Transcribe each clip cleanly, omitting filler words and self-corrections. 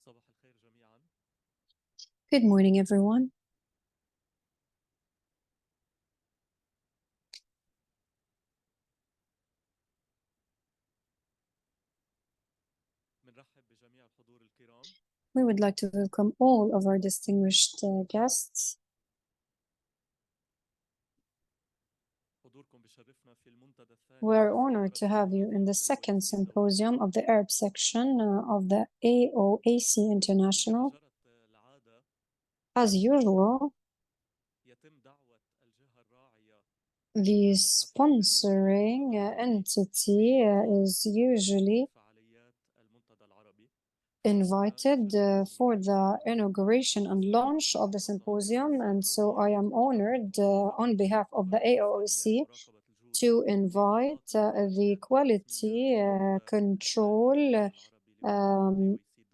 صباح الخير جميعا. Good morning, everyone. بنرحب بجميع الحضور الكرام. We would like to welcome all of our distinguished guests. حضوركم بشرفنا في المنتدى الثاني. We are honored to have you in the second symposium of the Arab section of the AOAC International. As usual, يتم دعوة الجهة الراعية the sponsoring entity is usually فعاليات المنتدى العربي. invited for the inauguration and launch of the symposium, and so I am honored on behalf of the AOAC to invite the quality control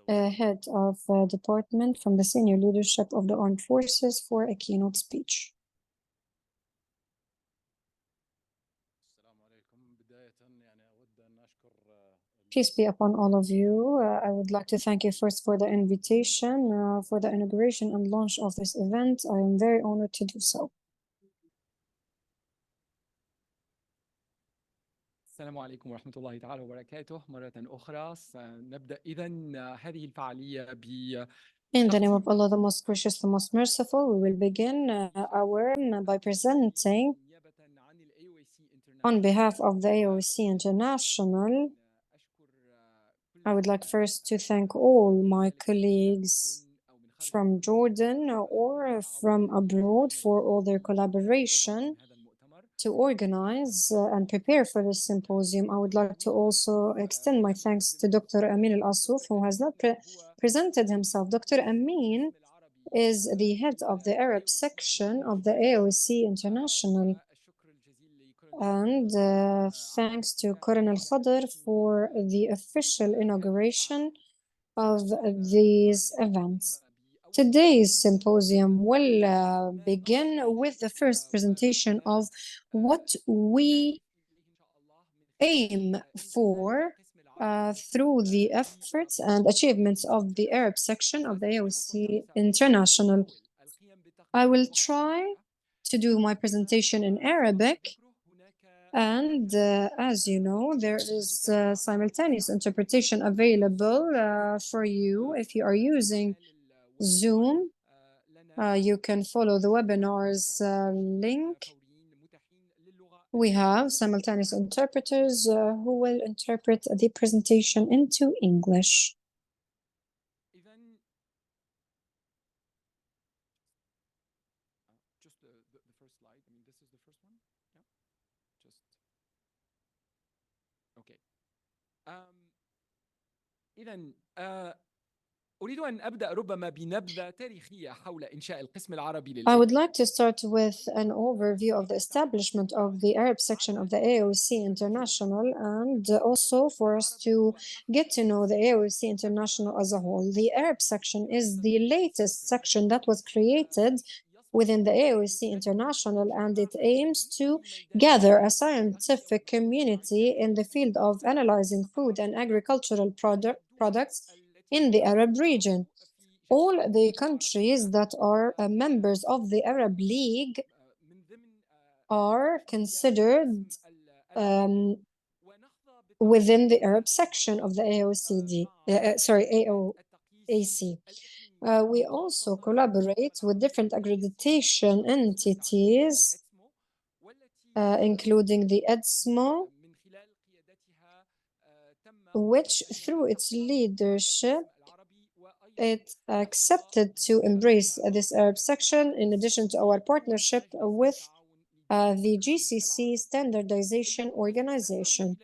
head of department from the senior leadership of the armed forces for a keynote speech. Peace be upon all of you. I would like to thank you first for the invitation for the inauguration and launch of this event. I am very honored to do so. السلام عليكم ورحمة الله تعالى وبركاته مرة أخرى. سنبدأ إذن هذه الفعالية In the name of Allah, the most gracious, the most merciful, we will begin by presenting on behalf of the AOAC International. I would like first to thank all my colleagues from Jordan or from abroad for all their collaboration to organize and prepare for this symposium. I would like to also extend my thanks to Dr. Amin Al-Asuf, who has not presented himself. Dr. Amin is the head of the Arab section of the AOAC International. And thanks to Colonel Khadr for the official inauguration of these events. Today's symposium will begin with the first presentation of what we aim for through the efforts and achievements of the Arab section of the AOAC International. I will try to do my presentation in Arabic, and as you know, there is simultaneous interpretation available for you. If you are using Zoom, you can follow the webinar's link. We have simultaneous interpreters who will interpret the presentation into English. Just the first slide. I mean, this is the first one. Yeah. Just okay. إذن أريد أن أبدأ ربما بنبذة تاريخية حول إنشاء القسم العربي للأي. I would like to start with an overview of the establishment of the Arab section of the AOAC International, and also for us to get to know the AOAC International as a whole. The Arab section is the latest section that was created within the AOAC International, and it aims to gather a scientific community in the field of analyzing food and agricultural products in the Arab region. All the countries that are members of the Arab League are considered within the Arab section of the AOAC. We also collaborate with different accreditation entities, including the EDSMO, which through its leadership, it accepted to embrace this Arab section in addition to our partnership with the GCC Standardization Organization.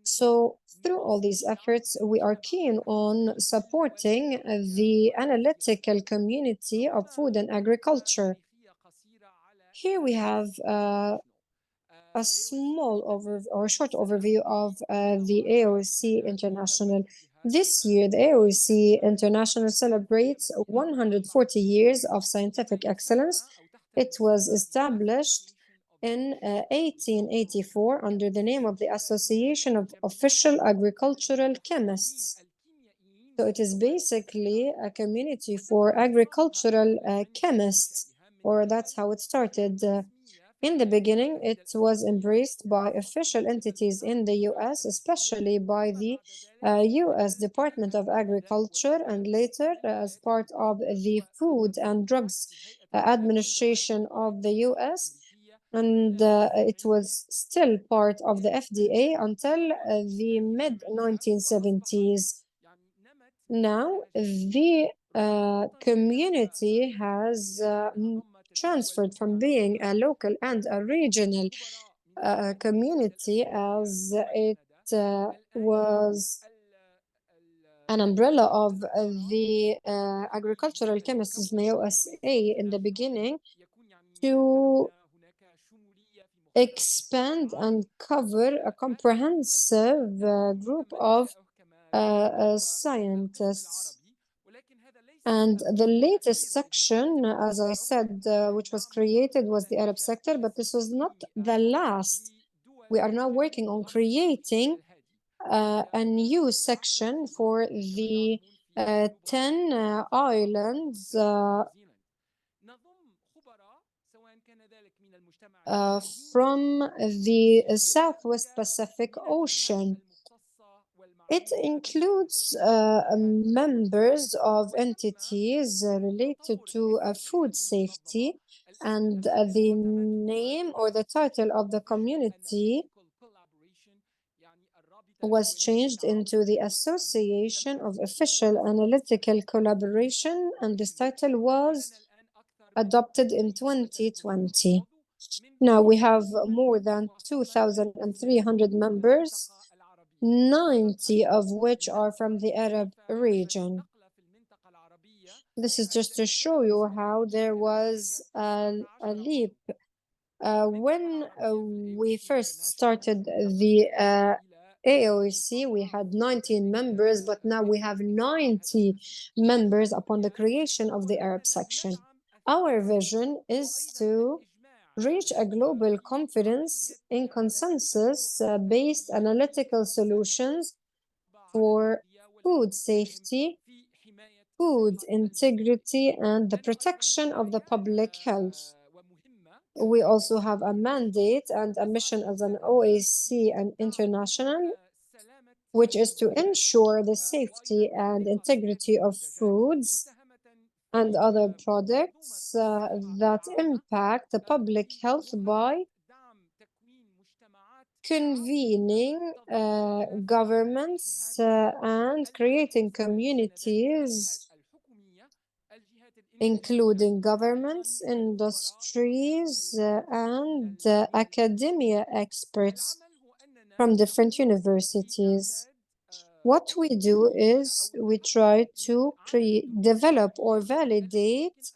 So through all these efforts, we are keen on supporting the analytical community of food and agriculture. Here we have a short overview of the AOAC International. This year, the AOAC International celebrates 140 years of scientific excellence. It was established in 1884 under the name of the Association of Official Agricultural Chemists. So it is basically a community for agricultural chemists, or that's how it started. In the beginning, it was embraced by official entities in the US, especially by the US Department of Agriculture, and later as part of the Food and Drugs Administration of the US. And it was still part of the FDA until the mid 1970s. Now, the community has transferred from being a local and a regional community, as it was an umbrella of the agricultural chemists in the USA in the beginning, to expand and cover a comprehensive group of scientists. And the latest section, as I said, which was created, was the Arab sector, but this was not the last. We are now working on creating a new section for the 10 islands from the Southwest Pacific Ocean. It includes members of entities related to food safety, and the name or the title of the community was changed into the Association of Official Analytical Collaboration, and this title was adopted in 2020. Now we have more than 2,300 members, 90 of which are from the Arab region. This is just to show you how there was a leap. When we first started the AOAC, we had 19 members, but now we have 90 members upon the creation of the Arab section. Our vision is to reach a global confidence in consensus-based analytical solutions for food safety, food integrity, and the protection of the public health. We also have a mandate and a mission as an OAC and international, which is to ensure the safety and integrity of foods and other products that impact the public health by convening governments and creating communities, including governments, industries, and academia experts from different universities. What we do is we try to develop or validate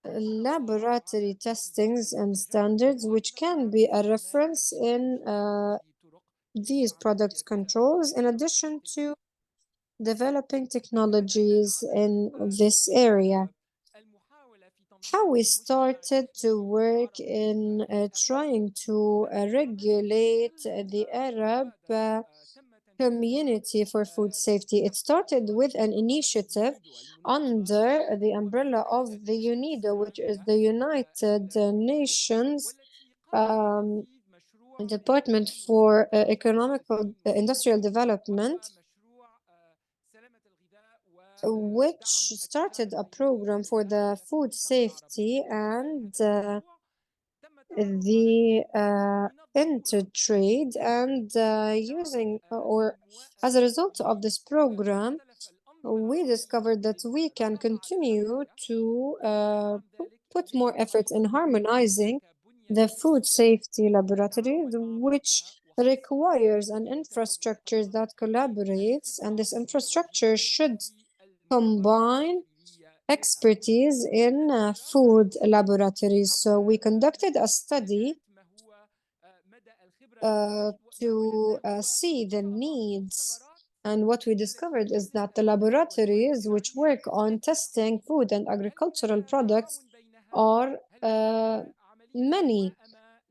laboratory testings and standards, which can be a reference in these product controls, in addition to developing technologies in this area. How we started to work in trying to regulate the Arab community for food safety. It started with an initiative under the umbrella of the UNIDO, which is the United Nations Department for Economical Industrial Development, which started a program for the food safety and the intertrade, and using or as a result of this program, we discovered that we can continue to put more efforts in harmonizing the food safety laboratories, which requires an infrastructure that collaborates, and this infrastructure should combine expertise in food laboratories. So we conducted a study to see the needs, and what we discovered is that the laboratories which work on testing food and agricultural products are many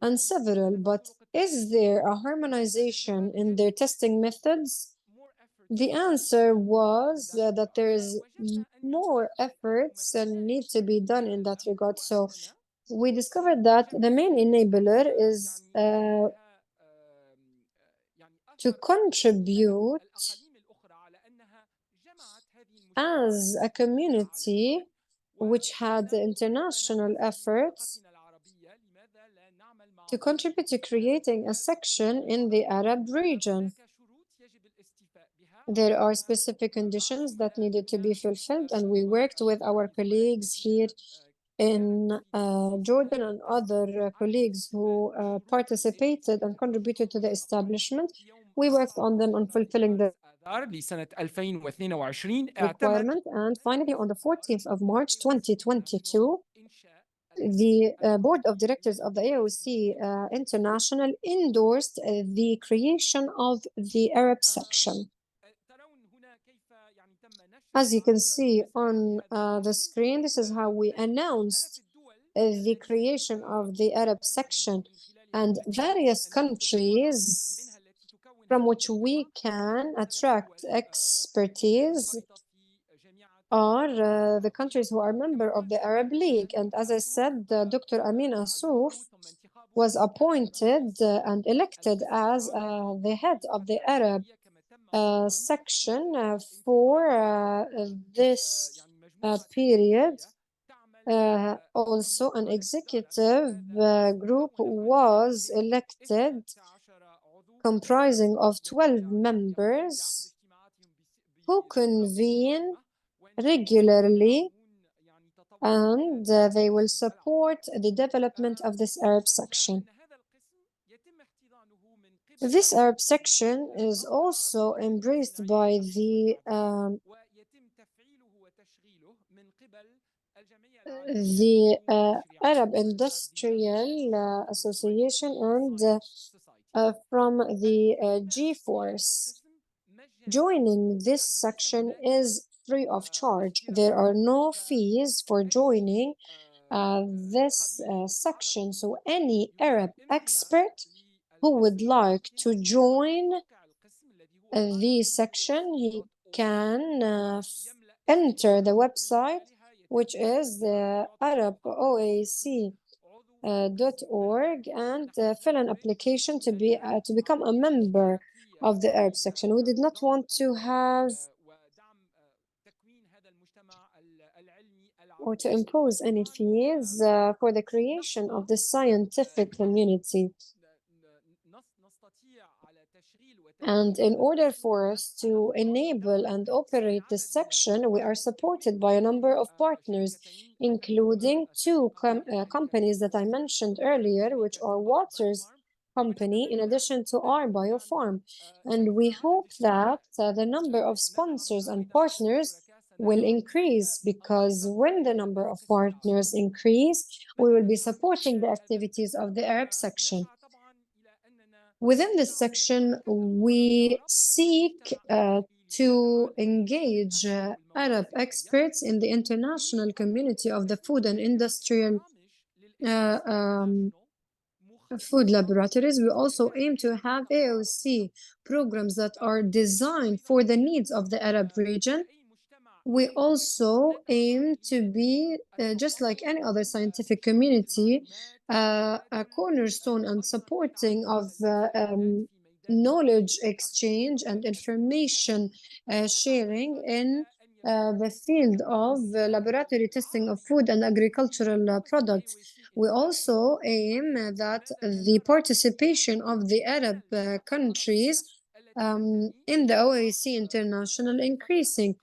and several, but is there a harmonization in their testing methods? The answer was that there is more efforts need to be done in that regard. So we discovered that the main enabler is to contribute as a community which had international efforts to contribute to creating a section in the Arab region. There are specific conditions that needed to be fulfilled, and we worked with our colleagues here in Jordan and other colleagues who participated and contributed to the establishment. We worked on them on fulfilling the لسنة 2022 requirement, and finally on the 14th of March 2022, the board of directors of the AOC International endorsed the creation of the Arab section. As you can see on the screen, this is how we announced the creation of the Arab section, and various countries from which we can attract expertise are the countries who are member of the Arab League. And as I said, Dr. Amin Assouf was appointed and elected as the head of the Arab section for this period. Also, an executive group was elected comprising of 12 members who convene regularly, and they will support the development of this Arab section. This Arab section is also embraced by the Arab Industrial Association and from the G-Force. Joining this section is free of charge. There are no fees for joining this section. So any Arab expert who would like to join the section, he can enter the website, which is the ArabOAC.org, and fill an application to become a member of the Arab section. We did not want to have or to impose any fees for the creation of the scientific community. And in order for us to enable and operate this section, we are supported by a number of partners, including two companies that I mentioned earlier, which are Waters Company, in addition to our biofarm. And we hope that the number of sponsors and partners will increase, because when the number of partners increase, we will be supporting the activities of the Arab section. Within this section, we seek to engage Arab experts in the international community of the food and industrial food laboratories. We also aim to have AOC programs that are designed for the needs of the Arab region. We also aim to be, just like any other scientific community, a cornerstone and supporting of knowledge exchange and information sharing in the field of laboratory testing of food and agricultural products. We also aim that the participation of the Arab countries in the OAC International increasing.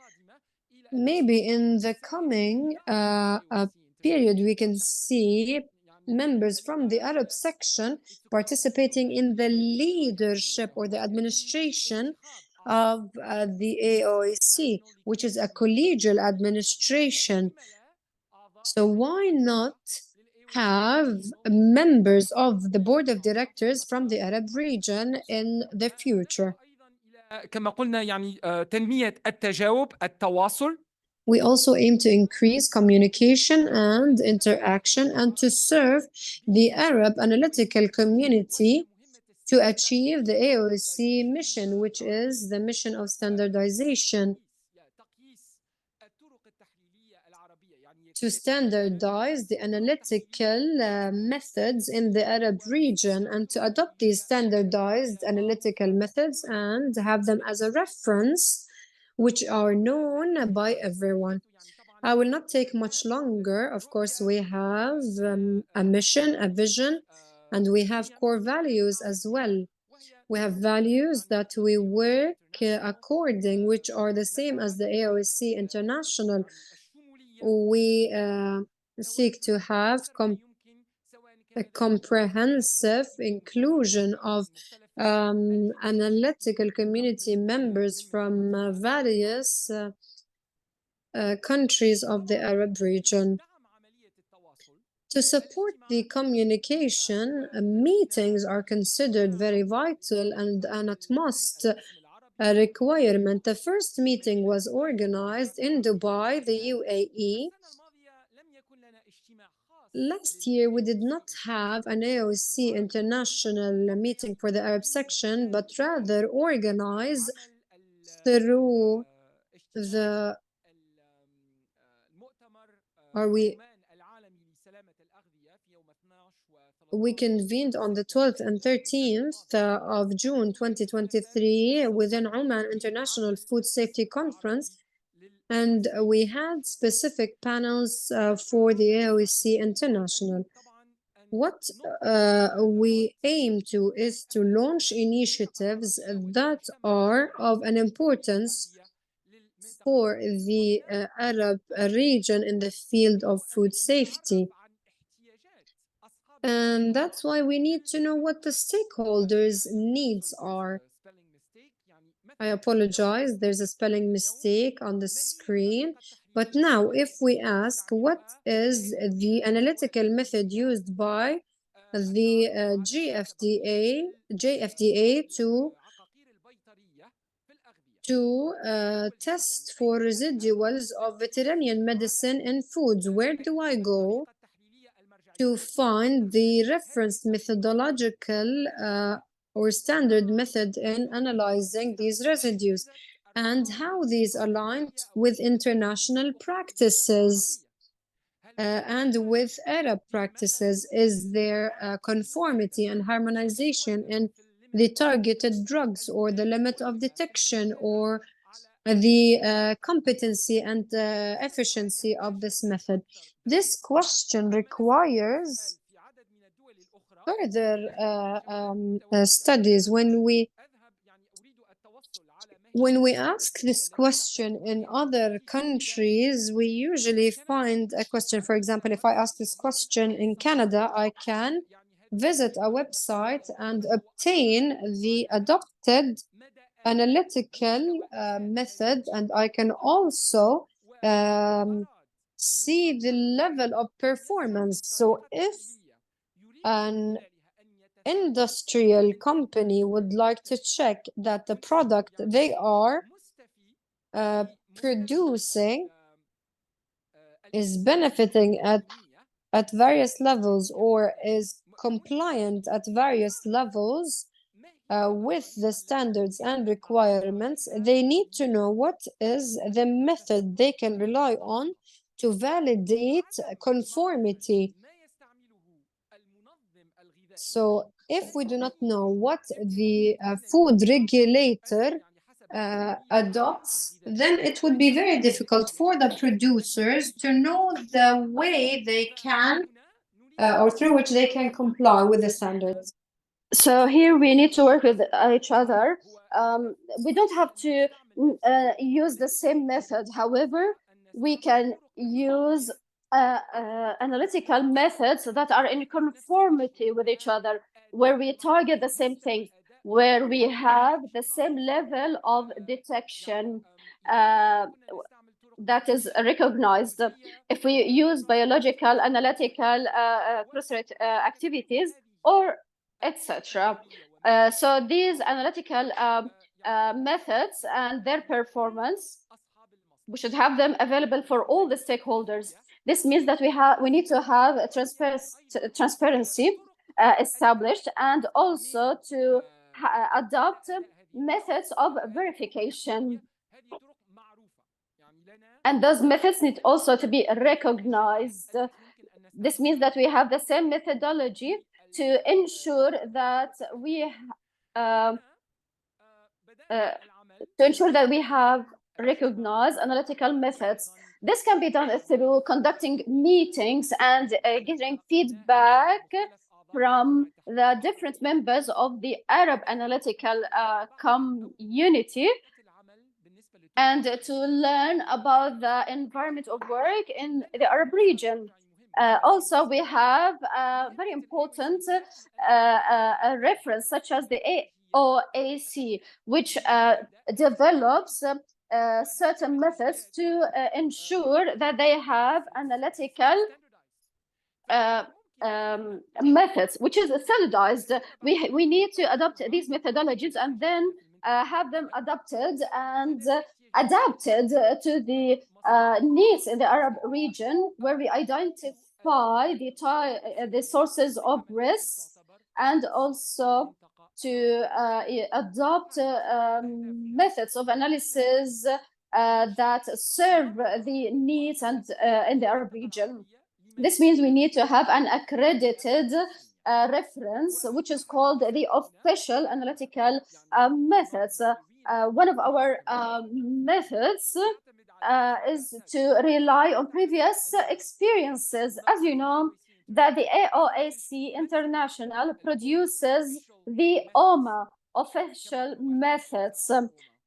Maybe in the coming period, we can see members from the Arab section participating in the leadership or the administration of the AOAC, which is a collegial administration. So why not have members of the board of directors from the Arab region in the future? كما قلنا يعني تنمية التجاوب التواصل. We also aim to increase communication and interaction and to serve the Arab analytical community to achieve the AOAC mission, which is the mission of standardization, to standardize the analytical methods in the Arab region and to adopt these standardized analytical methods and have them as a reference, which are known by everyone. I will not take much longer. Of course, we have a mission, a vision, and we have core values as well. We have values that we work according, which are the same as the AOAC International. We seek to have a comprehensive inclusion of analytical community members from various countries of the Arab region. To support the communication, meetings are considered very vital and an utmost requirement. The first meeting was organized in Dubai, the UAE. Last year, we did not have an AOC international meeting for the Arab section, but rather organized through the we convened on the 12th and 13th of June 2023 within Amman International Food Safety Conference, and we had specific panels for the AOAC International. What we aim to is to launch initiatives that are of an importance for the Arab region in the field of food safety. And that's why we need to know what the stakeholders' needs are. I apologize, there's a spelling mistake on the screen. But now, if we ask, what is the analytical method used by the JFDA to test for residuals of veterinarian medicine in foods? Where do I go to find the reference methodological or standard method in analyzing these residues, and how these align with international practices and with Arab practices? Is there conformity and harmonization in the targeted drugs, or the limit of detection, or the competency and efficiency of this method? This question requires further studies. When we ask this question in other countries, we usually find a question. For example, if I ask this question in Canada, I can visit a website and obtain the adopted analytical method, and I can also see the level of performance. So if an industrial company would like to check that the product they are producing is benefiting at various levels, or is compliant at various levels with the standards and requirements, they need to know what is the method they can rely on to validate conformity. So if we do not know what the food regulator adopts, then it would be very difficult for the producers to know the way they can or through which they can comply with the standards. So here we need to work with each other. We don't have to use the same method. However, we can use analytical methods that are in conformity with each other, where we target the same thing, where we have the same level of detection that is recognized. If we use biological, analytical, cross-rate activities, or etc. So these analytical methods and their performance, we should have them available for all the stakeholders. This means that we need to have a transparency established, and also to adopt methods of verification. And those methods need also to be recognized. This means that we have the same methodology to ensure that we have recognized analytical methods. This can be done through conducting meetings and getting feedback from the different members of the Arab analytical community, and to learn about the environment of work in the Arab region. Also, we have a very important reference, such as the AOAC, which develops certain methods to ensure that they have analytical methods, which is standardized. We need to adopt these methodologies and then have them adopted and adapted to the needs in the Arab region, where we identify the sources of risks, and also to adopt methods of analysis that serve the needs and in the Arab region. This means we need to have an accredited reference, which is called the official analytical methods. One of our methods is to rely on previous experiences. As you know, that the AOAC International produces the OMA official methods.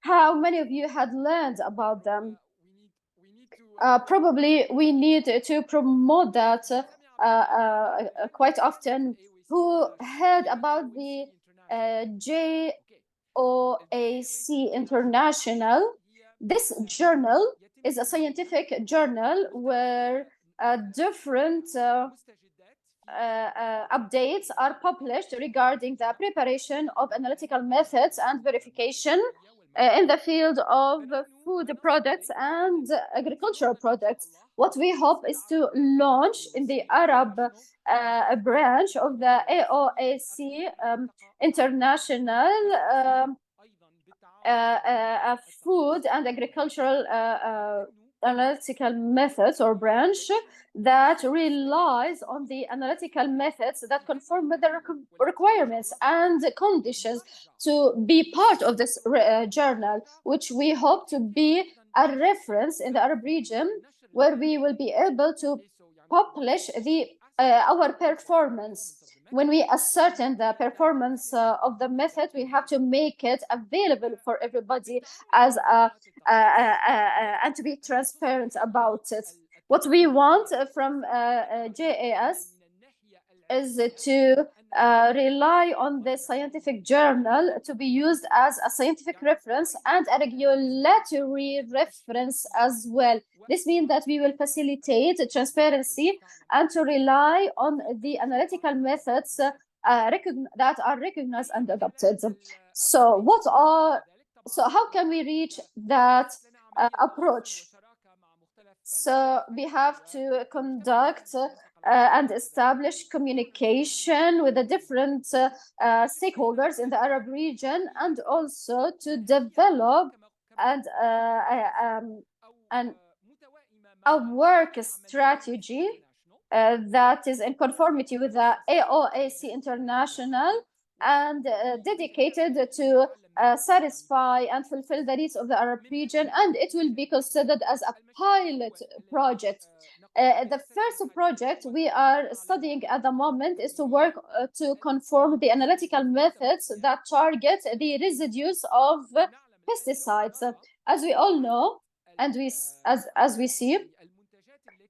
How many of you had learned about them? Probably we need to promote that quite often. Who heard about the AOAC International? This journal is a scientific journal where different updates are published regarding the preparation of analytical methods and verification in the field of food products and agricultural products. What we hope is to launch in the Arab branch of the AOAC International food and agricultural analytical methods or branch that relies on the analytical methods that conform with the requirements and conditions to be part of this journal, which we hope to be a reference in the Arab region, where we will be able to publish our performance. When we ascertain the performance of the method, we have to make it available for everybody as and to be transparent about it. What we want from JAS is to rely on the scientific journal to be used as a scientific reference and a regulatory reference as well. This means that we will facilitate transparency and to rely on the analytical methods that are recognized and adopted. So how can we reach that approach? So we have to conduct and establish communication with the different stakeholders in the Arab region, and also to develop a work strategy that is in conformity with the AOAC International and dedicated to satisfy and fulfill the needs of the Arab region, and it will be considered as a pilot project. The first project we are studying at the moment is to work to conform the analytical methods that target the residues of pesticides. As we all know, and as we see,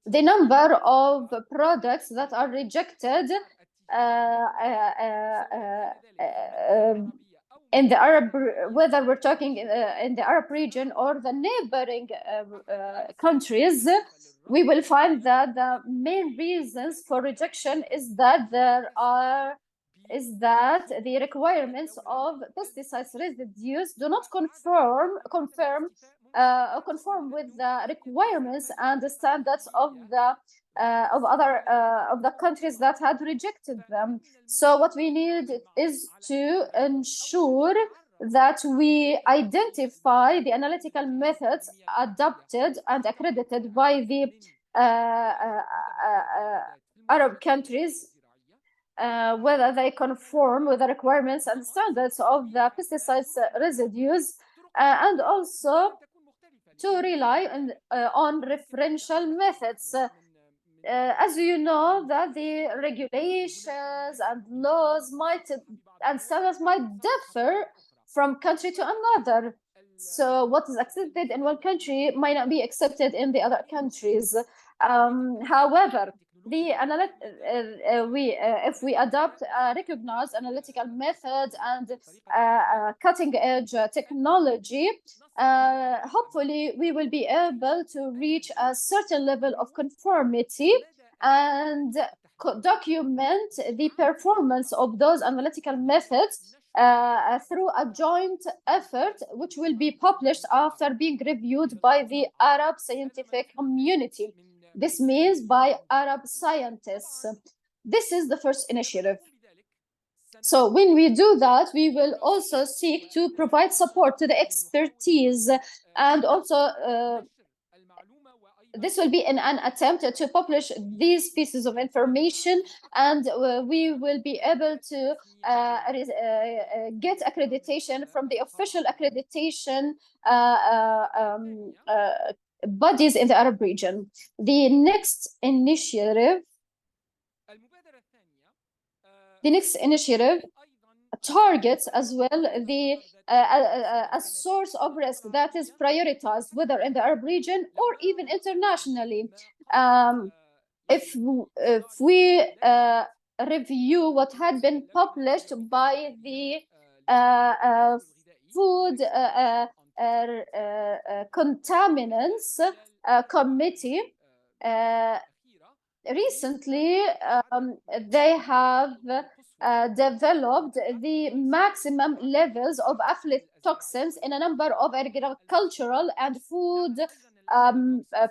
the number of products that are rejected in the Arab, whether we're talking in the Arab region or the neighboring countries, we will find that the main reasons for rejection is that the requirements of pesticides residues do not confirm conform with the requirements and the standards of the of the countries that had rejected them. So what we need is to ensure that we identify the analytical methods adopted and accredited by the Arab countries, whether they conform with the requirements and standards of the pesticides residues, and also to rely on referential methods. As you know, that the regulations and laws and standards might differ from country to another. So what is accepted in one country might not be accepted in the other countries. However, if we adopt a recognized analytical method and cutting-edge technology, hopefully we will be able to reach a certain level of conformity and document the performance of those analytical methods through a joint effort, which will be published after being reviewed by the Arab scientific community. This means by Arab scientists. This is the first initiative. So when we do that, we will also seek to provide support to the expertise, and also this will be in an attempt to publish these pieces of information, and we will be able to get accreditation from the official accreditation bodies in the Arab region. The next initiative targets as well the a source of risk that is prioritized, whether in the Arab region or even internationally. If we review what had been published by the food contaminants committee, recently they have developed the maximum levels of aflatoxins in a number of agricultural and food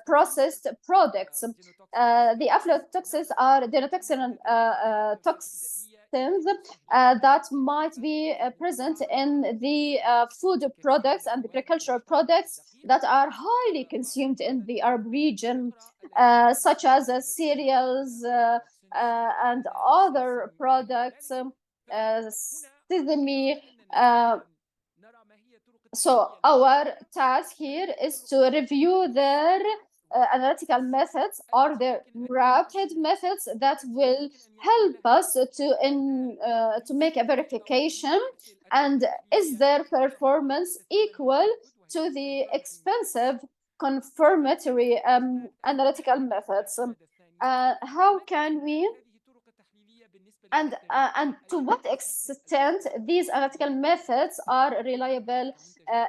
processed products. The aflatoxins are genotoxin toxins that might be present in the food products and agricultural products that are highly consumed in the Arab region, such as cereals and other products, sesame. So our task here is to review their analytical methods or their rapid methods that will help us to make a verification, and is their performance equal to the expensive confirmatory analytical methods. How can we and to what extent these analytical methods are reliable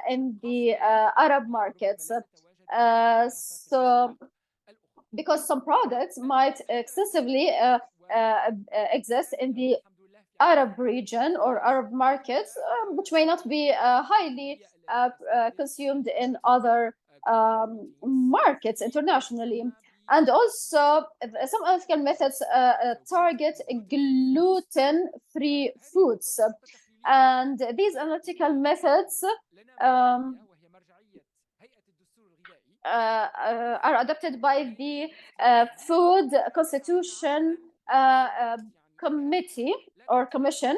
in the Arab markets? So, because some products might extensively exist in the Arab region or Arab markets, which may not be highly consumed in other markets internationally. And also, some analytical methods target gluten-free foods. And these analytical methods are adopted by the Food Constitution Committee or Commission.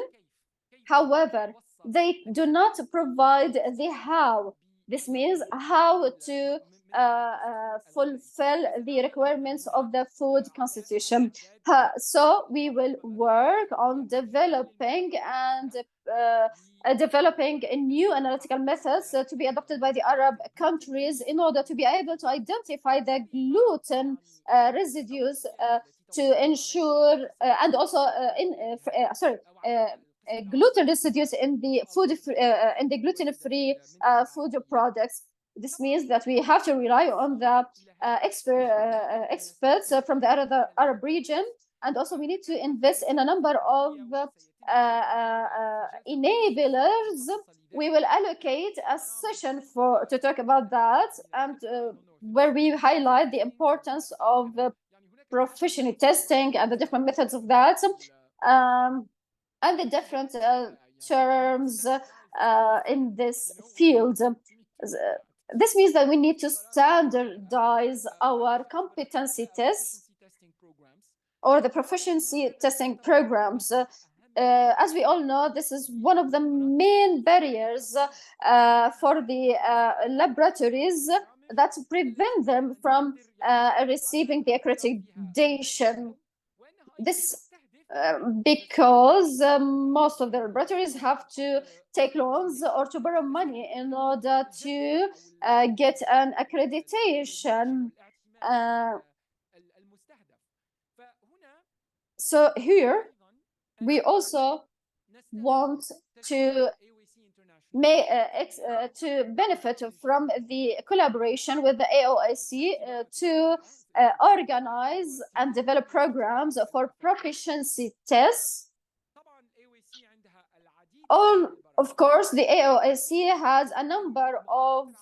However, they do not provide the how. This means how to fulfill the requirements of the Food Constitution. So we will work on developing new analytical methods to be adopted by the Arab countries in order to be able to identify the gluten residues to ensure, and also gluten residues in the food in the gluten-free food products. This means that we have to rely on the experts from the Arab region, and also we need to invest in a number of enablers we will allocate a session to talk about that, and where we highlight the importance of proficiency testing and the different methods of that, and the different terms in this field. This means that we need to standardize our competency tests or the proficiency testing programs. As we all know, this is one of the main barriers for the laboratories that prevent them from receiving the accreditation. This because most of the laboratories have to take loans or to borrow money in order to get an accreditation. So here, we also want to benefit from the collaboration with the AOAC to organize and develop programs for proficiency tests. Of course, the AOAC has a number of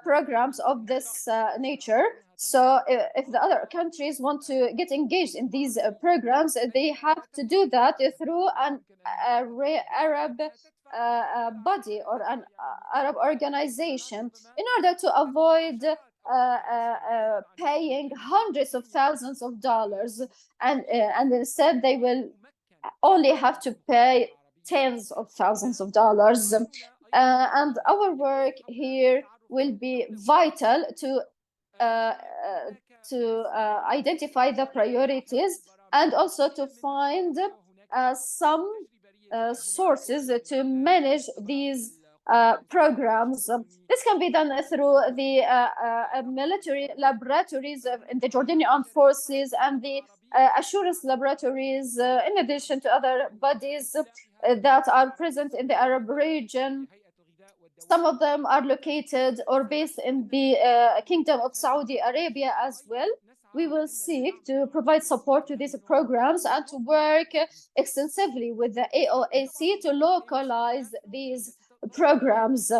programs of this nature. So if the other countries want to get engaged in these programs, they have to do that through an Arab body or an Arab organization in order to avoid paying hundreds of thousands of dollars, and instead they will only have to pay tens of thousands of dollars. And our work here will be vital to identify the priorities and also to find some sources to manage these programs. This can be done through the military laboratories in the Jordanian Armed Forces and the assurance laboratories, in addition to other bodies that are present in the Arab region. Some of them are located or based in the Kingdom of Saudi Arabia as well. We will seek to provide support to these programs and to work extensively with the AOAC to localize these programs.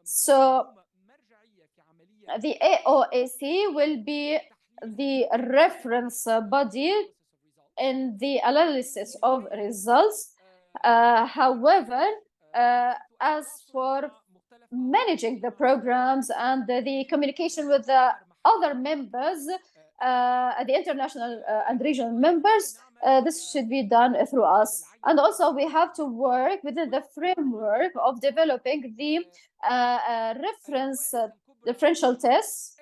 So the AOAC will be the reference body in the analysis of results. However, as for managing the programs and the communication with the other members, the international and regional members, this should be done through us. And also we have to work within the framework of developing the reference differential tests,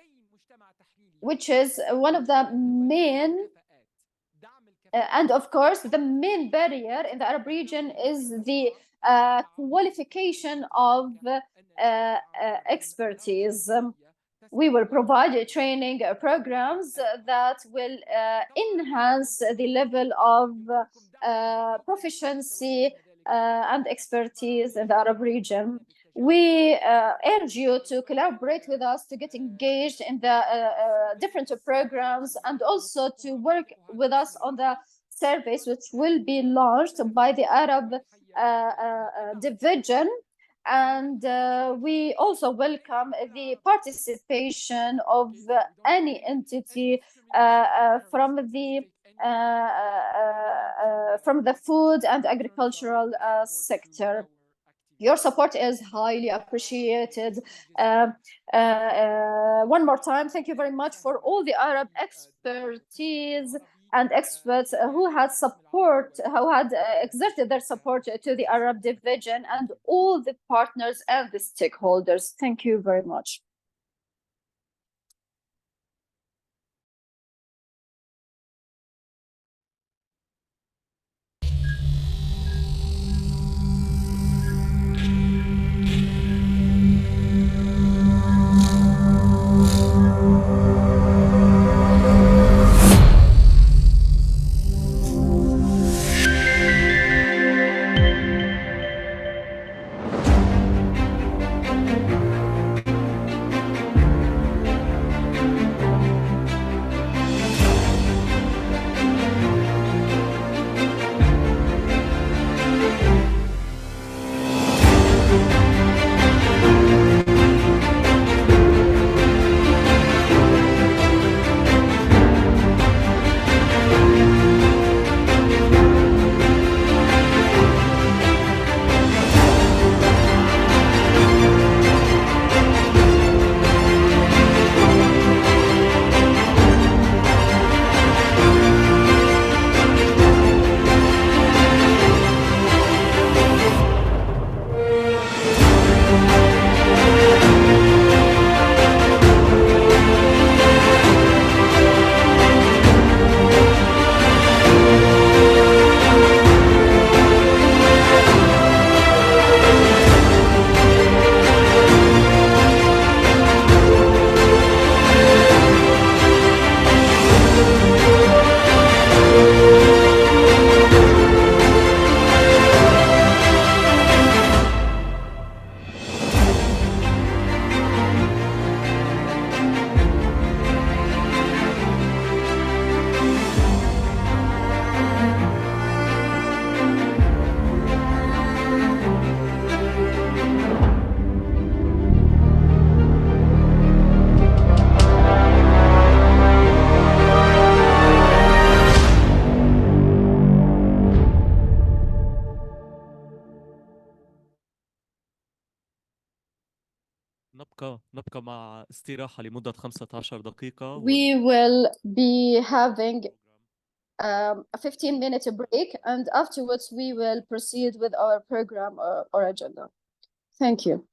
which is one of the main and of course the main barrier in the Arab region is the qualification of expertise. We will provide training programs that will enhance the level of proficiency and expertise in the Arab region. We urge you to collaborate with us to get engaged in the different programs and also to work with us on the service which will be launched by the Arab division. And we also welcome the participation of any entity from the food and agricultural sector. Your support is highly appreciated. One more time, thank you very much for all the Arab expertise and experts who had exerted their support to the Arab division and all the partners and the stakeholders. Thank you very much. نبقى مع استراحة لمدة 15 دقيقة. We will be having a 15-minute break, and afterwards we will proceed with our program or agenda. Thank you.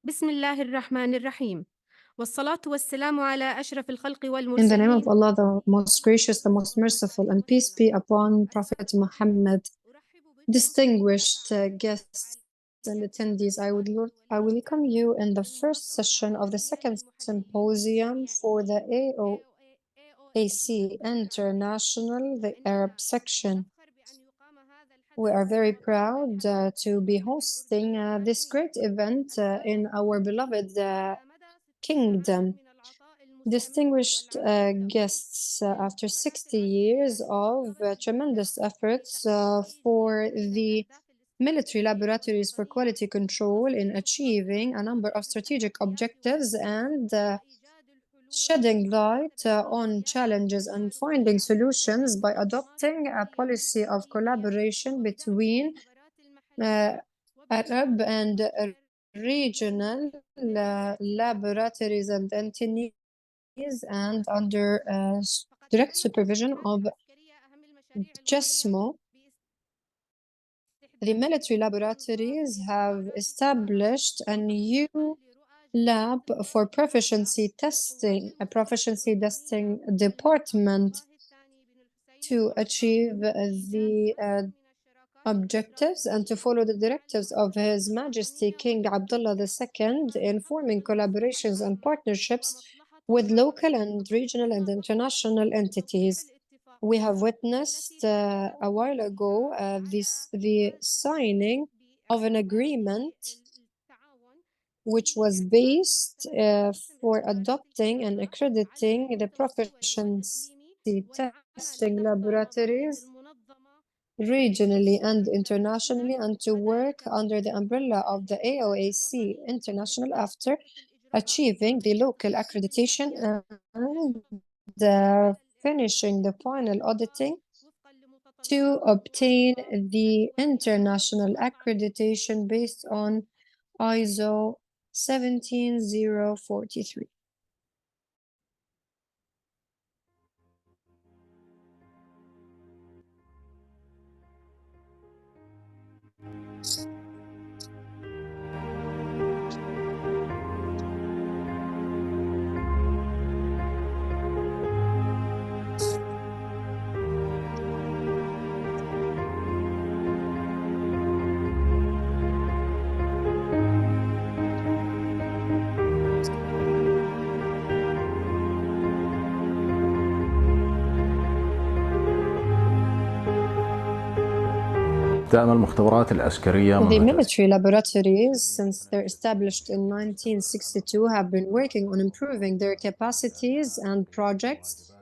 بسم الله الرحمن الرحيم والصلاة والسلام على أشرف الخلق In the name والمرسلين. of Allah, the most gracious, the most merciful, and peace be upon Prophet Muhammad. Distinguished guests and attendees, I welcome you in the first session of the second symposium for the AOAC International, the Arab section. We are very proud to be hosting this great event in our beloved kingdom. Distinguished guests, after 60 years of tremendous efforts for the military laboratories for quality control in achieving a number of strategic objectives and shedding light on challenges and finding solutions by adopting a policy of collaboration between Arab and regional laboratories and entities and under direct supervision of GESMO. The military laboratories have established a new lab for proficiency testing, a proficiency testing department to achieve the objectives and to follow the directives of His Majesty King Abdullah II in forming collaborations and partnerships with local and regional and international entities. We have witnessed a while ago the signing of an agreement which was based for adopting and accrediting the proficiency testing laboratories regionally and internationally, and to work under the umbrella of the AOAC International after achieving the local accreditation and finishing the final auditing to obtain the international accreditation based on ISO 17043. دائما المختبرات العسكرية The منذ military laboratories, since they're established in 1962, have been working on improving their capacities and projects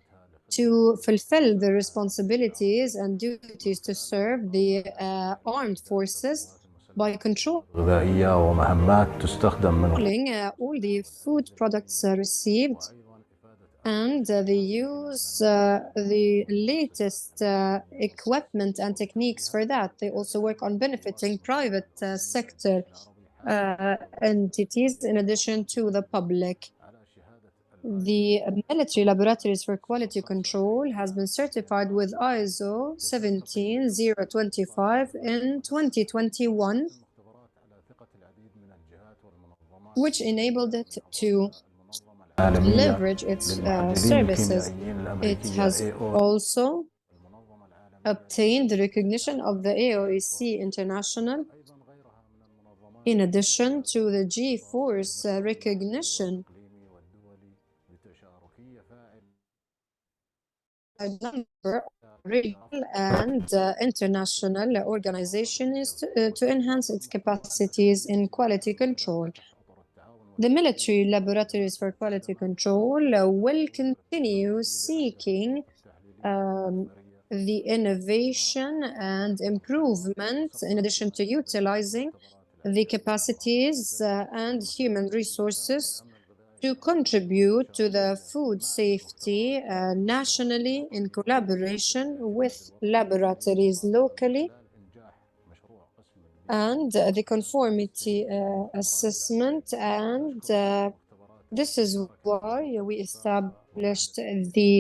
to fulfill the responsibilities and duties to serve the armed forces by controlling غذائية ومهمات تستخدم من all the food products received, and they use the latest equipment and techniques for that. They also work on benefiting private sector entities in addition to the public. The military laboratories for quality control has been certified with ISO 17025 in 2021, which enabled it to leverage its services. It has also obtained the recognition of the AOAC International, in addition to the G-Force recognition. A number of regional and international organizations to enhance its capacities in quality control. The military laboratories for quality control will continue seeking the innovation and improvement, in addition to utilizing the capacities and human resources to contribute to the food safety nationally in collaboration with laboratories locally, and the conformity assessment, and this is why we established the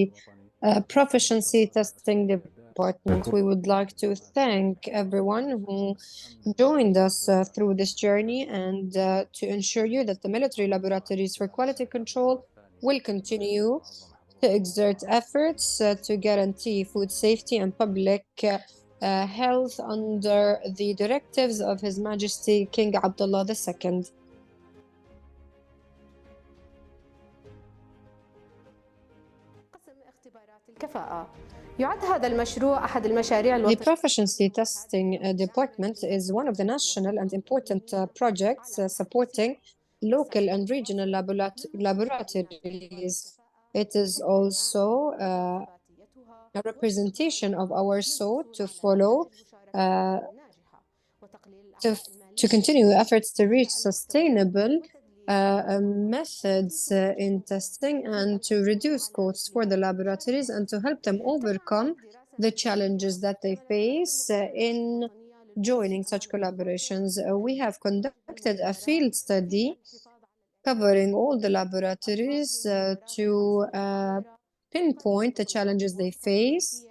proficiency testing department. We would like to thank everyone who joined us through this journey, and to ensure you that the military laboratories for quality control will continue to exert efforts to guarantee food safety and public health under the directives of His Majesty King Abdullah II. The proficiency testing department is one of the national and important projects supporting local and regional laboratories. It is also a representation of our soul to follow, to continue efforts to reach sustainable methods in testing, and to reduce costs for the laboratories, and to help them overcome the challenges that they face in joining such collaborations. We have conducted a field study covering all the laboratories to pinpoint the challenges they face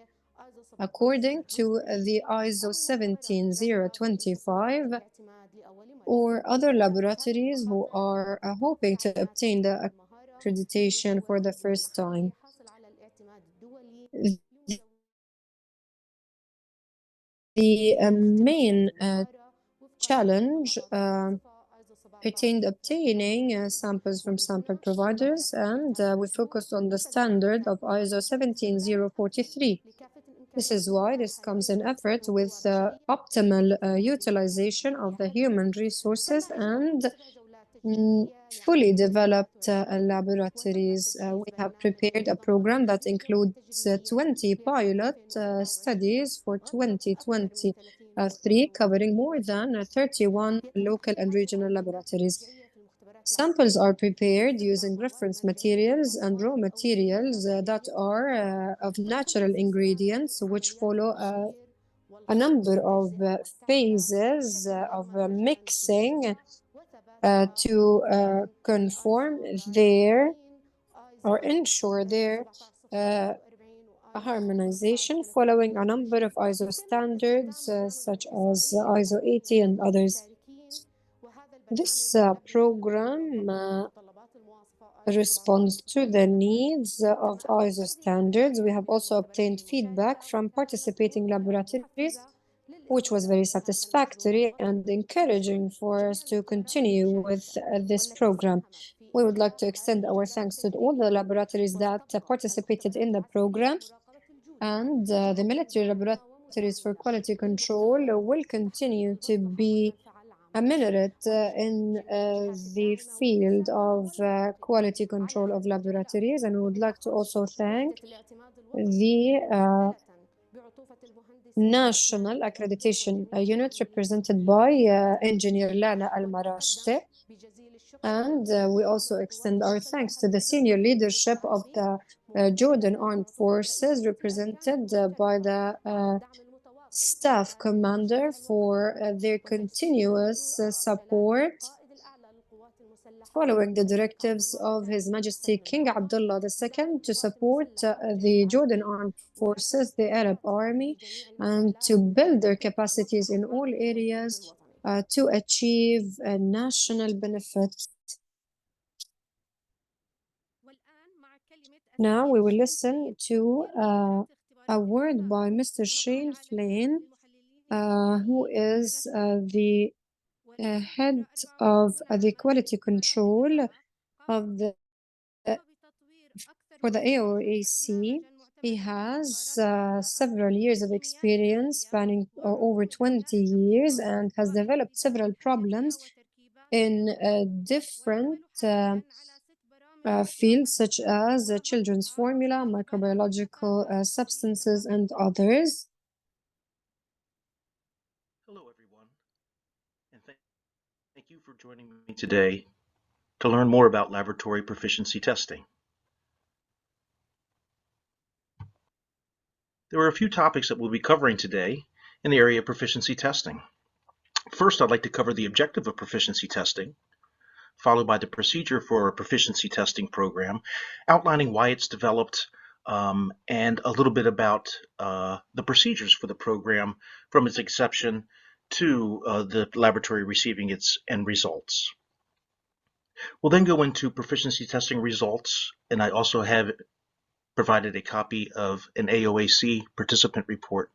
according to the ISO 17025, or other laboratories who are hoping to obtain the accreditation for the first time. The main challenge pertained obtaining samples from sample providers, and we focused on the standard of ISO 17043. This is why this comes in effort with optimal utilization of the human resources and fully developed laboratories. We have prepared a program that includes 20 pilot studies for 2023, covering more than 31 local and regional laboratories. Samples are prepared using reference materials and raw materials that are of natural ingredients, which follow a number of phases of mixing to conform their or ensure their harmonization following a number of ISO standards such as ISO 80 and others. This program responds to the needs of ISO standards. We have also obtained feedback from participating laboratories, which was very satisfactory and encouraging for us to continue with this program. We would like to extend our thanks to all the laboratories that participated in the program, and the military laboratories laboratories for quality control will continue to be a minaret in the field of quality control of laboratories, and we would like to also thank the national accreditation unit represented by Engineer Lana Al-Marashte. And we also extend our thanks to the senior leadership of the Jordan Armed Forces, represented by the staff commander, for their continuous support following the directives of His Majesty King Abdullah II to support the Jordan Armed Forces, the Arab Army, and to build their capacities in all areas to achieve national benefits. Now we will listen to a word by Mr. Shane Flynn, who is the head of the quality control of for the AOAC. He has several years of experience spanning over 20 years and has developed several problems in different fields such as children's formula, microbiological substances, and others. Hello, everyone, and thank you for joining me today to learn more about laboratory proficiency testing. There are a few topics that we'll be covering today in the area of proficiency testing. First, I'd like to cover the objective of proficiency testing, followed by the procedure for a proficiency testing program, outlining why it's developed, and a little bit about the procedures for the program from its inception to the laboratory receiving its end results. We'll then go into proficiency testing results, and I also have provided a copy of an AOAC participant report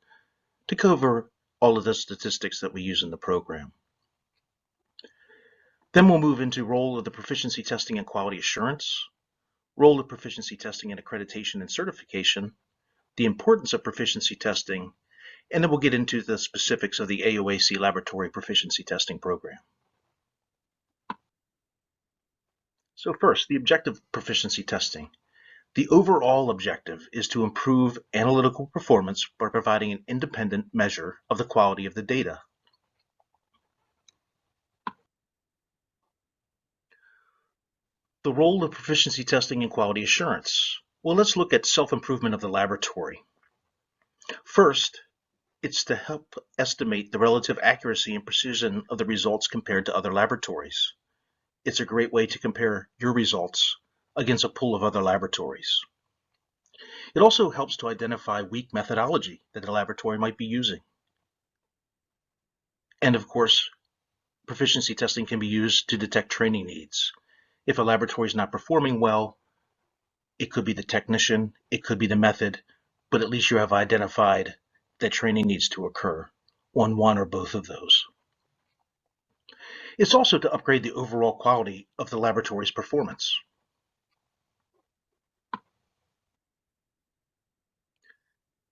to cover all of the statistics that we use in the program. Then we'll move into role of the proficiency testing and quality assurance, role of proficiency testing and accreditation and certification, the importance of proficiency testing, and then we'll get into the specifics of the AOAC laboratory proficiency testing program. So first, the objective of proficiency testing. The overall objective is to improve analytical performance by providing an independent measure of the quality of the data. The role of proficiency testing and quality assurance. Well, let's look at self-improvement of the laboratory. First, it's to help estimate the relative accuracy and precision of the results compared to other laboratories. It's a great way to compare your results against a pool of other laboratories. It also helps to identify weak methodology that a laboratory might be using. And of course, proficiency testing can be used to detect training needs. If a laboratory is not performing well, it could be the technician, it could be the method, but at least you have identified that training needs to occur on one or both of those. It's also to upgrade the overall quality of the laboratory's performance.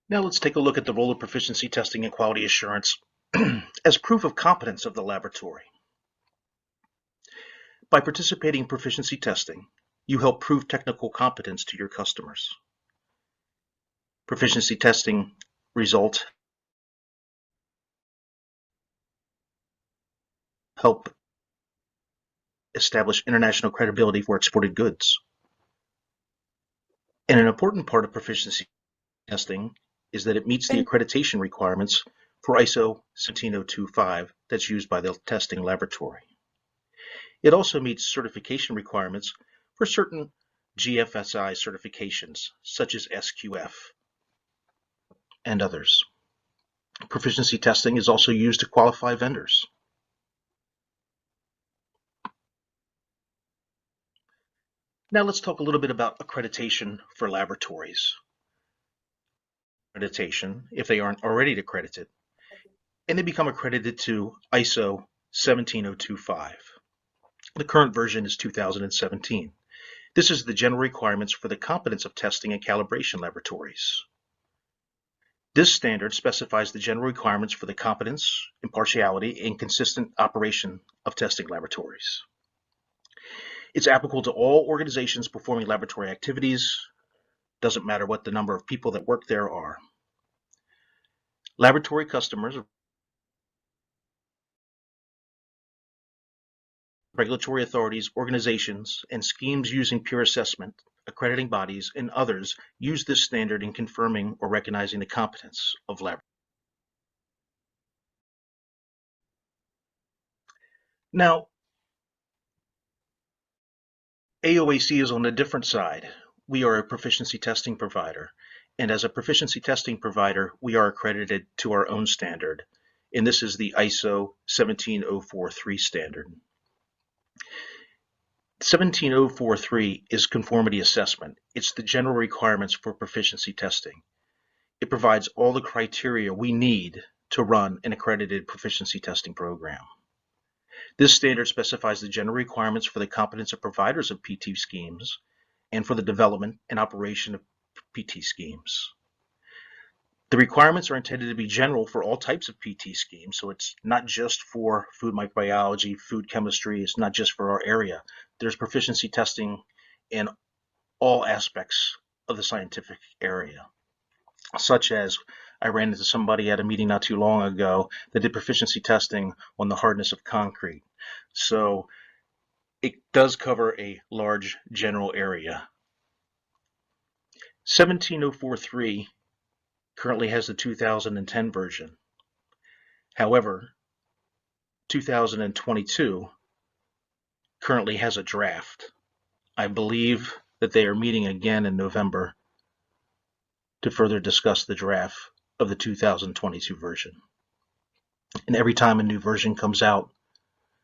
Now let's take a look at the role of proficiency testing and quality assurance as proof of competence of the laboratory. By participating in proficiency testing, you help prove technical competence to your customers. Proficiency testing results help establish international credibility for exported goods. And an important part of proficiency testing is that it meets the accreditation requirements for ISO 17025 that's used by the testing laboratory. It also meets certification requirements for certain GFSI certifications, such as SQF and others. Proficiency testing is also used to qualify vendors. Now let's talk a little bit about accreditation for laboratories. Accreditation, if they aren't already accredited, and they become accredited to ISO 17025. The current version is 2017. This is the general requirements for the competence of testing and calibration laboratories. This standard specifies the general requirements for the competence, impartiality, and consistent operation of testing laboratories. It's applicable to all organizations performing laboratory activities. Doesn't matter what the number of people that work there are. Laboratory customers, regulatory authorities, organizations, and schemes using peer assessment, accrediting bodies, and others use this standard in confirming or recognizing the competence of laboratories. Now, AOAC is on a different side. We are a proficiency testing provider, and as a proficiency testing provider, we are accredited to our own standard, and this is the ISO 17043 standard. 17043 is conformity assessment. It's the general requirements for proficiency testing. It provides all the criteria we need to run an accredited proficiency testing program. This standard specifies the general requirements for the competence of providers of PT schemes and for the development and operation of PT schemes. The requirements are intended to be general for all types of PT schemes, so it's not just for food microbiology, food chemistry, it's not just for our area. There's proficiency testing in all aspects of the scientific area, such as I ran into somebody at a meeting not too long ago that did proficiency testing on the hardness of concrete. So it does cover a large general area. 17043 currently has the 2010 version. However, 2022 currently has a draft. I believe that they are meeting again in November to further discuss the draft of the 2022 version. And every time a new version comes out,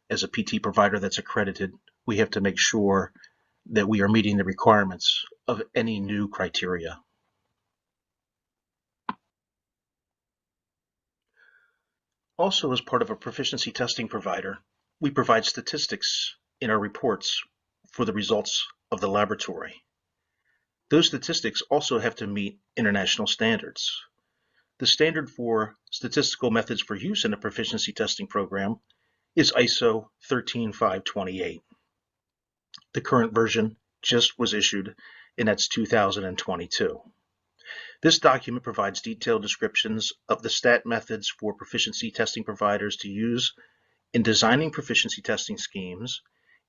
as a PT provider that's accredited, we have to make sure that we are meeting the requirements of any new criteria. Also, as part of a proficiency testing provider, we provide statistics in our reports for the results of the laboratory. Those statistics also have to meet international standards. The standard for statistical methods for use in a proficiency testing program is ISO 13528. The current version just was issued, and that's 2022. This document provides detailed descriptions of the stat methods for proficiency testing providers to use in designing proficiency testing schemes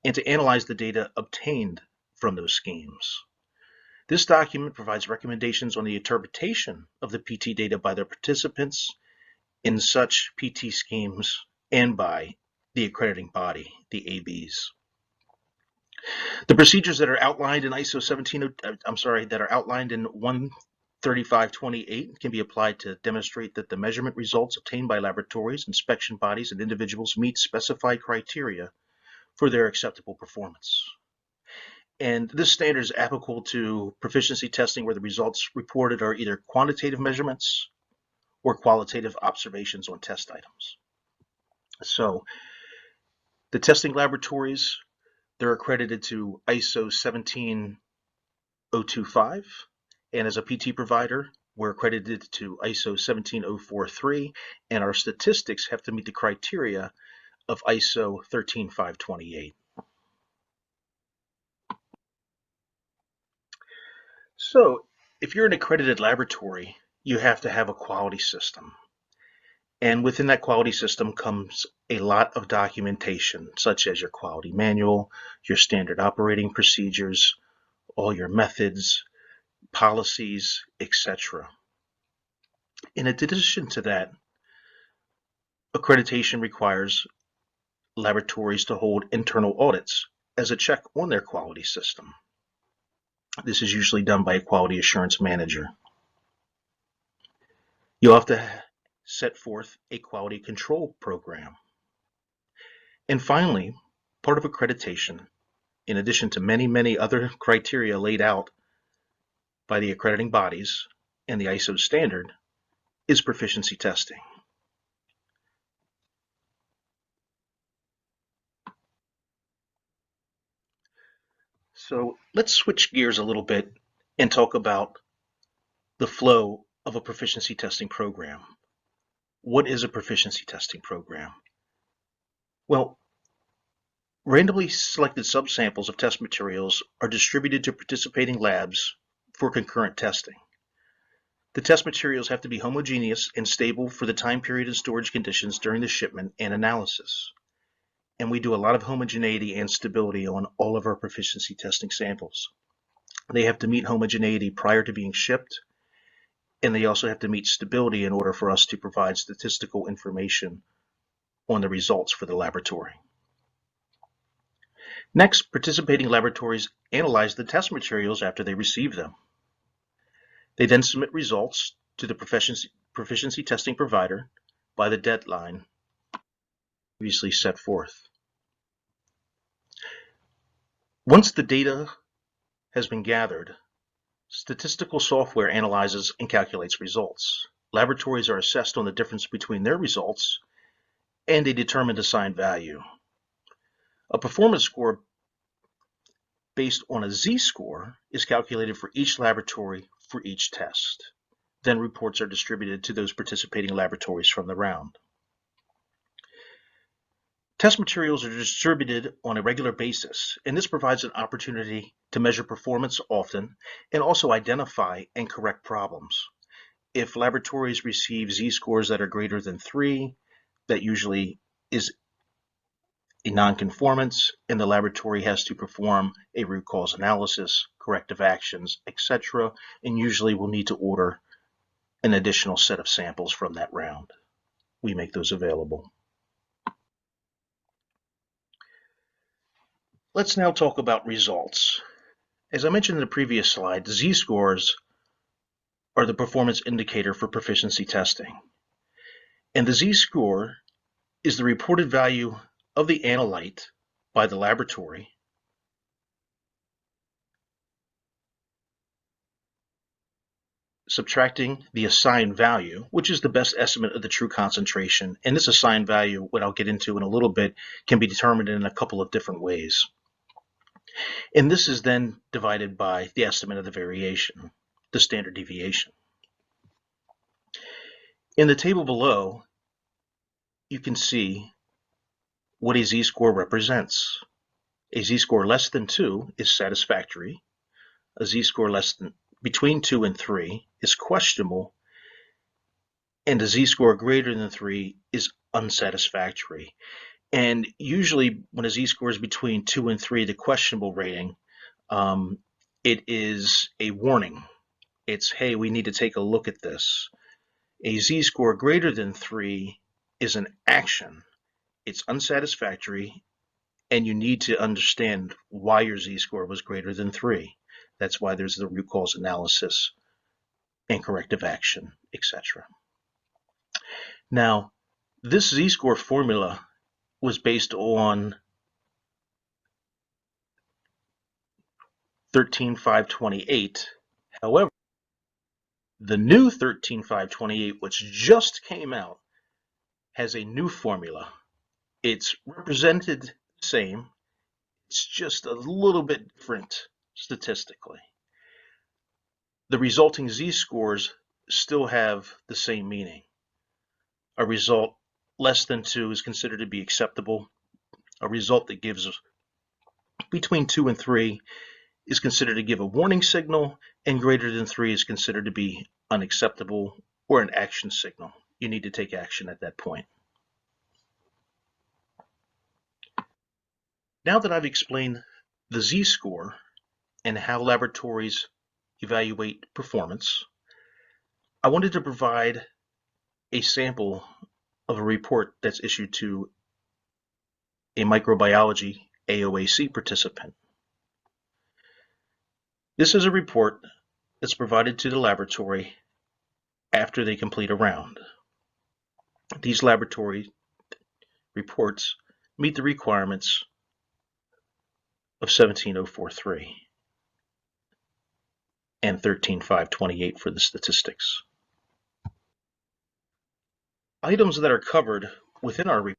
and to analyze the data obtained from those schemes. This document provides recommendations on the interpretation of the PT data by the participants in such PT schemes and by the accrediting body, the ABs. The procedures that are outlined in that are outlined in 13528 can be applied to demonstrate that the measurement results obtained by laboratories, inspection bodies, and individuals meet specified criteria for their acceptable performance. And this standard is applicable to proficiency testing where the results reported are either quantitative measurements or qualitative observations on test items. So the testing laboratories, they're accredited to ISO 17025, and as a PT provider, we're accredited to ISO 17043, and our statistics have to meet the criteria of ISO 13528. So if you're an accredited laboratory, you have to have a quality system. And within that quality system comes a lot of documentation, such as your quality manual, your standard operating procedures, all your methods, policies, etc. In addition to that, accreditation requires laboratories to hold internal audits as a check on their quality system. This is usually done by a quality assurance manager. You'll have to set forth a quality control program. And finally, part of accreditation, in addition to many other criteria laid out by the accrediting bodies and the ISO standard, is proficiency testing. So let's switch gears a little bit and talk about the flow of a proficiency testing program. What is a proficiency testing program? Well, randomly selected subsamples of test materials are distributed to participating labs for concurrent testing. The test materials have to be homogeneous and stable for the time period and storage conditions during the shipment and analysis. And we do a lot of homogeneity and stability on all of our proficiency testing samples. They have to meet homogeneity prior to being shipped, and they also have to meet stability in order for us to provide statistical information on the results for the laboratory. Next, participating laboratories analyze the test materials after they receive them. They then submit results to the proficiency testing provider by the deadline previously set forth. Once the data has been gathered, statistical software analyzes and calculates results. Laboratories are assessed on the difference between their results and a determined assigned value. A performance score based on a z-score is calculated for each laboratory for each test. Then reports are distributed to those participating laboratories from the round. Test materials are distributed on a regular basis, and this provides an opportunity to measure performance often and also identify and correct problems. If laboratories receive z-scores that are greater than 3, that usually is a nonconformance, and the laboratory has to perform a root cause analysis, corrective actions, etc., and usually will need to order an additional set of samples from that round. We make those available. Let's now talk about results. As I mentioned in the previous slide, z-scores are the performance indicator for proficiency testing. And the z-score is the reported value of the analyte by the laboratory subtracting the assigned value, which is the best estimate of the true concentration. And this assigned value, what I'll get into in a little bit, can be determined in a couple of different ways. And this is then divided by the estimate of the variation, the standard deviation. In the table below, you can see what a z-score represents. A z-score less than 2 is satisfactory. A z-score between 2 and 3 is questionable. And a z-score greater than 3 is unsatisfactory. And usually when a z-score is between 2 and 3, the questionable rating, it is a warning. It's, hey, we need to take a look at this. A z-score greater than 3 is an action. It's unsatisfactory, and you need to understand why your z-score was greater than 3. That's why there's the root cause analysis and corrective action, etc. Now, this z-score formula was based on 13.528. However, the new 13.528, which just came out, has a new formula. It's represented the same. It's just a little bit different statistically. The resulting z-scores still have the same meaning. A result less than 2 is considered to be acceptable. A result that gives between 2 and 3 is considered to give a warning signal, and greater than 3 is considered to be unacceptable or an action signal. You need to take action at that point. Now that I've explained the z-score and how laboratories evaluate performance, I wanted to provide a sample of a report that's issued to a microbiology AOAC participant. This is a report that's provided to the laboratory after they complete a round. These laboratory reports meet the requirements of 17043 and 13.528 for the statistics. Items that are covered within our report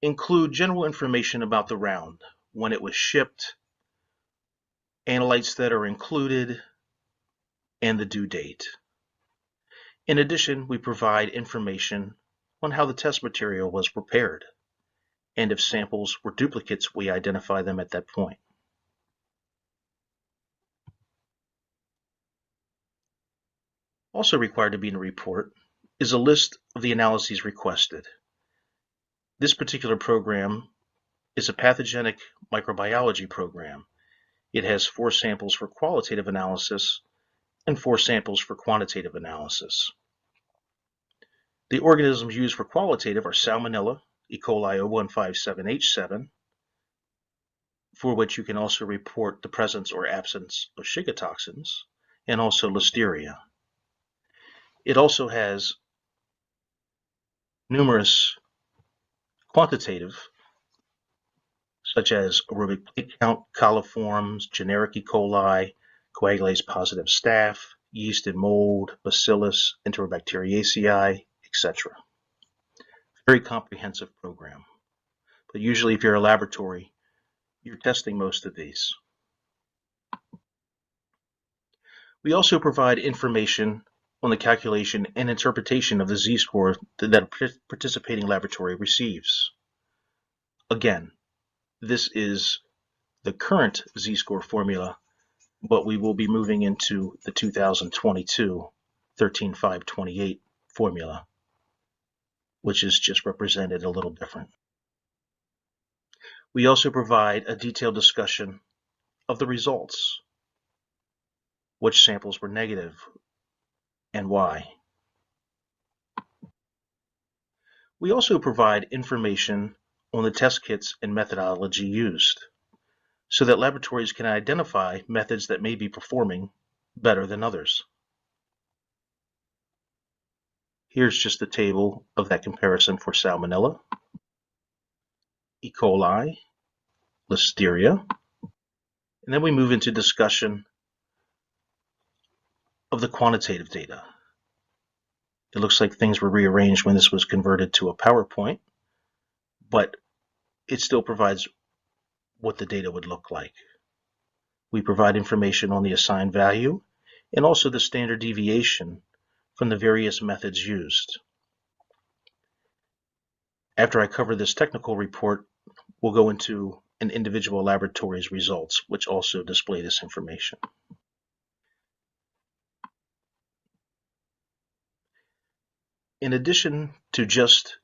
include general information about the round, when it was shipped, analytes that are included, and the due date. In addition, we provide information on how the test material was prepared, and if samples were duplicates, we identify them at that point. Also required to be in a report is a list of the analyses requested. This particular program is a pathogenic microbiology program. It has 4 samples for qualitative analysis and 4 samples for quantitative analysis. The organisms used for qualitative are Salmonella, E. coli 0157H7, for which you can also report the presence or absence of Shiga toxins, and also Listeria. It also has numerous quantitative, such as aerobic plate count, coliforms, generic E. coli, coagulase positive staph, yeast and mold, bacillus, enterobacteriaceae, etc. Very comprehensive program. But usually if you're a laboratory, you're testing most of these. We also provide information on the calculation and interpretation of the z-score that a participating laboratory receives. Again, this is the current z-score formula, but we will be moving into the 2022 13528 formula, which is just represented a little different. We also provide a detailed discussion of the results, which samples were negative and why. We also provide information on the test kits and methodology used, so that laboratories can identify methods that may be performing better than others. Here's just a table of that comparison for Salmonella, E. coli, Listeria, and then we move into discussion of the quantitative data. It looks like things were rearranged when this was converted to a PowerPoint, but it still provides what the data would look like. We provide information on the assigned value and also the standard deviation from the various methods used. After I cover this technical report, we'll go into an individual laboratory's results, which also display this information. In addition to just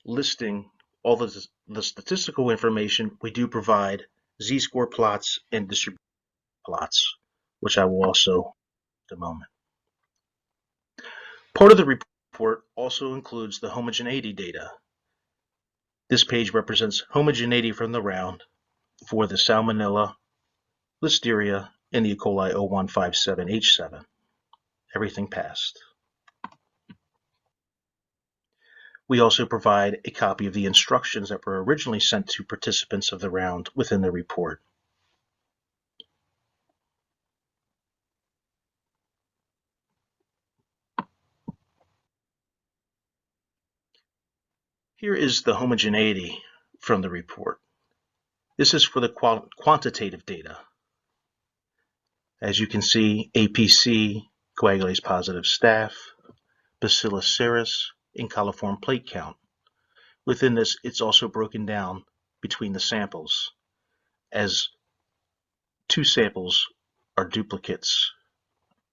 listing all the statistical information, we do provide z-score plots and distribution plots, which I will also in a moment. Part of the report also includes the homogeneity data. This page represents homogeneity from the round for the Salmonella, Listeria, and the E. coli 0157H7. Everything passed. We also provide a copy of the instructions that were originally sent to participants of the round within the report. Here is the homogeneity from the report. This is for the quantitative data. As you can see, APC, coagulase positive staph, Bacillus cereus, and coliform plate count. Within this, it's also broken down between the samples, as 2 samples are duplicates,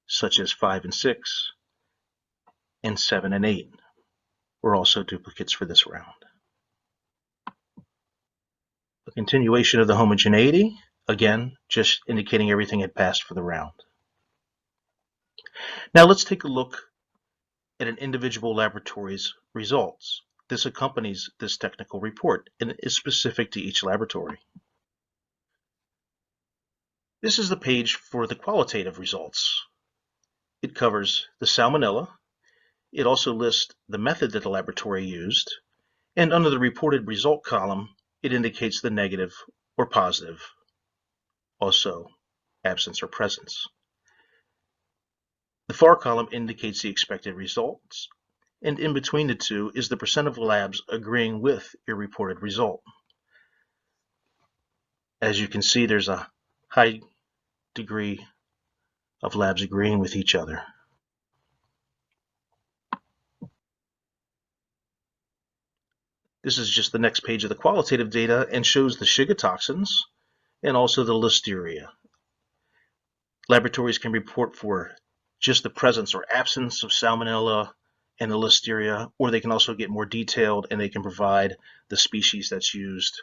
such as 5 and 6, and 7 and 8 were also duplicates for this round. A continuation of the homogeneity, again, just indicating everything had passed for the round. Now let's take a look at an individual laboratory's results. This accompanies this technical report and is specific to each laboratory. This is the page for the qualitative results. It covers the Salmonella. It also lists the method that the laboratory used, and under the reported result column, it indicates the negative or positive, also absence or presence. The far column indicates the expected results, and in between the two is the percent of labs agreeing with your reported result. As you can see, there's a high degree of labs agreeing with each other. This is just the next page of the qualitative data and shows the Shiga toxins and also the listeria. Laboratories can report for just the presence or absence of salmonella and the listeria, or they can also get more detailed and they can provide the species that's used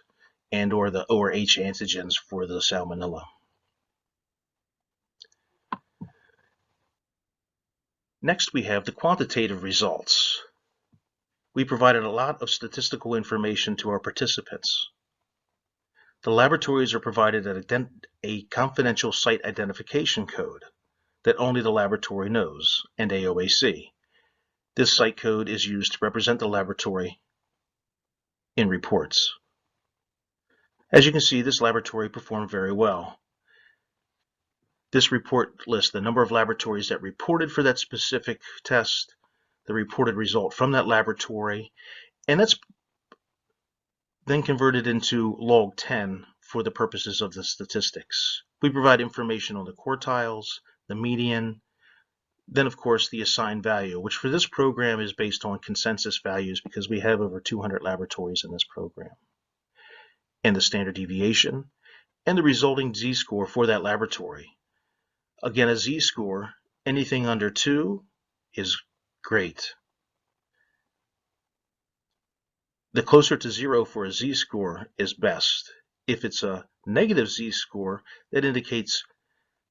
and or the ORH antigens for the salmonella. Next, we have the quantitative results. We provided a lot of statistical information to our participants. The laboratories are provided a confidential site identification code that only the laboratory knows, and AOAC. This site code is used to represent the laboratory in reports. As you can see, this laboratory performed very well. This report lists the number of laboratories that reported for that specific test, the reported result from that laboratory, and that's then converted into log 10 for the purposes of the statistics. We provide information on the quartiles, the median, then of course the assigned value, which for this program is based on consensus values because we have over 200 laboratories in this program, and the standard deviation, and the resulting z-score for that laboratory. Again, a z-score, anything under 2 is great. The closer to 0 for a z-score is best. If it's a negative z-score, that indicates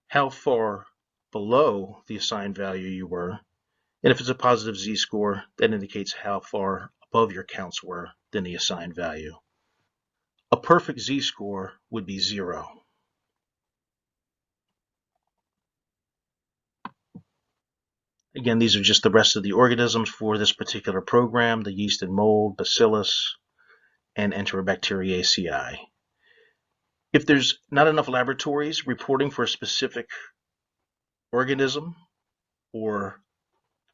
how far below the assigned value you were. And if it's a positive z-score, that indicates how far above your counts were than the assigned value. A perfect z-score would be 0. Again, these are just the rest of the organisms for this particular program, the yeast and mold, bacillus, and Enterobacteriaceae. If there's not enough laboratories reporting for a specific organism or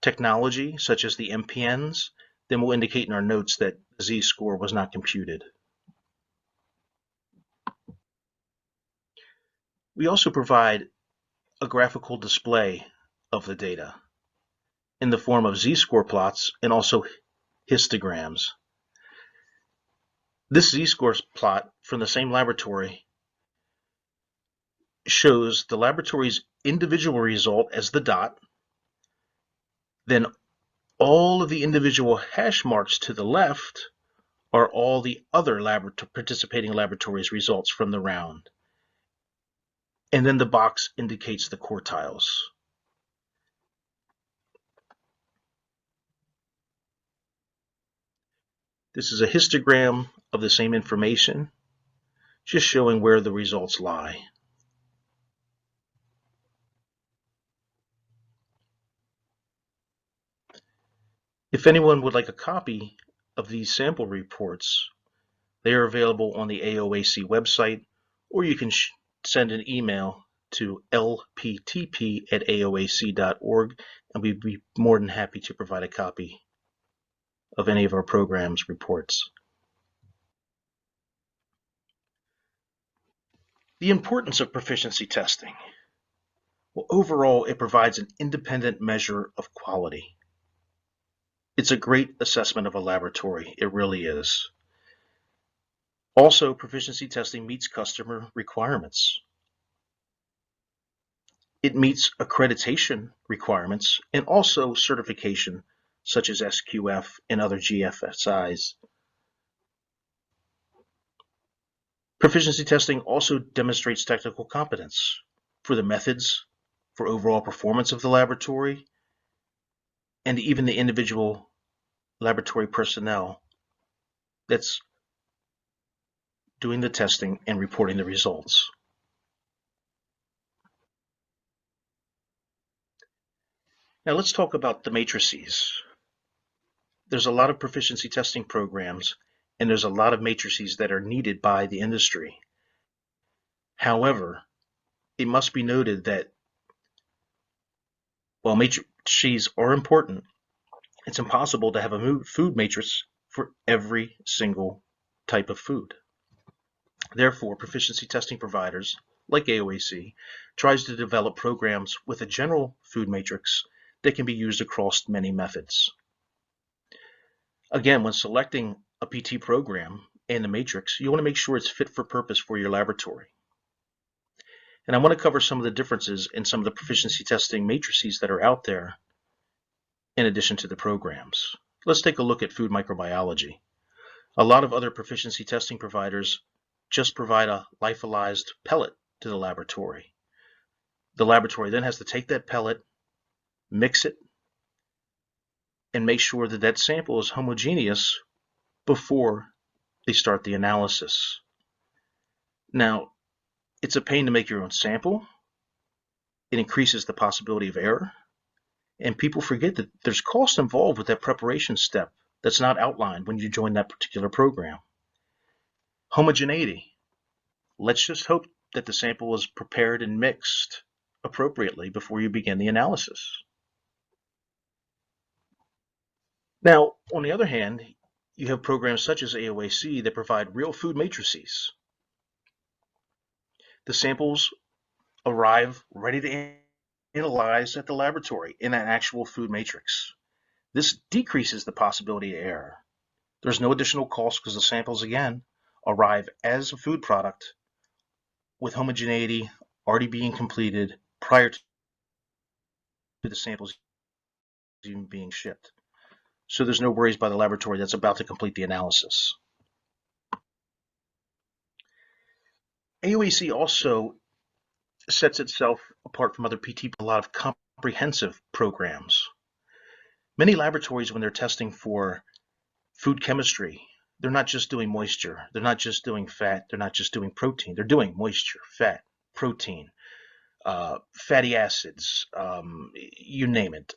technology, such as the MPNs, then we'll indicate in our notes that z-score was not computed. We also provide a graphical display of the data in the form of z-score plots and also histograms. This z-score plot from the same laboratory shows the laboratory's individual result as the dot, then all of the individual hash marks to the left are all the other participating laboratories' results from the round. And then the box indicates the quartiles. This is a histogram of the same information, just showing where the results lie. If anyone would like a copy of these sample reports, they are available on the AOAC website, or you can send an email to lptp@aoac.org, and we'd be more than happy to provide a copy of any of our program's reports. The importance of proficiency testing. Well, overall, it provides an independent measure of quality. It's a great assessment of a laboratory. It really is. Also, proficiency testing meets customer requirements. It meets accreditation requirements and also certification, such as SQF and other GFSIs. Proficiency testing also demonstrates technical competence for the methods, for overall performance of the laboratory, and even the individual laboratory personnel that's doing the testing and reporting the results. Now let's talk about the matrices. There's a lot of proficiency testing programs, and there's a lot of matrices that are needed by the industry. However, it must be noted that while matrices are important, it's impossible to have a food matrix for every single type of food. Therefore, proficiency testing providers, like AOAC, tries to develop programs with a general food matrix that can be used across many methods. Again, when selecting a PT program and the matrix, you want to make sure it's fit for purpose for your laboratory. And I want to cover some of the differences in some of the proficiency testing matrices that are out there in addition to the programs. Let's take a look at food microbiology. A lot of other proficiency testing providers just provide a lyophilized pellet to the laboratory. The laboratory then has to take that pellet, mix it, and make sure that that sample is homogeneous before they start the analysis. Now, it's a pain to make your own sample. It increases the possibility of error. And people forget that there's cost involved with that preparation step that's not outlined when you join that particular program. Homogeneity. Let's just hope that the sample is prepared and mixed appropriately before you begin the analysis. Now, on the other hand, you have programs such as AOAC that provide real food matrices. The samples arrive ready to analyze at the laboratory in an actual food matrix. This decreases the possibility of error. There's no additional cost because the samples, again, arrive as a food product with homogeneity already being completed prior to the samples even being shipped. So there's no worries by the laboratory that's about to complete the analysis. AOAC also sets itself apart from other PT, a lot of comprehensive programs. Many laboratories, when they're testing for food chemistry, they're not just doing moisture, they're not just doing fat, they're not just doing protein, they're doing moisture, fat, protein, fatty acids, you name it,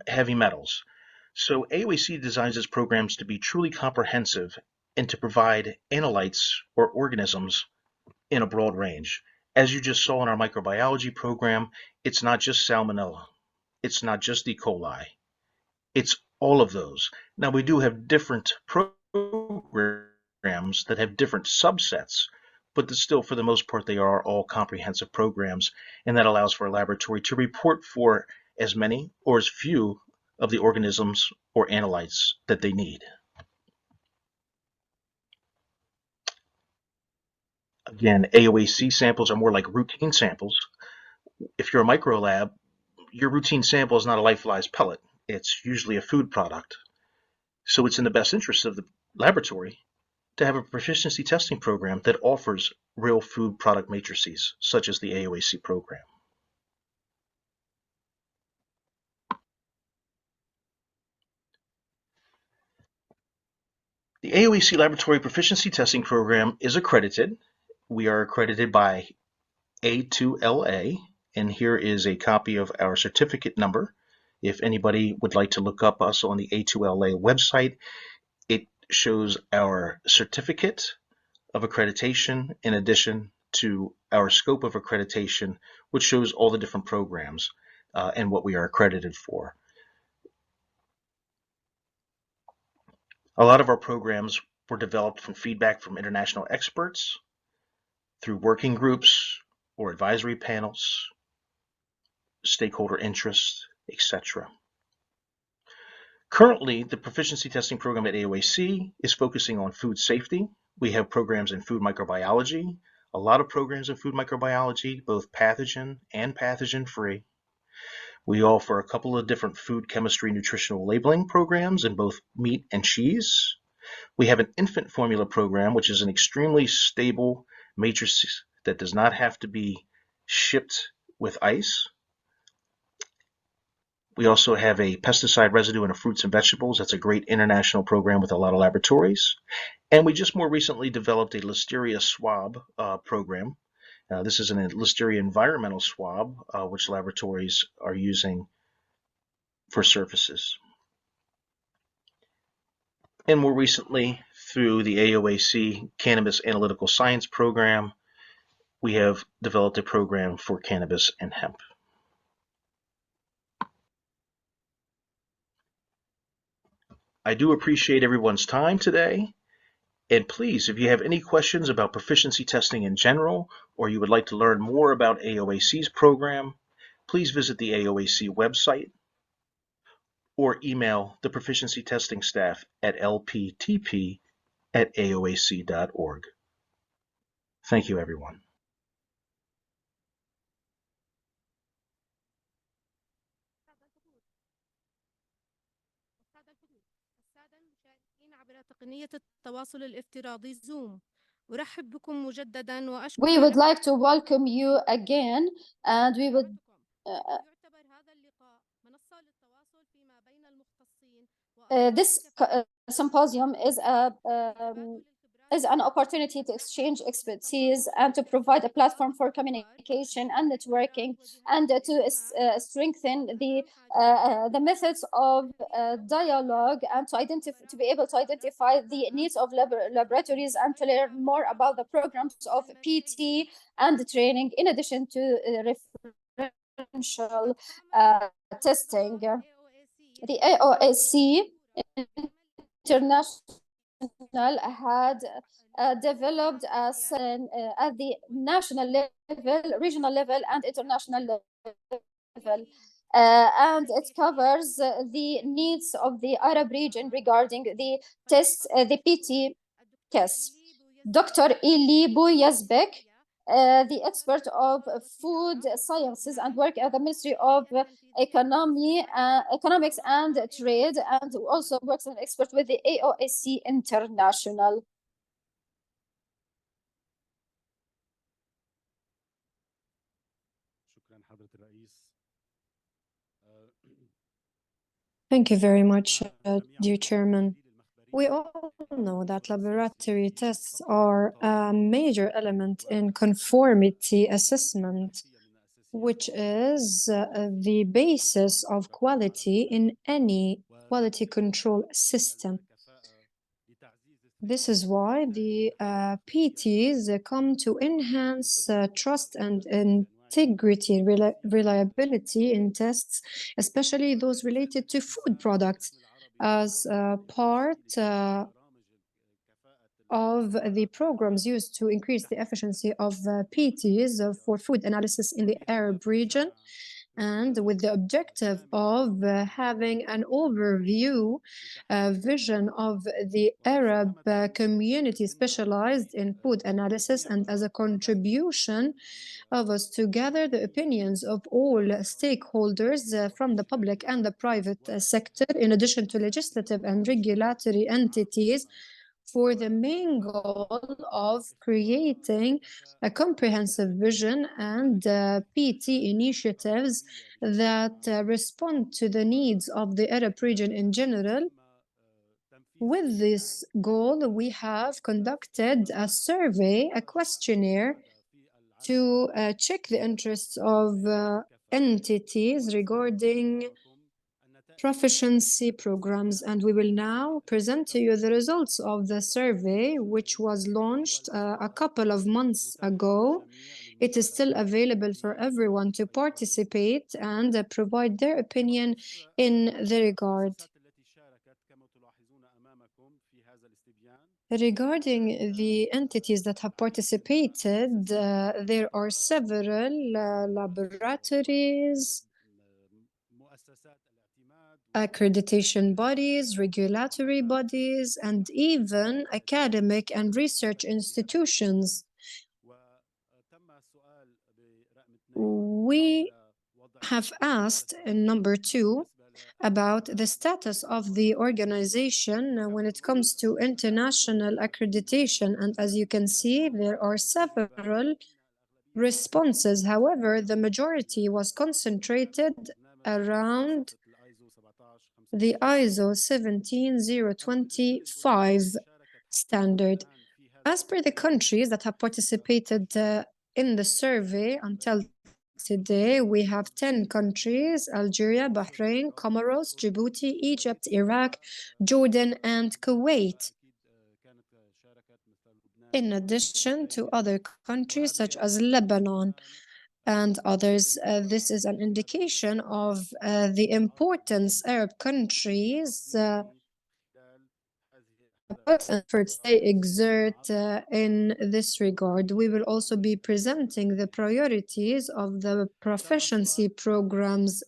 heavy metals. So AOAC designs its programs to be truly comprehensive and to provide analytes or organisms in a broad range. As you just saw in our microbiology program, it's not just Salmonella, it's not just E. coli, it's all of those. Now we do have different programs that have different subsets, but still for the most part they are all comprehensive programs, and that allows for a laboratory to report for as many or as few of the organisms or analytes that they need. Again, AOAC samples are more like routine samples. If you're a microlab, your routine sample is not a lyophilized pellet. It's usually a food product. So it's in the best interest of the laboratory to have a proficiency testing program that offers real food product matrices, such as the AOAC program. The AOAC Laboratory Proficiency Testing Program is accredited. We are accredited by A2LA, and here is a copy of our certificate number. If anybody would like to look up us on the A2LA website, it shows our certificate of accreditation in addition to our scope of accreditation, which shows all the different programs and what we are accredited for. A lot of our programs were developed from feedback from international experts, through working groups or advisory panels, stakeholder interests, etc. Currently, the proficiency testing program at AOAC is focusing on food safety. We have programs in food microbiology, a lot of programs in food microbiology, both pathogen and pathogen-free. We offer a couple of different food chemistry nutritional labeling programs in both meat and cheese. We have an infant formula program, which is an extremely stable matrix that does not have to be shipped with ice. We also have a pesticide residue in fruits and vegetables. That's a great international program with a lot of laboratories. And we just more recently developed a Listeria swab program. This is an Listeria environmental swab, which laboratories are using for surfaces. And more recently, through the AOAC Cannabis Analytical Science Program, we have developed a program for cannabis and hemp. I do appreciate everyone's time today. And please, if you have any questions about proficiency testing in general, or you would like to learn more about AOAC's program, please visit the AOAC website or email the proficiency testing staff at lptp@aoac.org. at aoac.org. Thank you, everyone. السادة المشاركين عبر تقنية التواصل الافتراضي زوم، أرحب بكم مجددا وأشكر. We would like to welcome you again, and we would يعتبر هذا اللقاء منصة للتواصل فيما بين المختصين. this symposium is an opportunity to exchange expertise and to provide a platform for communication and networking, and to strengthen the methods of dialogue, and to be able to identify the needs of laboratories and to learn more about the programs of PT and training, in addition to referential testing. The AOAC International had developed at the national level, regional level, and international level. And it covers the needs of the Arab region regarding the tests, the PT tests. Dr. Ili Bouyazbek, the expert of food sciences and work at the Ministry of Economics and Trade, and also works as an expert with the AOAC International. Thank you very much, dear Chairman. We all know that laboratory tests are a major element in conformity assessment, which is the basis of quality in any quality control system. This is why the PTs come to enhance trust and integrity, reliability in tests, especially those related to food products, as part of the programs used to increase the efficiency of PTs for food analysis in the Arab region, and with the objective of having an overview vision of the Arab community specialized in food analysis, and as a contribution of us to gather the opinions of all stakeholders from the public and the private sector, in addition to legislative and regulatory entities, for the main goal of creating a comprehensive vision and PT initiatives that respond to the needs of the Arab region in general. With this goal, we have conducted a survey, a questionnaire, to check the interests of entities regarding proficiency programs, and we will now present to you the results of the survey, which was launched a couple of months ago. It is still available for everyone to participate and provide their opinion in the regard. Regarding the entities that have participated, there are several laboratories, accreditation bodies, regulatory bodies, and even academic and research institutions. We have asked in number 2 about the status of the organization when it comes to international accreditation, and as you can see, there are several responses. However, the majority was concentrated around the ISO 17025 standard. As per the countries that have participated in the survey until today, we have 10 countries: Algeria, Bahrain, Comoros, Djibouti, Egypt, Iraq, Jordan, and Kuwait, in addition to other countries such as Lebanon and others. This is an indication of the importance Arab countries efforts they exert in this regard. We will also be presenting the priorities of the proficiency programs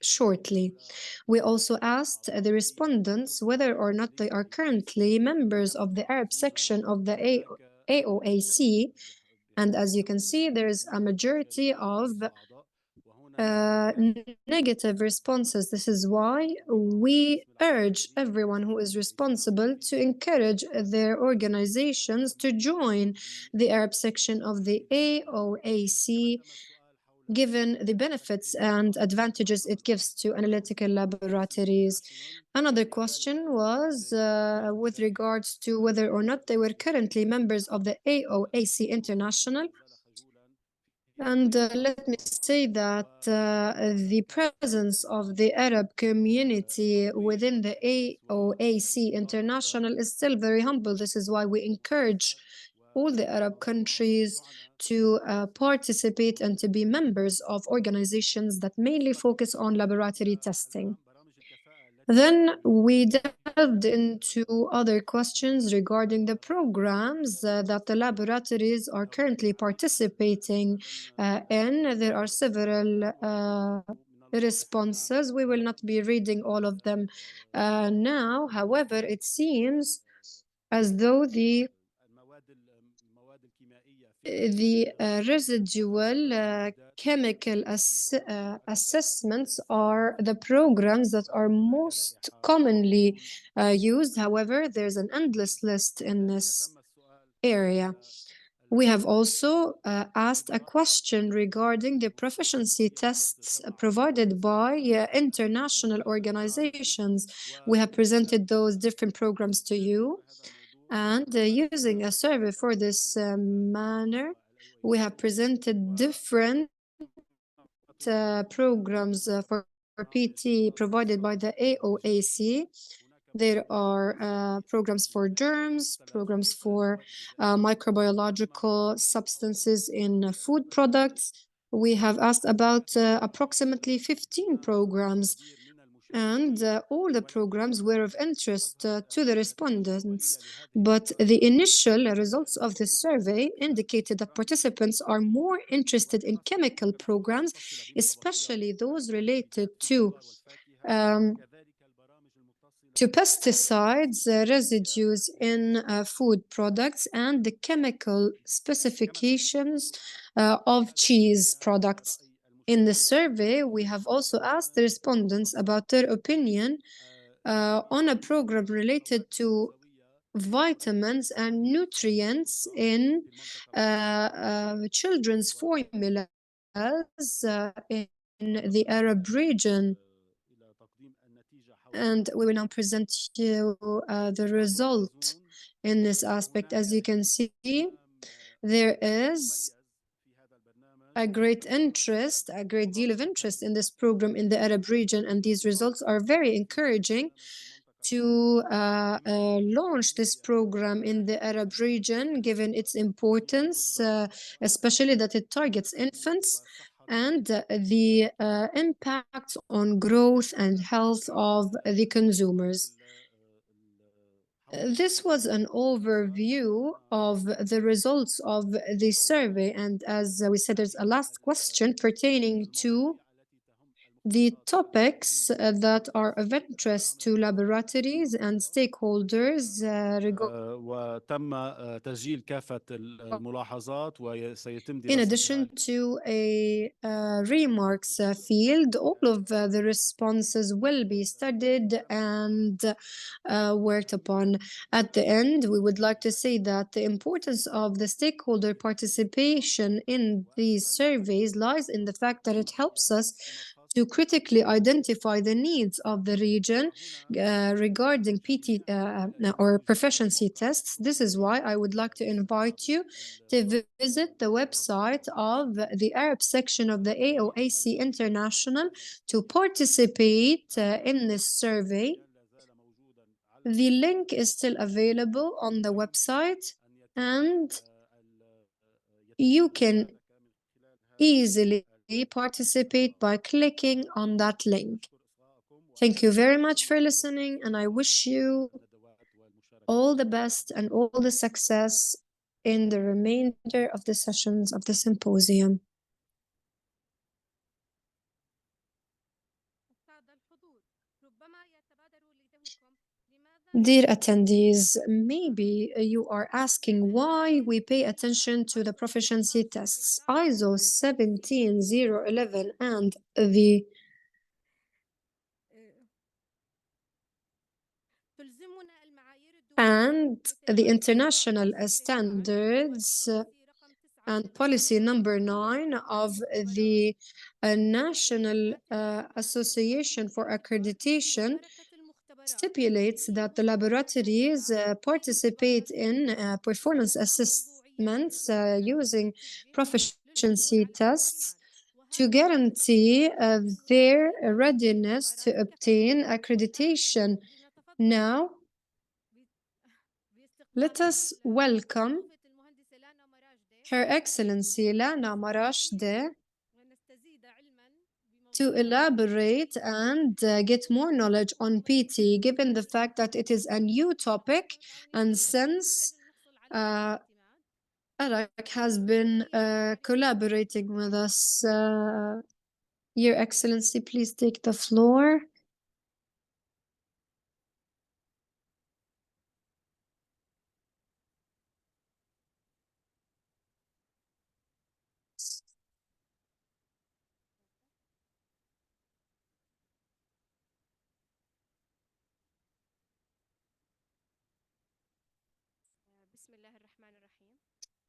shortly. We also asked the respondents whether or not they are currently members of the Arab section of the AOAC, and as you can see, there's a majority of negative responses. This is why we urge everyone who is responsible to encourage their organizations to join the Arab section of the AOAC, given the benefits and advantages it gives to analytical laboratories. Another question was with regards to whether or not they were currently members of the AOAC International. And let me say that the presence of the Arab community within the AOAC International is still very humble. This is why we encourage all the Arab countries to participate and to be members of organizations that mainly focus on laboratory testing. Then we delved into other questions regarding the programs that the laboratories are currently participating in. There are several responses. We will not be reading all of them now. However, it seems as though the residual chemical assessments are the programs that are most commonly used. However, there's an endless list in this area. We have also asked a question regarding the proficiency tests provided by international organizations. We have presented those different programs to you. And using a survey for this manner, we have presented different programs for PT provided by the AOAC. There are programs for germs, programs for microbiological substances in food products. We have asked about approximately 15 programs, and all the programs were of interest to the respondents. But the initial results of the survey indicated that participants are more interested in chemical programs, especially those related to pesticides, residues in food products, and the chemical specifications of cheese products. In the survey, we have also asked the respondents about their opinion on a program related to vitamins and nutrients in children's formulas in the Arab region. And we will now present you the result in this aspect. As you can see, there is a great deal of interest in this program in the Arab region, and these results are very encouraging to launch this program in the Arab region, given its importance, especially that it targets infants, and the impact on growth and health of the consumers. This was an overview of the results of the survey, and as we said, there's a last question pertaining to the topics that are of interest to laboratories and stakeholders وتم تسجيل كافة الملاحظات وسيتم in addition to a remarks field. All of the responses will be studied and worked upon. At the end, we would like to say that the importance of the stakeholder participation in these surveys lies in the fact that it helps us to critically identify the needs of the region regarding PT or proficiency tests. This is why I would like to invite you to visit the website of the Arab section of the AOAC International to participate in this survey. The link is still available on the website, and you can easily participate by clicking on that link. Thank you very much for listening, and I wish you all the best and all the success in the remainder of the sessions of the symposium. Dear attendees, maybe you are asking why we pay attention to the proficiency tests. ISO 17011 and the international standards and policy number 9 of the National Association for Accreditation stipulates that the laboratories participate in performance assessments using proficiency tests to guarantee their readiness to obtain accreditation. Now, let us welcome Her Excellency Lana Marashde to elaborate and get more knowledge on PT, given the fact that it is a new topic and since AOAC has been collaborating with us. Your Excellency, please take the floor.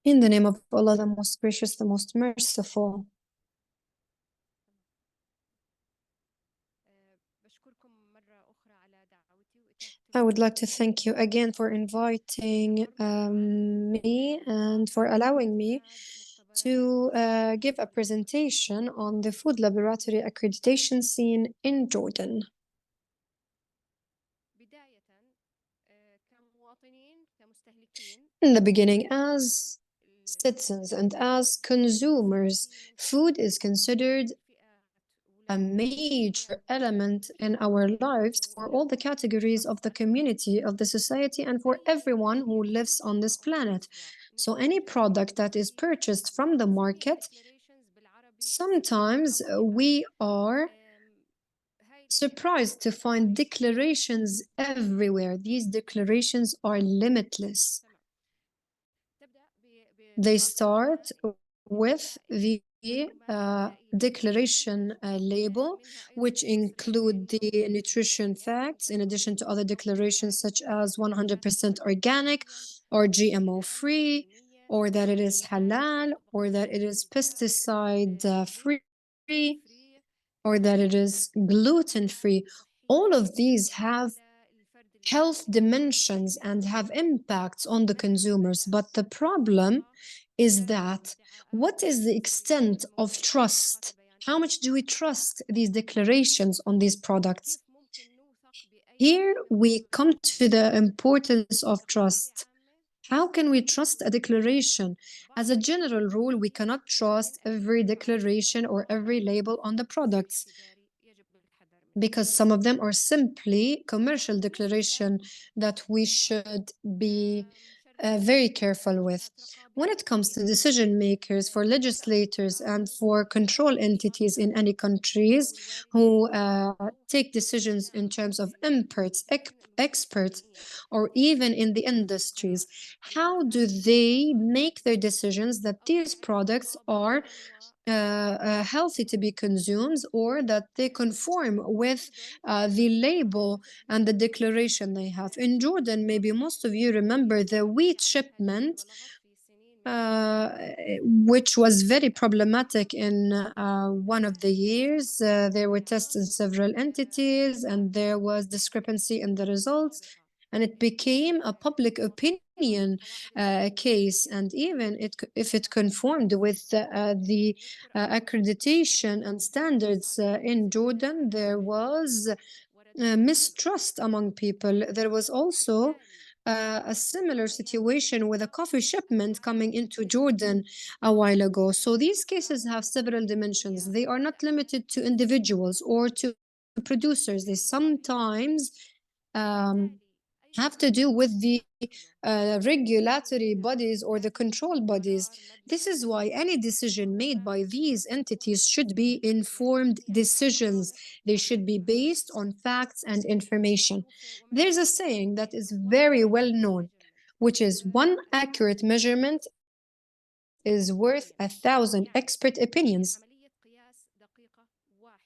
In the name of Allah, the most gracious, the most merciful. I would like to thank you again for inviting me and for allowing me to give a presentation on the food laboratory accreditation scene in Jordan. In the beginning, as citizens and as consumers, food is considered a major element in our lives for all the categories of the community, of the society, and for everyone who lives on this planet. So any product that is purchased from the market, sometimes we are surprised to find declarations everywhere. These declarations are limitless. They start with the declaration label, which include the nutrition facts, in addition to other declarations such as 100% organic or GMO free, or that it is halal, or that it is pesticide free, or that it is gluten free. All of these have health dimensions and have impacts on the consumers. But the problem is that what is the extent of trust? How much do we trust these declarations on these products? Here we come to the importance of trust. How can we trust a declaration? As a general rule, we cannot trust every declaration or every label on the products, because some of them are simply commercial declaration that we should be very careful with. When it comes to decision makers, for legislators and for control entities in any countries who take decisions in terms of imports, experts, or even in the industries, how do they make their decisions that these products are healthy to be consumed, or that they conform with the label and the declaration they have? In Jordan, maybe most of you remember the wheat shipment, which was very problematic in one of the years. There were tests in several entities and there was discrepancy in the results, and it became a public opinion case. And even if it conformed with the accreditation and standards in Jordan, there was mistrust among people. There was also a similar situation with a coffee shipment coming into Jordan a while ago. So these cases have several dimensions. They are not limited to individuals or to producers. They sometimes have to do with the regulatory bodies or the control bodies. This is why any decision made by these entities should be informed decisions. They should be based on facts and information. There's a saying that is very well known, which is one accurate measurement is worth 1,000 expert opinions,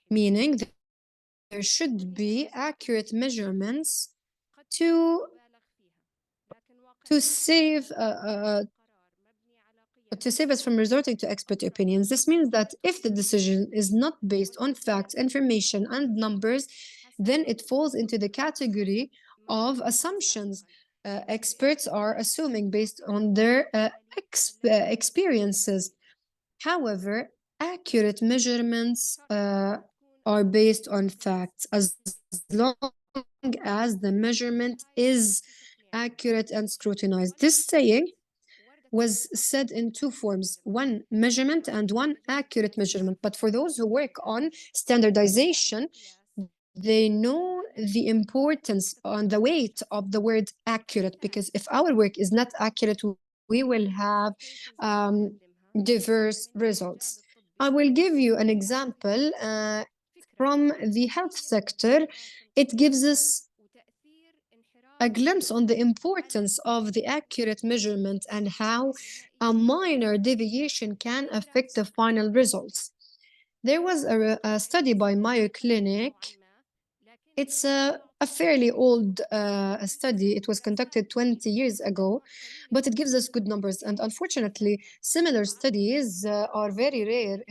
meaning there should be accurate measurements to save us from resorting to expert opinions. This means that if the decision is not based on facts, information, and numbers, then it falls into the category of assumptions. Experts are assuming based on their experiences. However, accurate measurements are based on facts as long as the measurement is accurate and scrutinized. This saying was said in two forms, one measurement and one accurate measurement. But for those who work on standardization, they know the importance on the weight of the word accurate, because if our work is not accurate, we will have diverse results. I will give you an example from the health sector. It gives us a glimpse on the importance of the accurate measurement and how a minor deviation can affect the final results. There was a study by Mayo Clinic. It's a fairly old study. It was conducted 20 years ago, but it gives us good numbers. And unfortunately, similar studies are very rare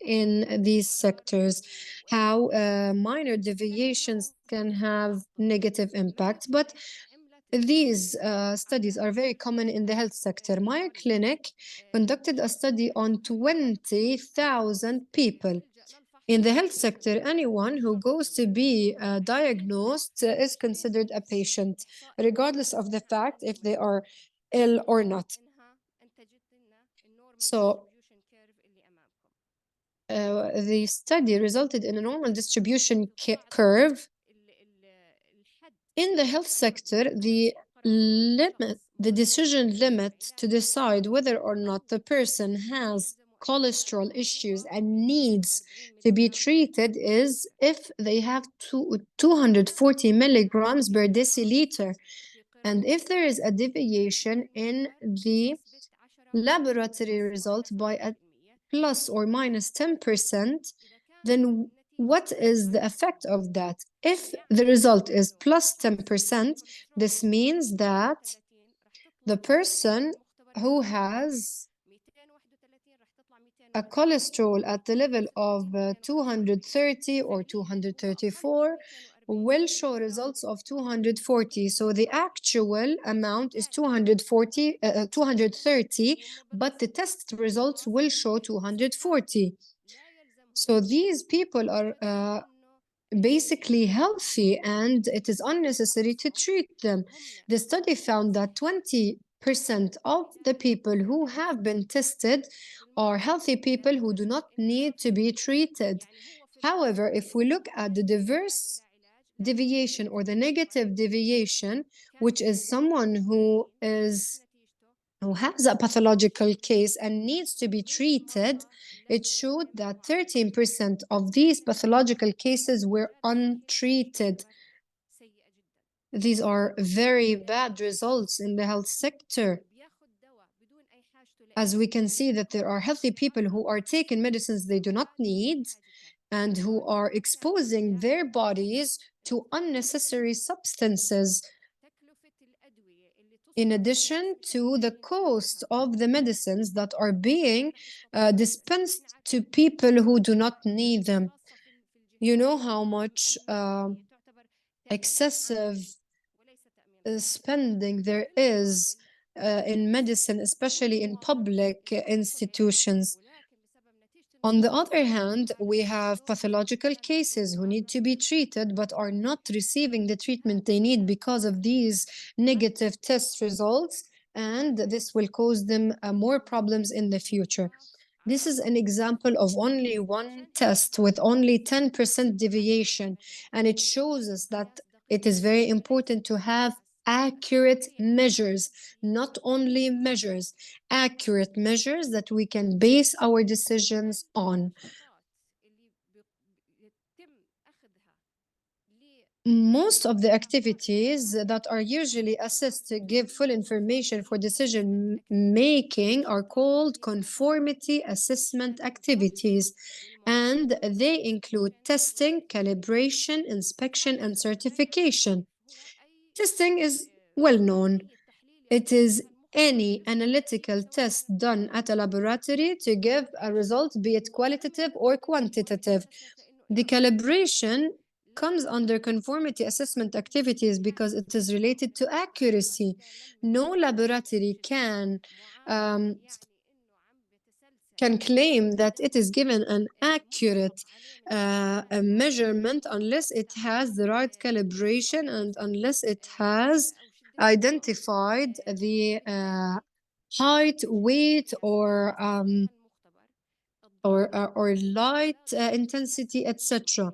in these sectors, how minor deviations can have negative impact. But these studies are very common in the health sector. Mayo Clinic conducted a study on 20,000 people. In the health sector, anyone who goes to be diagnosed is considered a patient, regardless of the fact if they are ill or not. So the study resulted in a normal distribution curve. In the health sector, the decision limit to decide whether or not the person has cholesterol issues and needs to be treated is if they have 240 milligrams per deciliter. And if there is a deviation in the laboratory result by a plus or minus 10%, then what is the effect of that? If the result is plus 10%, this means that the person who has a cholesterol at the level of 230 or 234 will show results of 240. So the actual amount is 230, but the test results will show 240. So these people are basically healthy, and it is unnecessary to treat them. The study found that 20% of the people who have been tested are healthy people who do not need to be treated. However, if we look at the diverse deviation or the negative deviation, which is someone who has a pathological case and needs to be treated, it showed that 13% of these pathological cases were untreated. These are very bad results in the health sector. As we can see that there are healthy people who are taking medicines they do not need and who are exposing their bodies to unnecessary substances, in addition to the cost of the medicines that are being dispensed to people who do not need them. You know how much excessive spending there is in medicine, especially in public institutions. On the other hand, we have pathological cases who need to be treated but are not receiving the treatment they need because of these negative test results, and this will cause them more problems in the future. This is an example of only one test with only 10% deviation, and it shows us that It is very important to have accurate measures, not only measures, accurate measures that we can base our decisions on. Most of the activities that are usually assessed to give full information for decision making are called conformity assessment activities, and they include testing, calibration, inspection, and certification. Testing is well known. It is any analytical test done at a laboratory to give a result, be it qualitative or quantitative. The calibration comes under conformity assessment activities because it is related to accuracy. No laboratory can claim that it is given an accurate a measurement unless it has the right calibration and unless it has identified the height, weight, or light intensity, etc.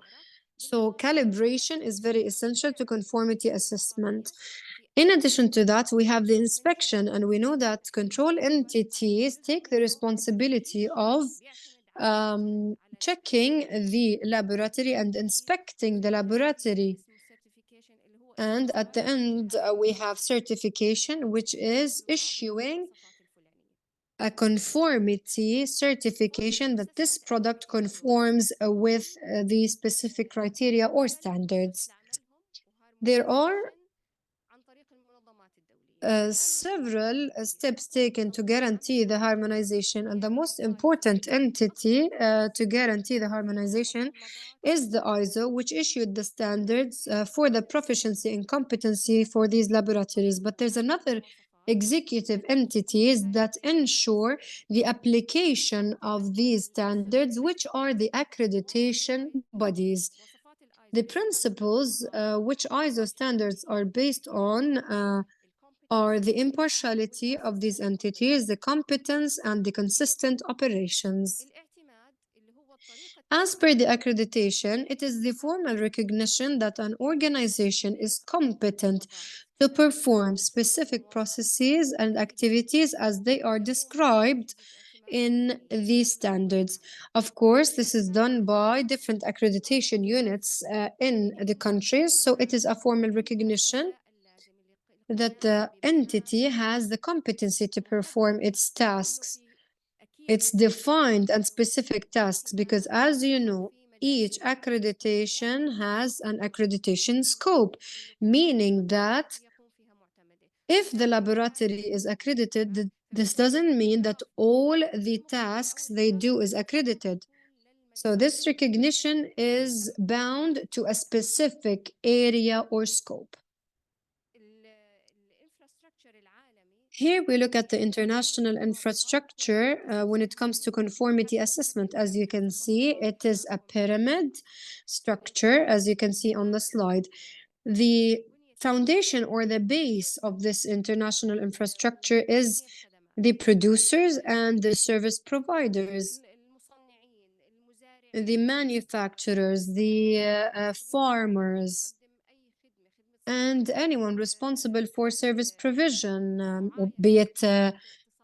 So calibration is very essential to conformity assessment. In addition to that, we have the inspection, and we know that control entities take the responsibility of checking the laboratory and inspecting the laboratory. And at the end, we have certification, which is issuing a conformity certification that this product conforms with the specific criteria or standards. There are several steps taken to guarantee the harmonization, and the most important entity to guarantee the harmonization is the ISO, which issued the standards for the proficiency and competency for these laboratories. But there's another executive entities that ensure the application of these standards, which are the accreditation bodies. The principles which ISO standards are based on are the impartiality of these entities, the competence, and the consistent operations. As per the accreditation, it is the formal recognition that an organization is competent to perform specific processes and activities as they are described in these standards. Of course, this is done by different accreditation units in the countries, so it is a formal recognition that the entity has the competency to perform its tasks. It's defined and specific tasks because, as you know, each accreditation has an accreditation scope, meaning that if the laboratory is accredited, this doesn't mean that all the tasks they do is accredited. So this recognition is bound to a specific area or scope. Here we look at the international infrastructure when it comes to conformity assessment. As you can see, it is a pyramid structure, as you can see on the slide. The foundation or the base of this international infrastructure is the producers and the service providers, the manufacturers, the farmers, and anyone responsible for service provision, be it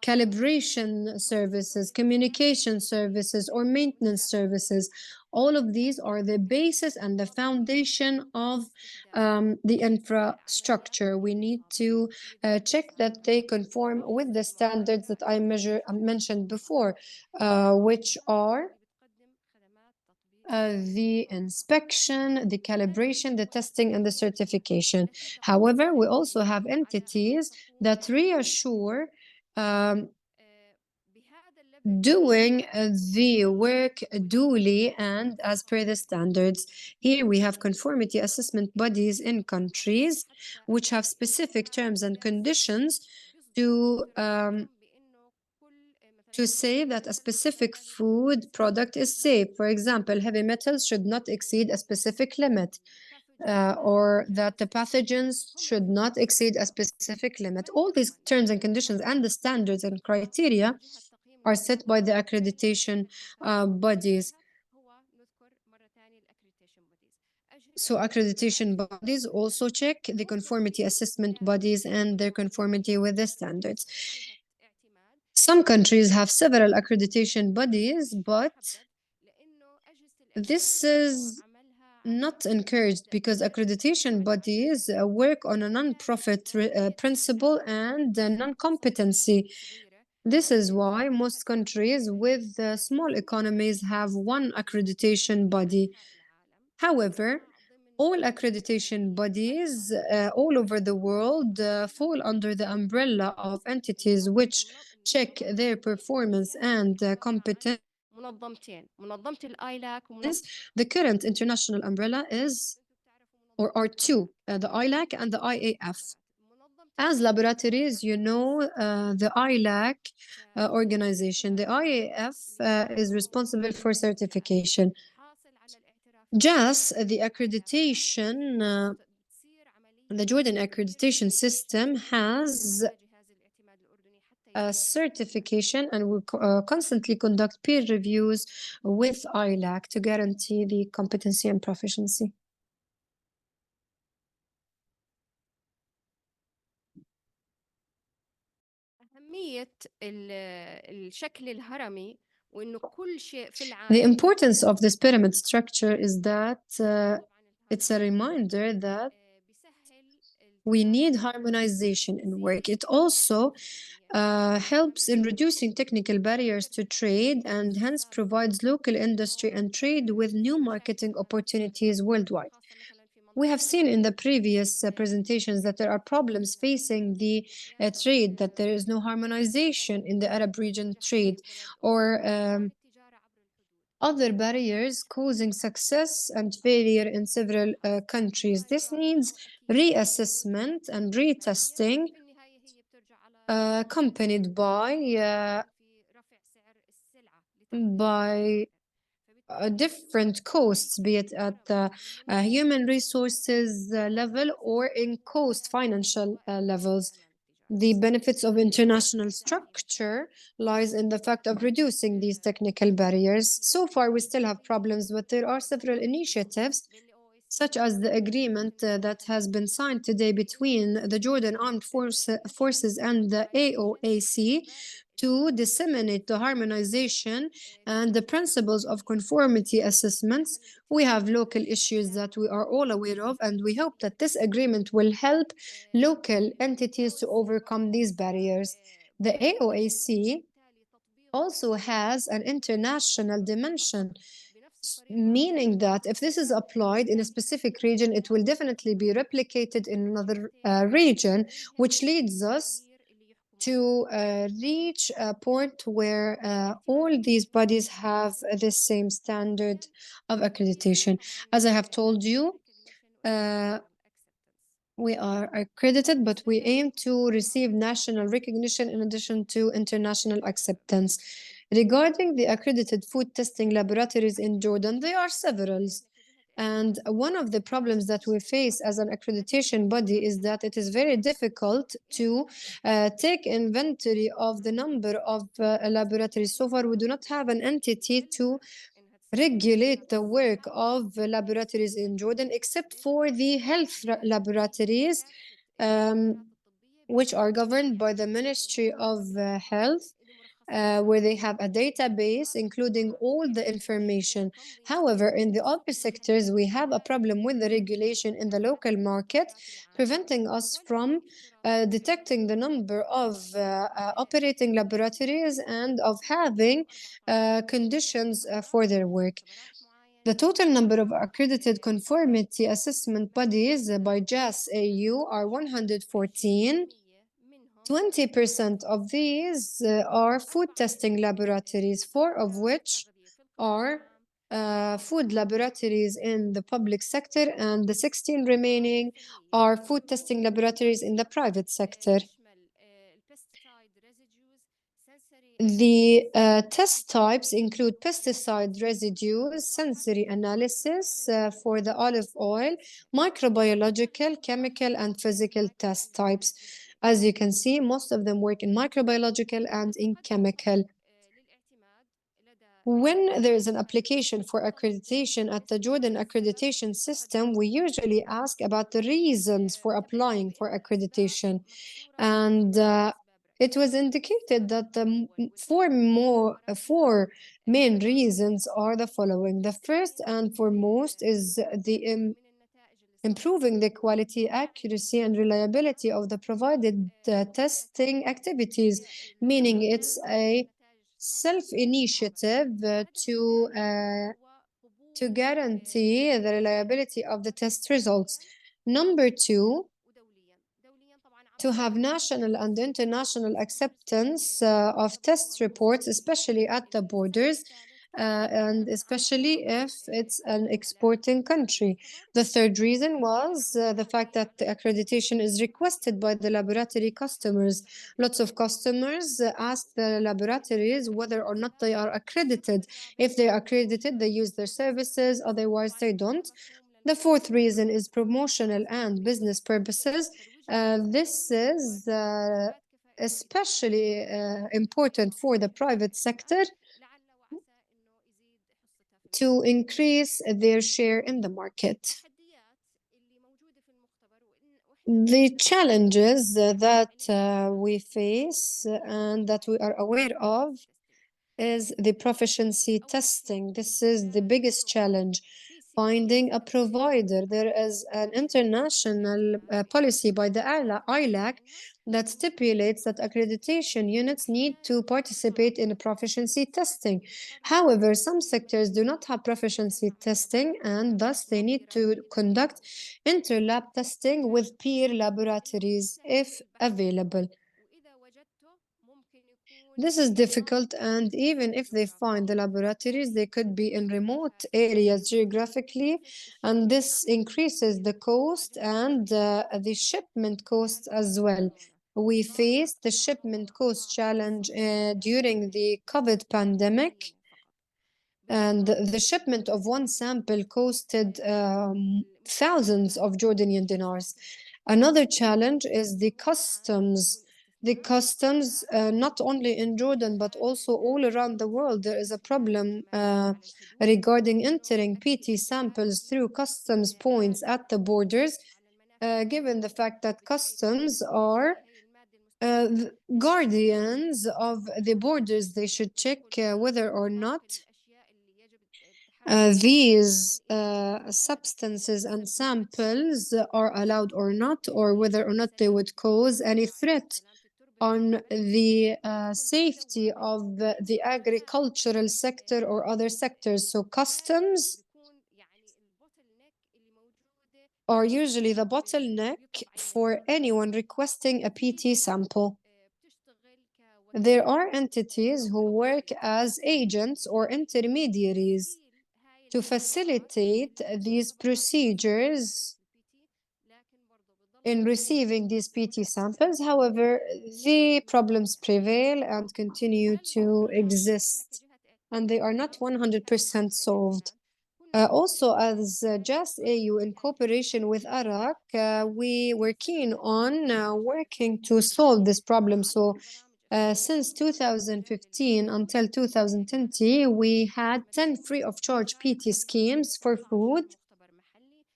calibration services, communication services, or maintenance services. All of these are the basis and the foundation of the infrastructure. We need to check that they conform with the standards that I mentioned before, which are the inspection, the calibration, the testing, and the certification. However, we also have entities that reassure doing the work duly and as per the standards. Here we have conformity assessment bodies in countries which have specific terms and conditions to say that a specific food product is safe. For example, heavy metals should not exceed a specific limit, or that the pathogens should not exceed a specific limit. All these terms and conditions and the standards and criteria are set by the accreditation bodies. So accreditation bodies also check the conformity assessment bodies and their conformity with the standards. Some countries have several accreditation bodies, but this is not encouraged because accreditation bodies work on a non-profit principle and non-competency. This is why most countries with small economies have one accreditation body. However, all accreditation bodies all over the world fall under the umbrella of entities which check their performance and competence. The current international umbrella is, or are two, the AOAC and the IAF. As laboratories, you know the ILAC organization. The IAF is responsible for certification. JAS, the accreditation, the Jordan accreditation system has a certification and will constantly conduct peer reviews with ILAC to guarantee the competency and proficiency. The importance of this pyramid structure is that it's a reminder that we need harmonization in work. It also helps in reducing technical barriers to trade and hence provides local industry and trade with new marketing opportunities worldwide. We have seen in the previous presentations that there are problems facing the trade, that there is no harmonization in the Arab region trade, or other barriers causing success and failure in several countries. This needs reassessment and retesting, accompanied by different costs, be it at the human resources level or in cost financial levels. The benefits of international structure lies in the fact of reducing these technical barriers. So far, we still have problems, but there are several initiatives, such as the agreement that has been signed today between the Jordan Armed Forces and the AOAC to disseminate the harmonization and the principles of conformity assessments. We have local issues that we are all aware of, and we hope that this agreement will help local entities to overcome these barriers. The AOAC also has an international dimension, meaning that if this is applied in a specific region, it will definitely be replicated in another region, which leads us to reach a point where all these bodies have the same standard of accreditation. As I have told you, we are accredited, but we aim to receive national recognition in addition to international acceptance. Regarding the accredited food testing laboratories in Jordan, there are several. And one of the problems that we face as an accreditation body is that it is very difficult to take inventory of the number of laboratories. So far, we do not have an entity to regulate the work of laboratories in Jordan, except for the health laboratories, which are governed by the Ministry of Health. Where they have a database including all the information. However, in the other sectors, we have a problem with the regulation in the local market, preventing us from detecting the number of operating laboratories and of having conditions for their work. The total number of accredited conformity assessment bodies by JAS AU are 114. 20% of these are food testing laboratories, 4 of which are food laboratories in the public sector, and the 16 remaining are food testing laboratories in the private sector. The test types include pesticide residues, sensory analysis for the olive oil, microbiological, chemical, and physical test types. As you can see, most of them work in microbiological and in chemical. When there is an application for accreditation at the Jordan accreditation system, we usually ask about the reasons for applying for accreditation. And it was indicated that the four main reasons are the following. The first and foremost is the improving the quality, accuracy, and reliability of the provided testing activities, meaning it's a self-initiative to guarantee the reliability of the test results. Number two, to have national and international acceptance of test reports, especially at the borders, and especially if it's an exporting country. The third reason was the fact that the accreditation is requested by the laboratory customers. Lots of customers ask the laboratories whether or not they are accredited. If they are accredited, they use their services, otherwise they don't. The fourth reason is promotional and business purposes. This is especially important for the private sector to increase their share in the market. The challenges that we face and that we are aware of is the proficiency testing. This is the biggest challenge. Finding a provider. There is an international policy by the AOAC that stipulates that accreditation units need to participate in proficiency testing. However, some sectors do not have proficiency testing, and thus they need to conduct inter-lab testing with peer laboratories if available. This is difficult, and even if they find the laboratories, they could be in remote areas geographically, and this increases the cost and the shipment cost as well. We faced the shipment cost challenge during the COVID pandemic, and the shipment of one sample costed thousands of Jordanian dinars. Another challenge is the customs. The customs, not only in Jordan, but also all around the world, there is a problem regarding entering PT samples through customs points at the borders, given the fact that customs are guardians of the borders. They should check whether or not these substances and samples are allowed or not, or whether or not they would cause any threat on the safety of the agricultural sector or other sectors. So customs are usually the bottleneck for anyone requesting a PT sample. There are entities who work as agents or intermediaries to facilitate these procedures in receiving these PT samples. However, the problems prevail and continue to exist, and they are not 100% solved. Also, as JAS AU in cooperation with ARAC, we were keen on working to solve this problem. So since 2015 until 2020, we had 10 free of charge PT schemes for food,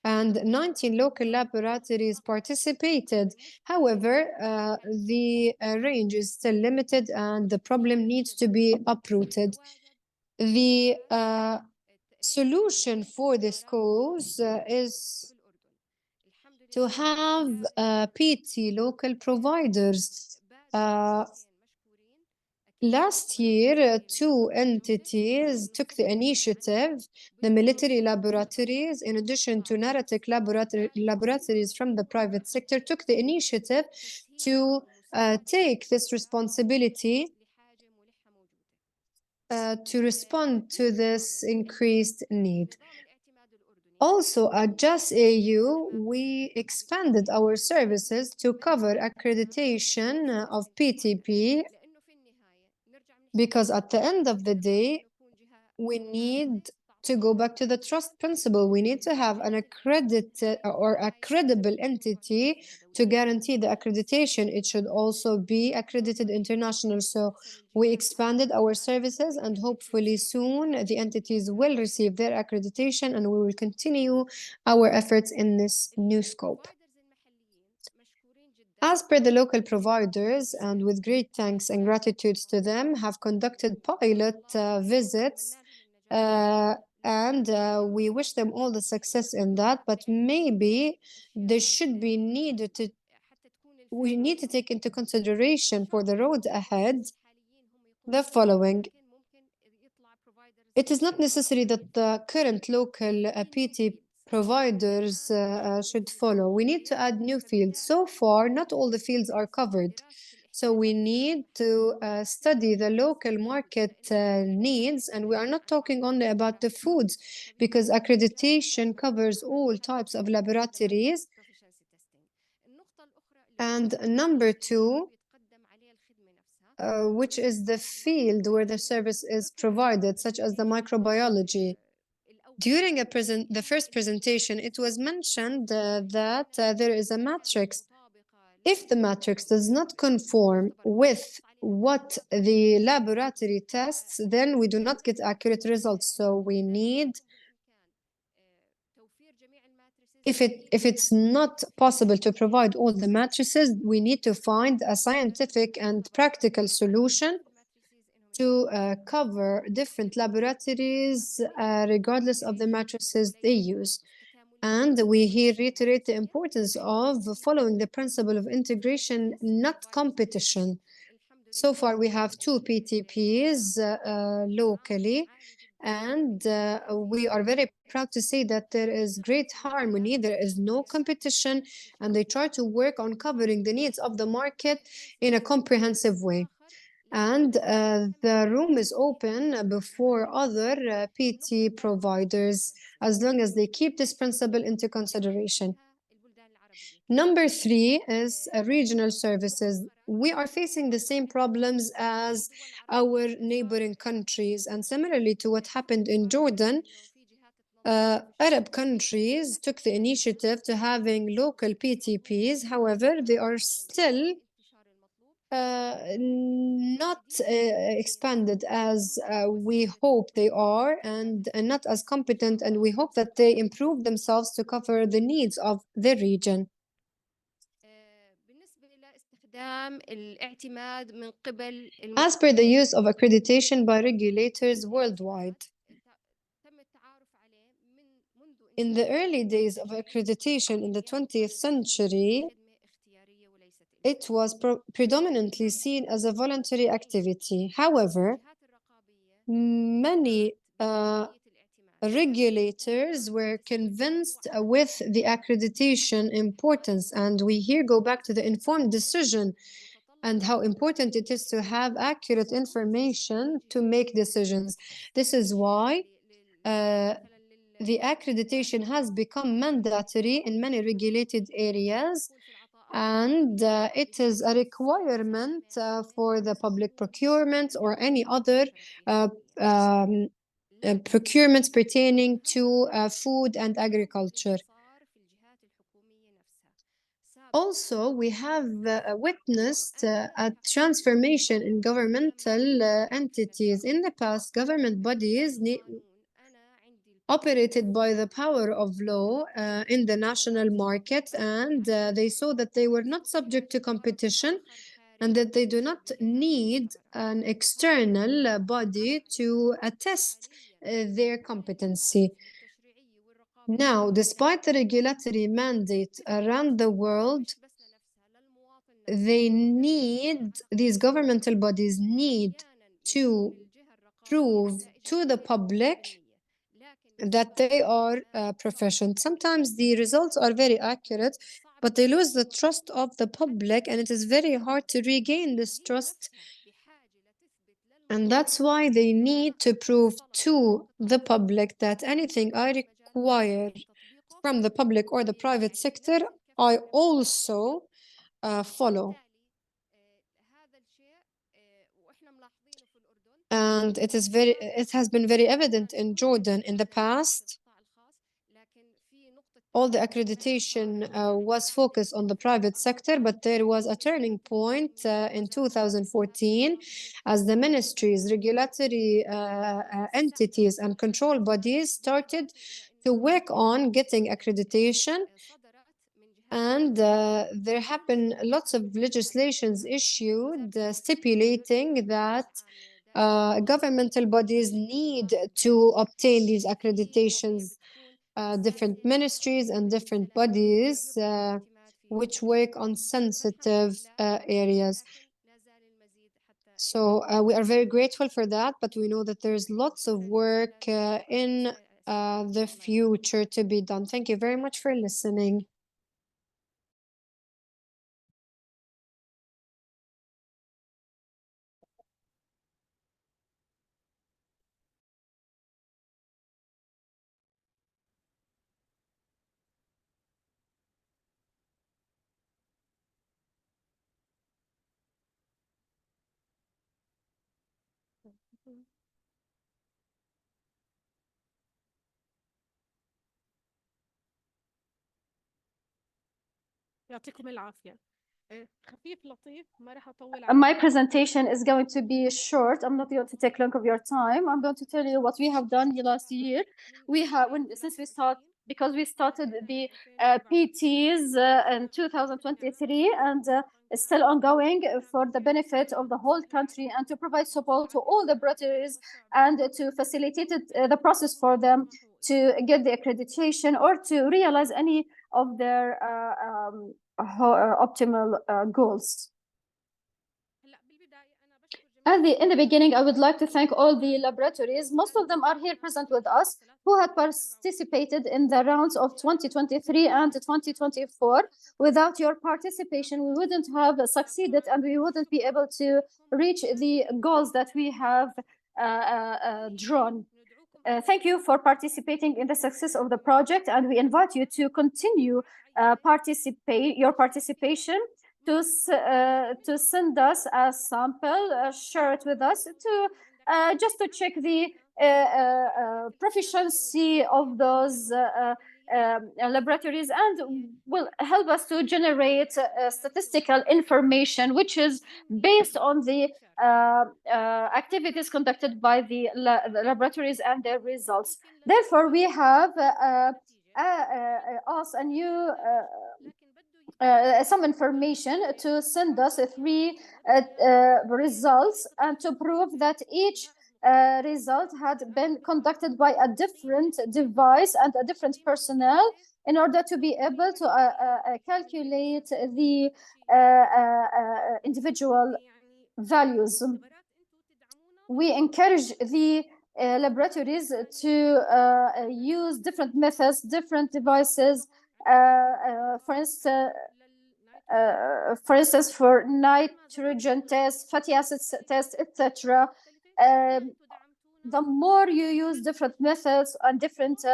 and 19 local laboratories participated. However, the range is still limited and the problem needs to be uprooted. The solution for this cause is to have PT local providers. Last year, two entities took the initiative, the military laboratories, in addition to narrative laboratories from the private sector, took the initiative to take this responsibility to respond to this increased need. Also, at JAS AU, we expanded our services to cover accreditation of PTP, because at the end of the day, we need to go back to the trust principle. We need to have an accredited or a credible entity to guarantee the accreditation. It should also be accredited international. So we expanded our services, and hopefully soon the entities will receive their accreditation, and we will continue our efforts in this new scope. As per the local providers, and with great thanks and gratitude to them, have conducted pilot visits, and we wish them all the success in that, but maybe there should be we need to take into consideration for the road ahead the following. It is not necessary that the current local PT providers should follow. We need to add new fields. So far, not all the fields are covered. So we need to study the local market needs, and we are not talking only about the foods, because accreditation covers all types of laboratories. And number two, which is the field where the service is provided, such as the microbiology. During the first presentation, it was mentioned that there is a matrix. If the matrix does not conform with what the laboratory tests, then we do not get accurate results. So we need, if it's not possible to provide all the matrices, we need to find a scientific and practical solution to cover different laboratories regardless of the matrices they use. And we here reiterate the importance of following the principle of integration, not competition. So far, we have 2 PTPs locally, and we are very proud to say that there is great harmony, there is no competition, and they try to work on covering the needs of the market in a comprehensive way. And the room is open before other PT providers, as long as they keep this principle into consideration. Number 3 is regional services. We are facing the same problems as our neighboring countries, and similarly to what happened in Jordan, Arab countries took the initiative to having local PTPs. However, they are still not expanded as we hope they are, and not as competent, and we hope that they improve themselves to cover the needs of the region. As per the use of accreditation by regulators worldwide, in the early days of accreditation in the 20th century, it was predominantly seen as a voluntary activity. However, many regulators were convinced with the accreditation importance, and we here go back to the informed decision and how important it is to have accurate information to make decisions. This is why the accreditation has become mandatory in many regulated areas, and it is a requirement for the public procurement or any other procurements pertaining to food and agriculture. Also, we have witnessed a transformation in governmental entities. In the past, government bodies operated by the power of law in the national market, and they saw that they were not subject to competition and that they do not need an external body to attest their competency. Now, despite the regulatory mandate around the world, these governmental bodies need to prove to the public that they are proficient. Sometimes the results are very accurate, but they lose the trust of the public, and it is very hard to regain this trust. And that's why they need to prove to the public that anything I require from the public or the private sector, I also follow. And it has been very evident in Jordan in the past. All the accreditation was focused on the private sector, but there was a turning point in 2014 as the ministries, regulatory entities, and control bodies started to work on getting accreditation. And there have been lots of legislations issued stipulating that governmental bodies need to obtain these accreditations, different ministries and different bodies which work on sensitive areas. So we are very grateful for that, but we know that there's lots of work in the future to be done. Thank you very much for listening. يعطيكم العافية. خفيف لطيف ما راح أطول My presentation is going to be short. I'm not going to take long of your time. I'm going to tell you what we have done last year. Because we started the PTs in 2023 and it's still ongoing for the benefit of the whole country and to provide support to all the laboratories and to facilitate the process for them to get the accreditation or to realize any of their optimal goals. In the beginning, I would like to thank all the laboratories. Most of them are here present with us who had participated in the rounds of 2023 and 2024. Without your participation, we wouldn't have succeeded and we wouldn't be able to reach the goals that we have drawn. Thank you for participating in the success of the project, and we invite you to continue your participation, to send us a sample, share it with us, to just to check the proficiency of those laboratories, and will help us to generate statistical information which is based on the activities conducted by the laboratories and their results. Therefore, we have asked a new some information to send us 3 results and to prove that each result had been conducted by a different device and a different personnel in order to be able to calculate the individual values. We encourage the laboratories to use different methods, different devices, for instance, for nitrogen tests, fatty acids tests, etc. The more you use different methods and different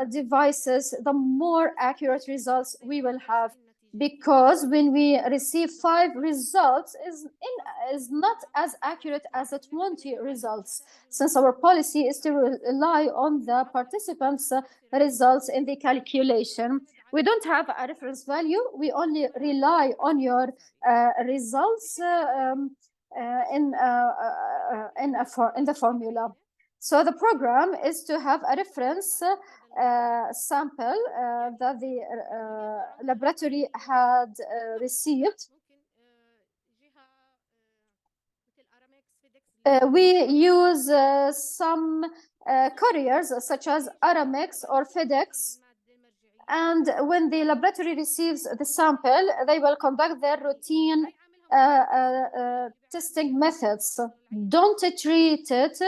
devices, the more accurate results we will have. Because when we receive 5 results, is not as accurate as the 20 results, since our policy is to rely on the participants' results in the calculation. We don't have a reference value. We only rely on your results in the formula. So the program is to have a reference sample that the laboratory had received. We use some couriers such as Aramex or FedEx. And when the laboratory receives the sample, they will conduct their routine testing methods. Don't treat it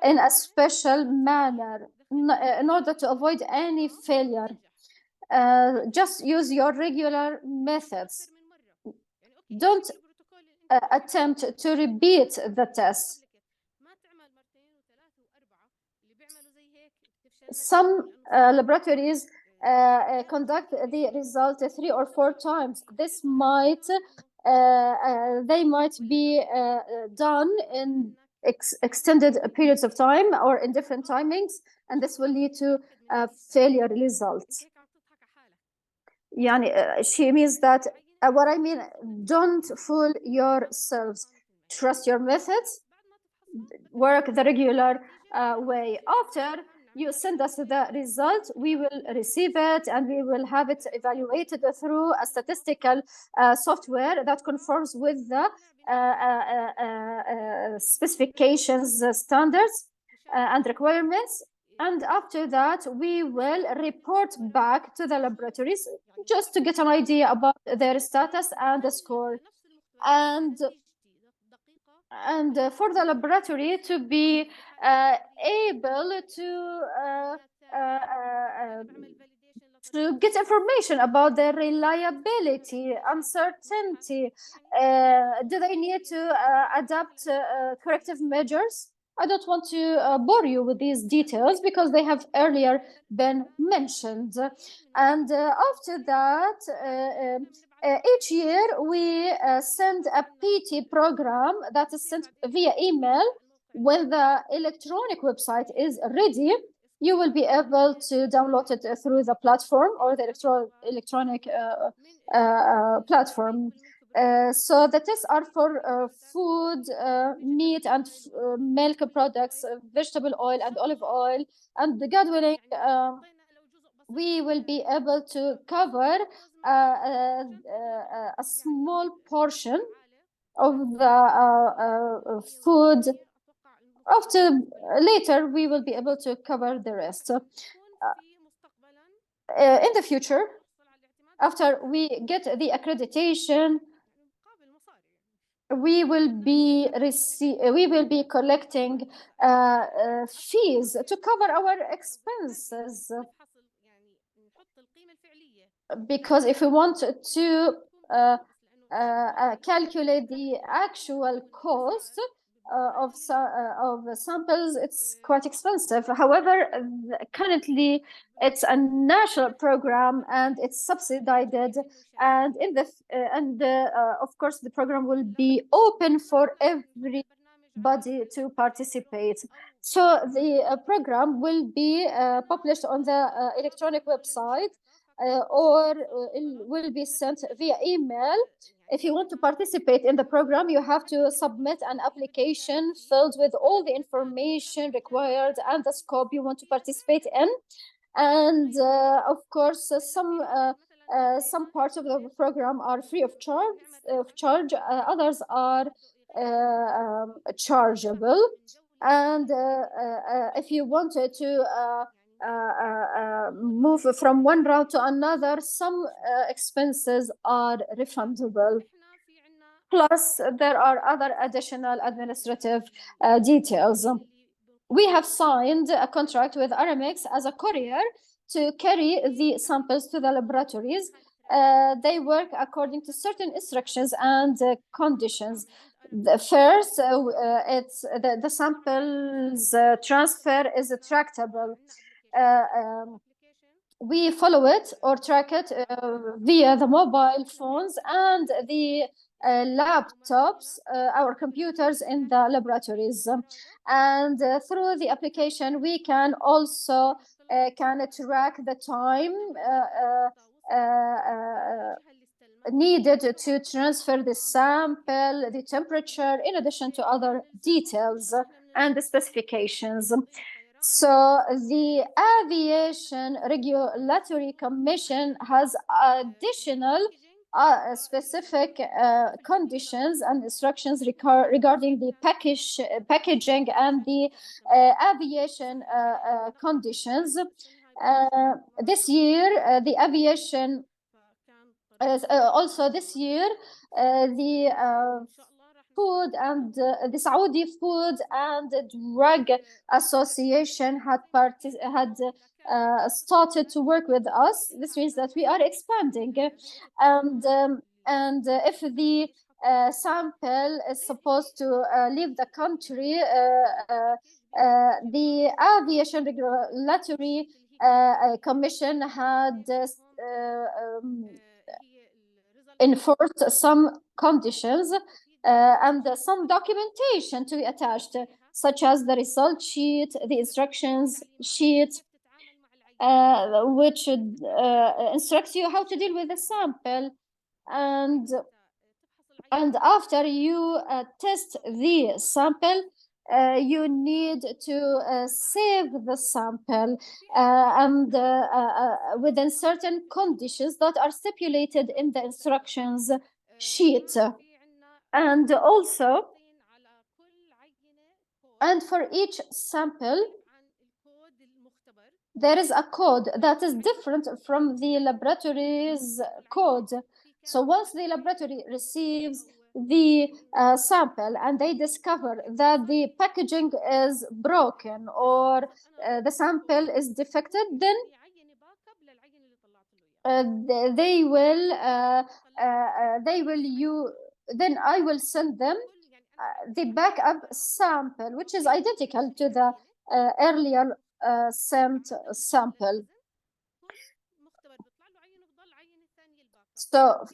in a special manner in order to avoid any failure. Just use your regular methods. Don't attempt to repeat the test. Some laboratories conduct the result 3 or 4 times. This might they might be done in extended periods of time or in different timings, and this will lead to failure results. She means that what I mean, don't fool yourselves. Trust your methods, work the regular way. After you send us the result, we will receive it and we will have it evaluated through a statistical software that conforms with the specifications, standards, and requirements. And after that, we will report back to the laboratories just to get an idea about their status and the score. And for the laboratory to be able to get information about their reliability, uncertainty. Do they need to adapt corrective measures? I don't want to bore you with these details because they have earlier been mentioned. And after that, each year we send a PT program that is sent via email. When the electronic website is ready, you will be able to download it through the platform or the electronic platform. So the tests are for food, meat and milk products, vegetable oil and olive oil, and the Godwinning. We will be able to cover a small portion of the food. After later, we will be able to cover the rest. In the future, after we get the accreditation, we will be collecting fees to cover our expenses. Because if we want to calculate the actual cost of samples, it's quite expensive. However, currently it's a national program and it's subsidized, and of course the program will be open for everybody to participate. So the program will be published on the electronic website or will be sent via email. If you want to participate in the program, you have to submit an application filled with all the information required and the scope you want to participate in. And of course, some parts of the program are free of charge. Others are chargeable. And if you wanted to move from one route to another, some expenses are refundable. Plus, there are other additional administrative details. We have signed a contract with Aramex as a courier to carry the samples to the laboratories. They work according to certain instructions and conditions. First, it's the samples transfer is tractable. We follow it or track it via the mobile phones and the laptops, our computers in the laboratories. And through the application, we can also track the time needed to transfer the sample, the temperature, in addition to other details and the specifications. So the Aviation Regulatory Commission has additional specific conditions and instructions regarding the packaging and the aviation conditions. This year, the aviation also this year, the Food and the Saudi Food and Drug Association had started to work with us. This means that we are expanding, and if the sample is supposed to leave the country, the Aviation Regulatory Commission had enforced some conditions. and some documentation to be attached, such as the result sheet, the instructions sheet, which instructs you how to deal with the sample. And after you test the sample, you need to save the sample and within certain conditions that are stipulated in the instructions sheet. And also, and for each sample, there is a code that is different from the laboratory's code. So once the laboratory receives the sample and they discover that the packaging is broken or the sample is defected, then then I will send them the backup sample, which is identical to the earlier sent sample. So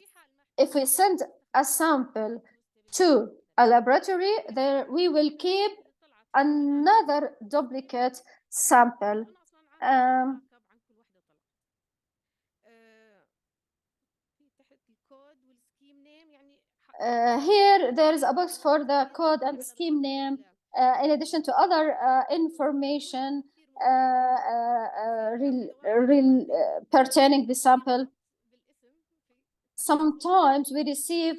if we send a sample to a laboratory, there we will keep another duplicate sample. Here there is a box for the code and the scheme name, in addition to other information pertaining the sample. Sometimes we receive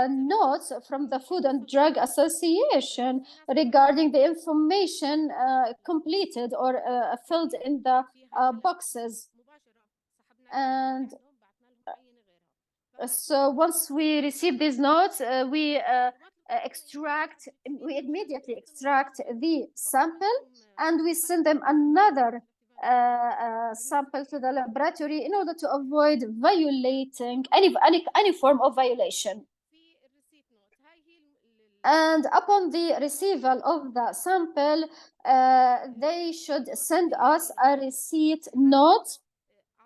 notes from the Food and Drug Association regarding the information completed or filled in the boxes. And so once we receive these notes, we immediately extract the sample and we send them another sample to the laboratory in order to avoid violating any form of violation. And upon the receival of the sample, they should send us a receipt note.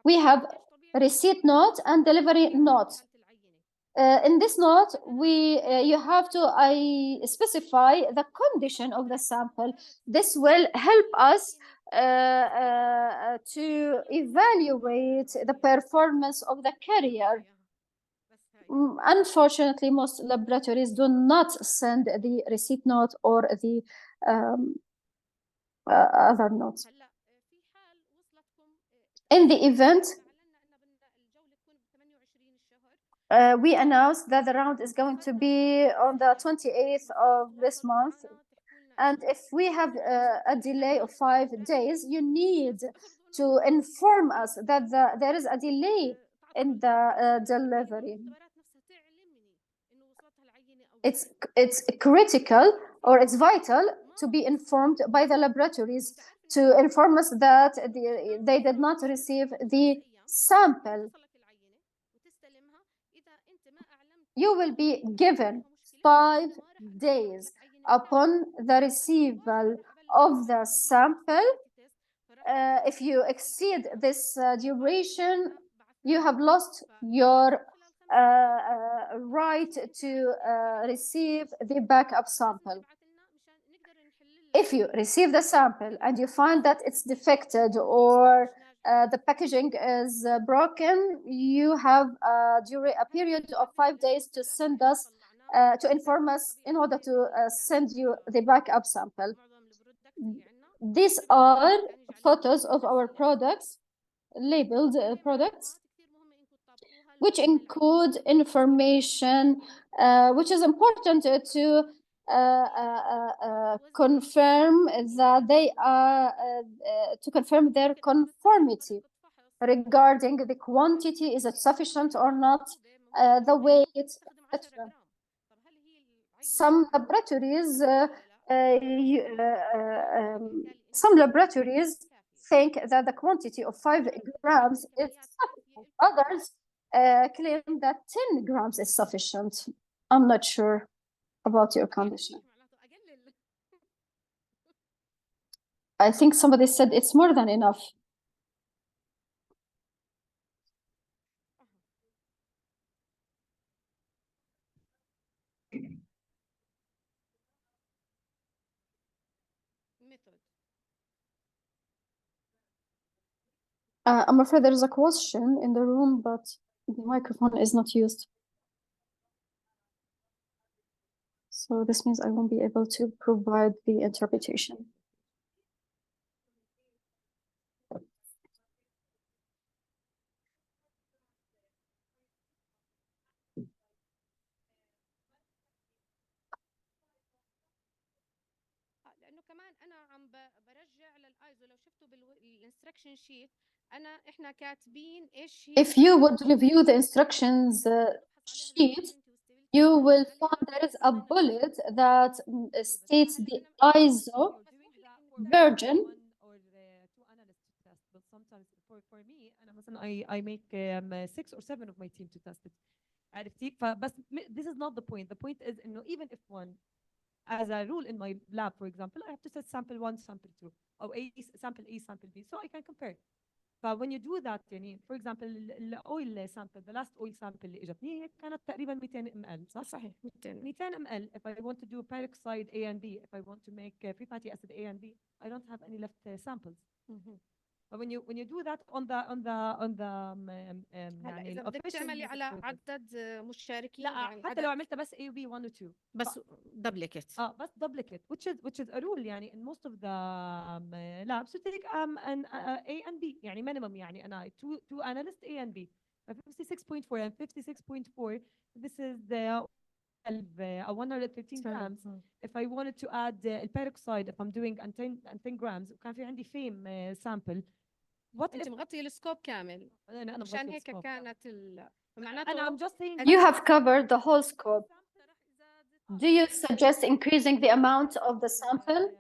We have receipt note and delivery note. In this note, you have to specify the condition of the sample. This will help us to evaluate the performance of the carrier. Unfortunately, most laboratories do not send the receipt note or the other notes. In the event, we announced that the round is going to be on the 28th of this month. And if we have a delay of 5 days, you need to inform us that there is a delay in the delivery. It's critical, or it's vital to be informed by the laboratories to inform us that they did not receive the sample. You will be given 5 days upon the receival of the sample. If you exceed this duration, you have lost your right to receive the backup sample. If you receive the sample and you find that it's defected or the packaging is broken, you have a period of 5 days to send us, to inform us in order to send you the backup sample. These are photos of our products, labeled products, which include information which is important to confirm that they are to confirm their conformity regarding the quantity, is it sufficient or not, the weight, etc. Some laboratories think that the quantity of 5 grams is sufficient. Others claim that 10 grams is sufficient. I'm not sure about your condition. I think somebody said it's more than enough. I'm afraid there is a question in the room, but the microphone is not used. So this means I won't be able to provide the interpretation. لانه كمان انا عم برجع للايزو لو شفتوا بالانستركشن شيت احنا كاتبين ايش هي. If you would review the instructions sheet, you will find there is a bullet that states the ISO version. But sometimes for me أنا مثلا I make 6 or 7 of my team to test it. عرفتي؟ فبس this is not the point. The point is إنه even if one, as a rule in my lab, for example, I have to set sample 1, sample 2, or sample A, sample B, so I can compare. But when you do that, يعني for example, oil sample, the last oil sample اللي اجتني هي كانت تقريبا 200 ml صح؟ صحيح 200 ml. If I want to do peroxide A and B, if I want to make free fatty acid A and B, I don't have any left samples. But when you do that on the يعني إذا بدك تعملي على عدد مشاركين لا يعني حتى لو عملتها بس A و B 1 و 2 بس duplicate بس duplicate which is a rule يعني in most of the labs to take an A and B يعني minimum يعني أنا two analysts A and B 56.4 and 56.4 this is the 113 grams. If I wanted to add peroxide, if I'm doing 10 grams وكان في عندي fame sample. انت مغطي السكوب كامل عشان هيك كانت معناته I'm just saying you have covered the whole scope. Do you suggest increasing the amount of the sample?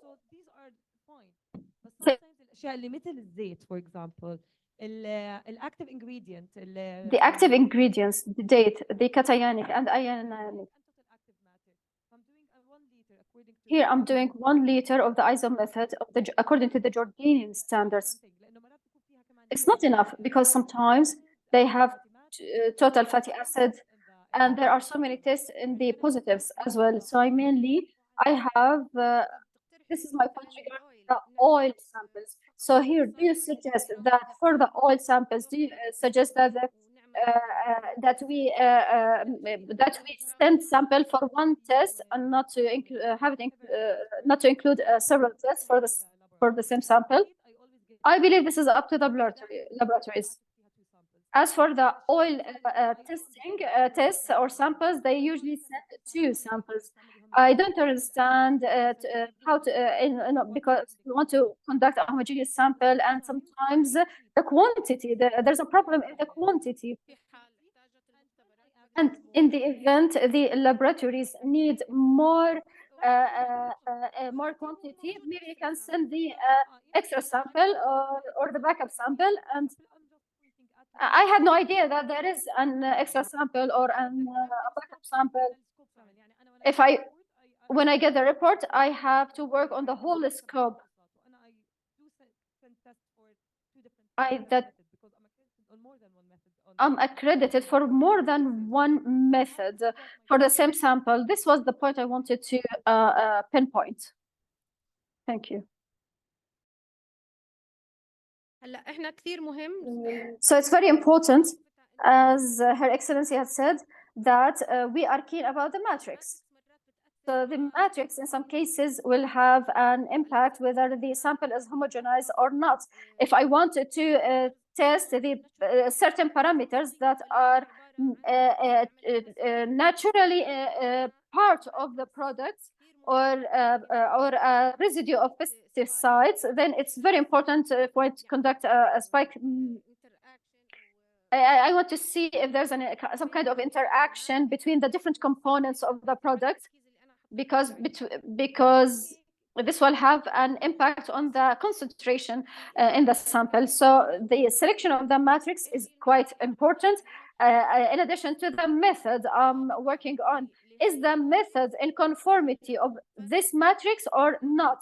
So these are fine. But sometimes الأشياء اللي مثل الزيت for example active ingredient The active ingredients, the date, the cationic and ionic. Here I'm doing 1 liter of the ISO method according to the Jordanian standards. It's not enough because sometimes they have total fatty acid and there are so many tests in the positives as well. So I have, this is my point regarding the oil samples. So here, do you suggest that for the oil samples, do you suggest that we send sample for one test and not to not to include several tests for the same sample? I believe this is up to the laboratories. As for the oil tests or samples, they usually send 2 samples. I don't understand how to, because we want to conduct a homogeneous sample and sometimes the quantity, there's a problem in the quantity. And in the event, the laboratories need more quantity, maybe you can send the extra sample or the backup sample. And I had no idea that there is an extra sample or a backup sample. When I get the report, I have to work on the whole scope. I'm accredited for more than one method for the same sample. This was the point I wanted to pinpoint. Thank you. هلا احنا كثير مهم. So it's very important, as Her Excellency has said, that we are keen about the matrix. So the matrix in some cases will have an impact whether the sample is homogenized or not. If I wanted to test the certain parameters that are naturally part of the product or a residue of pesticides, then it's very important for it to conduct a spike. I want to see if there's some kind of interaction between the different components of the product, because this will have an impact on the concentration in the sample. So the selection of the matrix is quite important. In addition to the method I'm working on, is the method in conformity of this matrix or not?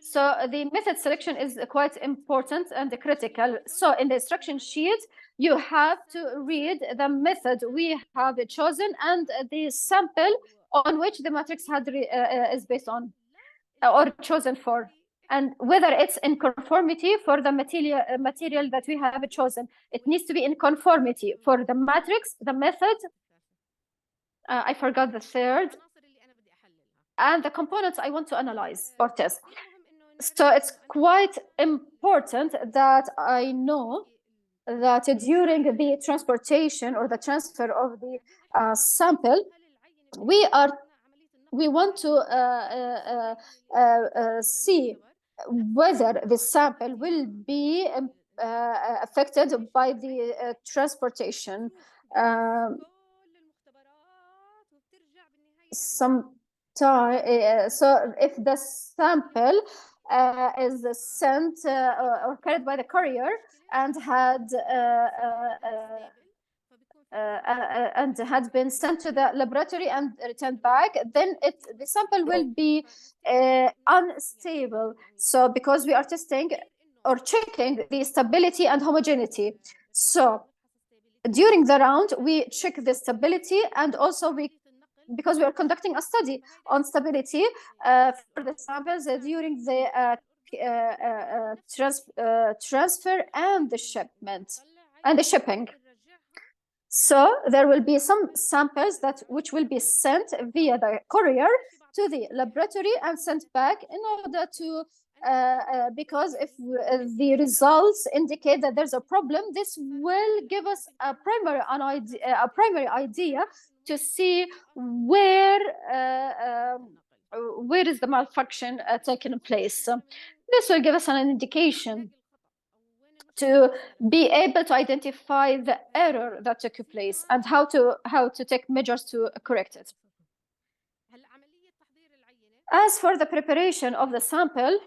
So the method selection is quite important and critical. So in the instruction sheet, you have to read the method we have chosen and the sample on which the matrix is based on or chosen for, and whether it's in conformity for the material that we have chosen. It needs to be in conformity for the matrix, the method, I forgot the third, and the components I want to analyze or test. So it's quite important that I know that during the transportation or the transfer of the sample, we want to see whether the sample will be affected by the transportation. So if the sample is sent or carried by the courier and had been sent to the laboratory and returned back, then the sample will be unstable. So because we are testing or checking the stability and homogeneity. So during the round, we check the stability, and also because we are conducting a study on stability for the samples during the transfer and the shipment and the shipping. So there will be some samples which will be sent via the courier to the laboratory and sent back in order to because if the results indicate that there's a problem, this will give us a primary idea to see where is the malfunction taking place. This will give us an indication to be able to identify the error that took place and how to take measures to correct it. As for the preparation of the sample,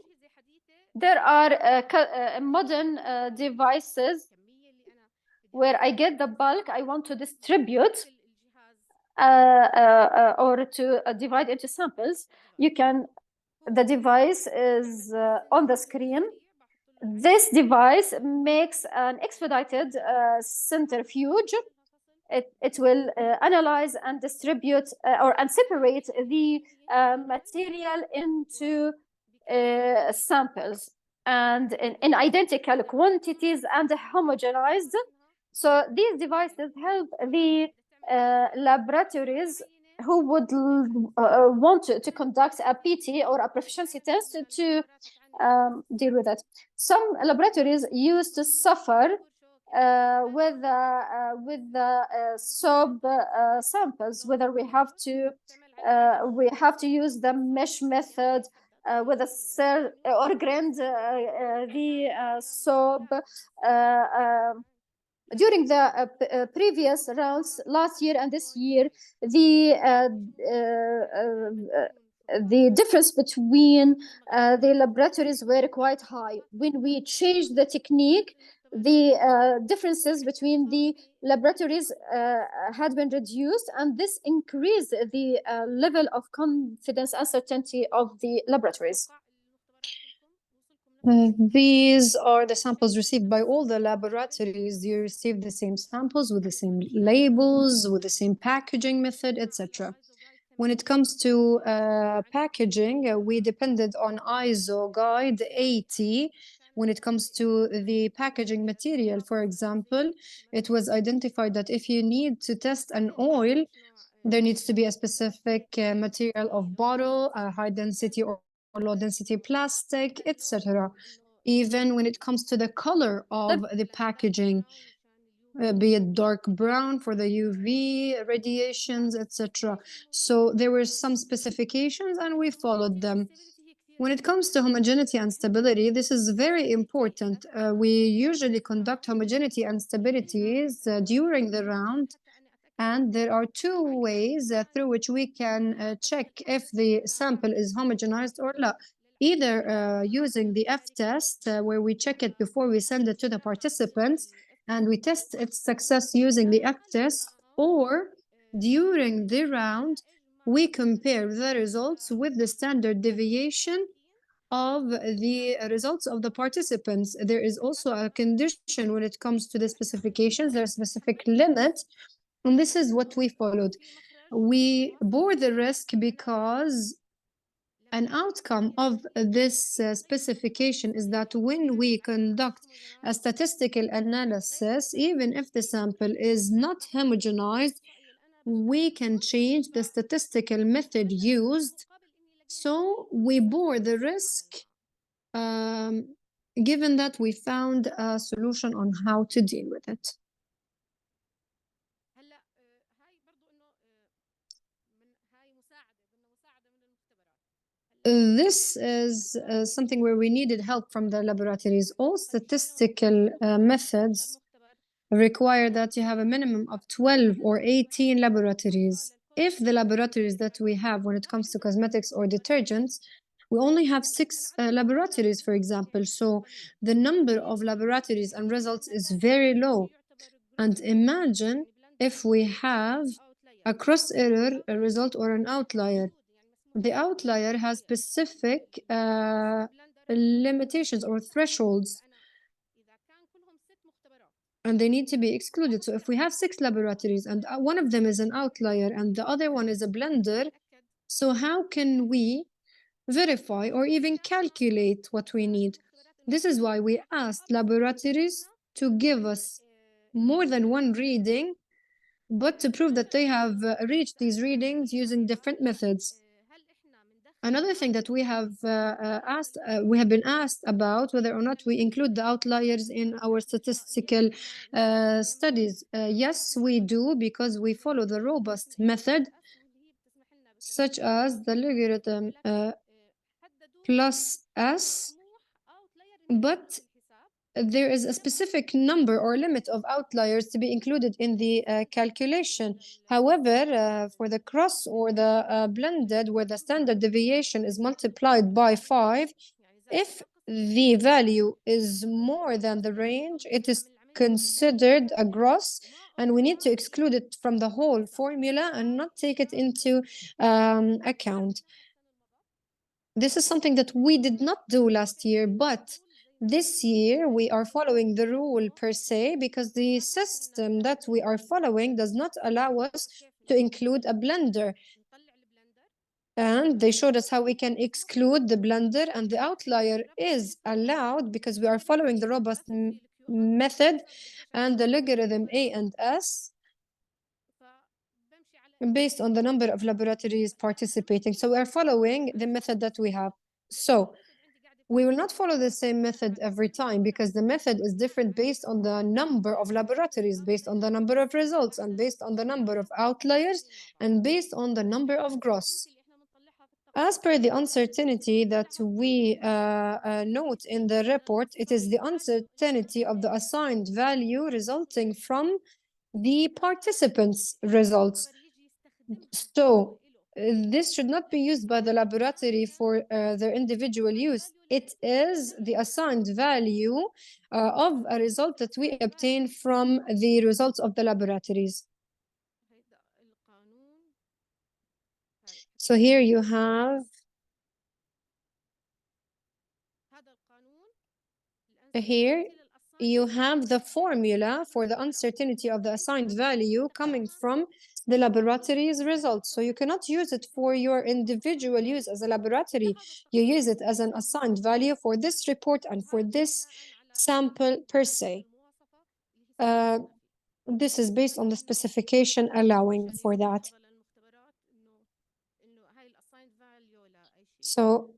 there are modern devices where I get the bulk I want to distribute or to divide into samples. The device is on the screen. This device makes an expedited centrifuge. It will analyze and distribute and separate the material into samples and in identical quantities and homogenized. So these devices help the laboratories who would want to conduct a PT or a proficiency test to deal with it. Some laboratories used to suffer with the soap samples, whether we have to use the mesh method with a cell or grind the soap. During the previous rounds, last year and this year, the difference between the laboratories were quite high. When we changed the technique, the differences between the laboratories had been reduced, and this increased the level of confidence and certainty of the laboratories. These are the samples received by all the laboratories. You receive the same samples with the same labels, with the same packaging method, etc. When it comes to packaging, we depended on ISO guide 80. When it comes to the packaging material, for example, it was identified that if you need to test an oil, there needs to be a specific material of bottle, a high density or low density plastic, etc. Even when it comes to the color of the packaging, be it dark brown for the UV radiations, etc. So there were some specifications and we followed them. When it comes to homogeneity and stability, this is very important. We usually conduct homogeneity and stabilities during the round, and there are two ways through which we can check if the sample is homogenized or not. Either using the F-test, where we check it before we send it to the participants, and we test its success using the F-test, or during the round, we compare the results with the standard deviation of the results of the participants. There is also a condition when it comes to the specifications. There's a specific limit, and this is what we followed. We bore the risk because an outcome of this specification is that when we conduct a statistical analysis, even if the sample is not homogenized, we can change the statistical method used. So we bore the risk, given that we found a solution on how to deal with it. This is something where we needed help from the laboratories. All statistical methods require that you have a minimum of 12 or 18 laboratories. If the laboratories that we have when it comes to cosmetics or detergents, we only have 6 laboratories, for example. So the number of laboratories and results is very low. And imagine if we have a cross error, a result, or an outlier. The outlier has specific limitations or thresholds, and they need to be excluded. So if we have 6 laboratories and one of them is an outlier and the other one is a blender, so how can we verify or even calculate what we need? This is why we asked laboratories to give us more than one reading, but to prove that they have reached these readings using different methods. Another thing that we have been asked about whether or not we include the outliers in our statistical studies. Yes, we do, because we follow the robust method, such as the logarithm plus s, but there is a specific number or limit of outliers to be included in the calculation. However, for the cross or the blended, where the standard deviation is multiplied by 5, if the value is more than the range, it is considered a gross, and we need to exclude it from the whole formula and not take it into account. This is something that we did not do last year, but this year we are following the rule per se, because the system that we are following does not allow us to include a blender. And they showed us how we can exclude the blender, and the outlier is allowed because we are following the robust method and the logarithm A and S based on the number of laboratories participating. So we are following the method that we have. So we will not follow the same method every time, because the method is different based on the number of laboratories, based on the number of results, and based on the number of outliers, and based on the number of gross. As per the uncertainty that we note in the report, it is the uncertainty of the assigned value resulting from the participants' results. So this should not be used by the laboratory for their individual use. It is the assigned value of a result that we obtain from the results of the laboratories. So here you have the formula for the uncertainty of the assigned value coming from the laboratory's results. So you cannot use it for your individual use as a laboratory. You use it as an assigned value for this report and for this sample per se. This is based on the specification allowing for that. So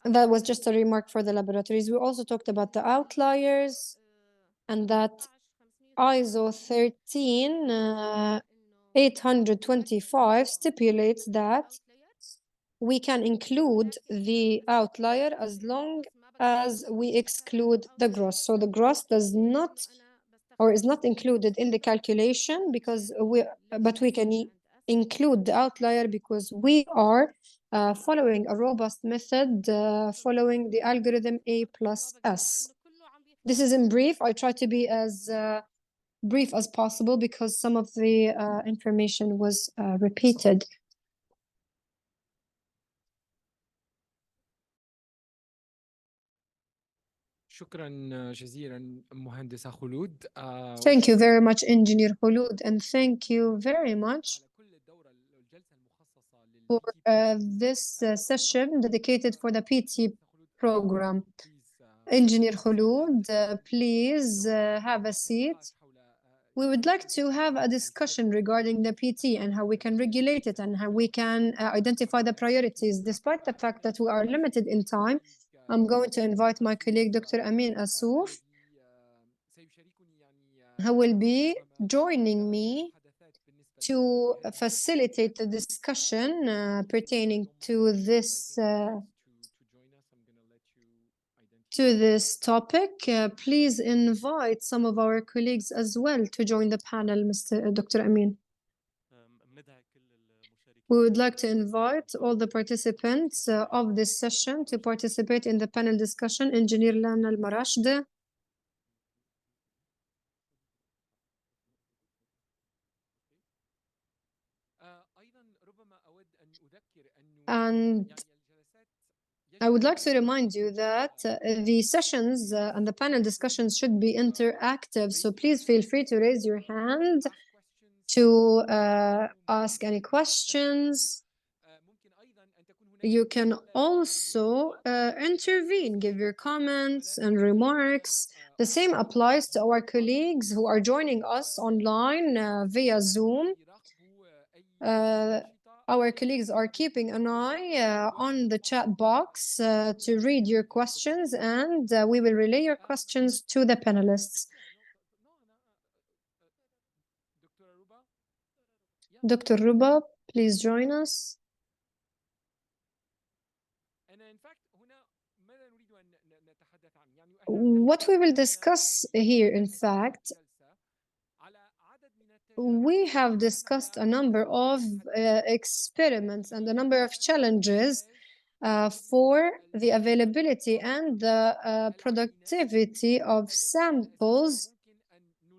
that was just a remark for the laboratories. We also talked about the outliers, and that ISO 13825 stipulates that we can include the outlier as long as we exclude the gross. So the gross does not or is not included in the calculation, but we can include the outlier because we are following a robust method, following the algorithm A plus S. This is in brief. I try to be as brief as possible because some of the information was repeated. شكرا جزيلا مهندسة خلود. Thank you very much, Engineer Khulud, and thank you very much for this session dedicated for the PT program. Engineer Khulud, please have a seat. We would like to have a discussion regarding the PT and how we can regulate it and how we can identify the priorities. Despite the fact that we are limited in time, I'm going to invite my colleague, Dr. Amin Assouf, who will be joining me to facilitate the discussion pertaining to this topic. Please invite some of our colleagues as well to join the panel, Dr. Amin. We would like to invite all the participants of this session to participate in the panel discussion. Engineer Lana Al-Marashd, and I would like to remind you that the sessions and the panel discussions should be interactive, so please feel free to raise your hand to ask any questions. You can also intervene, give your comments and remarks. The same applies to our colleagues who are joining us online via Zoom. Our colleagues are keeping an eye on the chat box to read your questions, and we will relay your questions to the panelists. Dr. Ruba, please join us. What we will discuss here, in fact, we have discussed a number of experiments and a number of challenges for the availability and the productivity of samples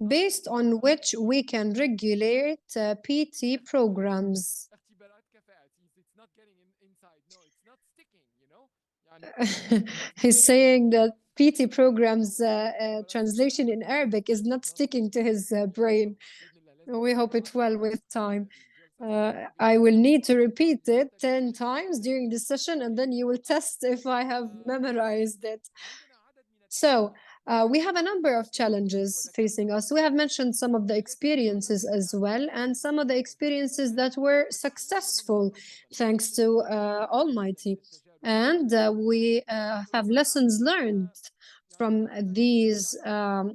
based on which we can regulate PT programs. He's saying that PT programs translation in Arabic is not sticking to his brain. We hope it will with time. I will need to repeat it 10 times during the session, and then you will test if I have memorized it. So we have a number of challenges facing us. We have mentioned some of the experiences as well, and some of the experiences that were successful thanks to Almighty. And we have lessons learned from these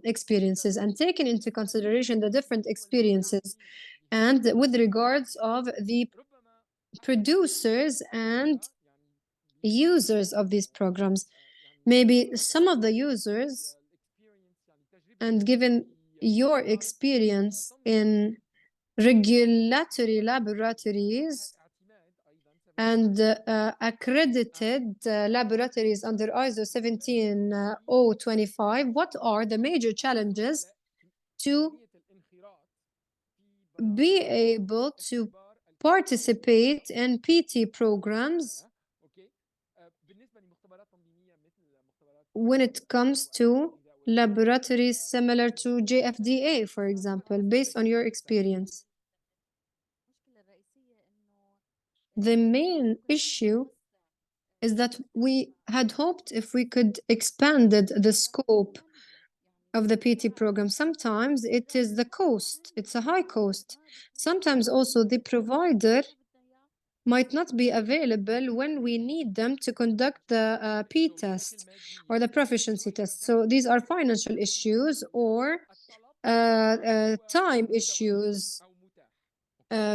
experiences and taken into consideration the different experiences and with regards of the producers and users of these programs. Maybe some of the users, and given your experience in regulatory laboratories and accredited laboratories under ISO 17025, what are the major challenges to be able to participate in PT programs when it comes to laboratories similar to JFDA, for example, based on your experience? The main issue is that we had hoped if we could expanded the scope of the PT program. Sometimes it is the cost, it's a high cost. Sometimes also the provider might not be available when we need them to conduct the P test or the proficiency test. So these are financial issues or time issues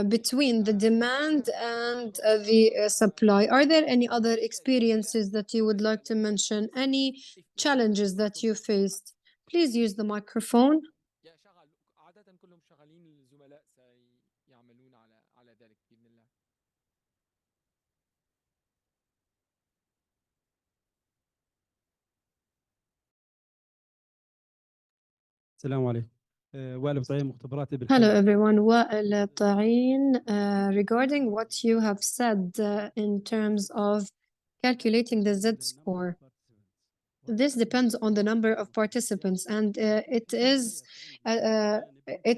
between the demand and the supply. Are there any other experiences that you would like to mention? Any challenges that you faced? Please use the microphone. السلام عليكم. وائل بطعين مختبراتي Hello everyone, Wa'il Ta'in. Regarding what you have said in terms of calculating the Z-score, this depends on the number of participants, and it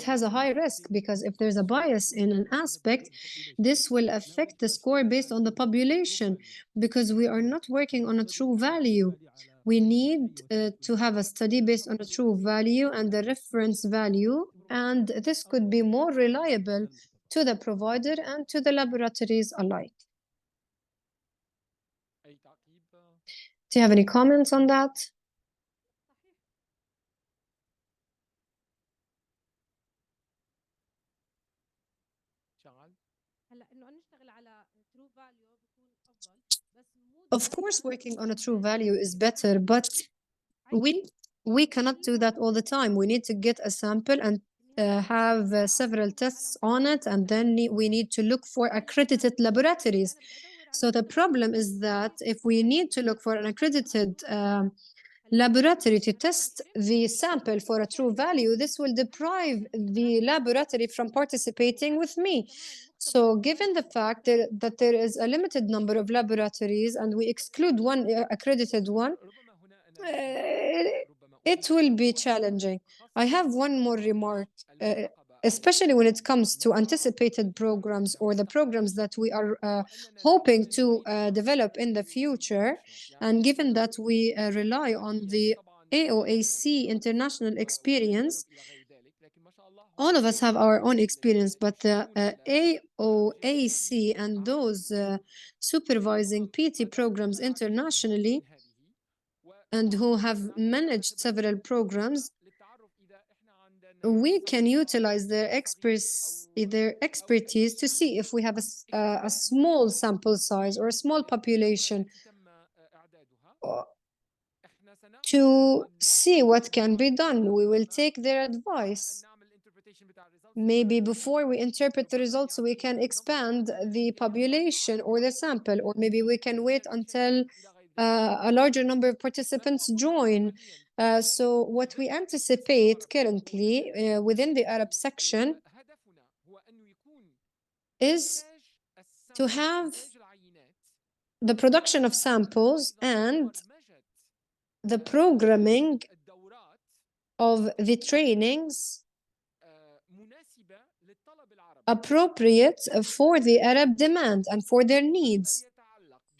has a high risk, because if there's a bias in an aspect, this will affect the score based on the population, because we are not working on a true value. We need to have a study based on a true value and the reference value, and this could be more reliable to the provider and to the laboratories alike. Do you have any comments on that? Of course, working on a true value is better, but we cannot do that all the time. We need to get a sample and have several tests on it, and then we need to look for accredited laboratories. So the problem is that if we need to look for an accredited laboratory to test the sample for a true value, this will deprive the laboratory from participating with me. So given the fact that there is a limited number of laboratories and we exclude one accredited one, it will be challenging. I have one more remark, especially when it comes to anticipated programs or the programs that we are hoping to develop in the future. And given that we rely on the AOAC international experience, all of us have our own experience, but the AOAC and those supervising PT programs internationally and who have managed several programs, we can utilize their expertise to see if we have a small sample size or a small population to see what can be done. We will take their advice. Maybe before we interpret the results, we can expand the population or the sample, or maybe we can wait until a larger number of participants join. So what we anticipate currently within the Arab section is to have the production of samples and the programming of the trainings appropriate for the Arab demand and for their needs.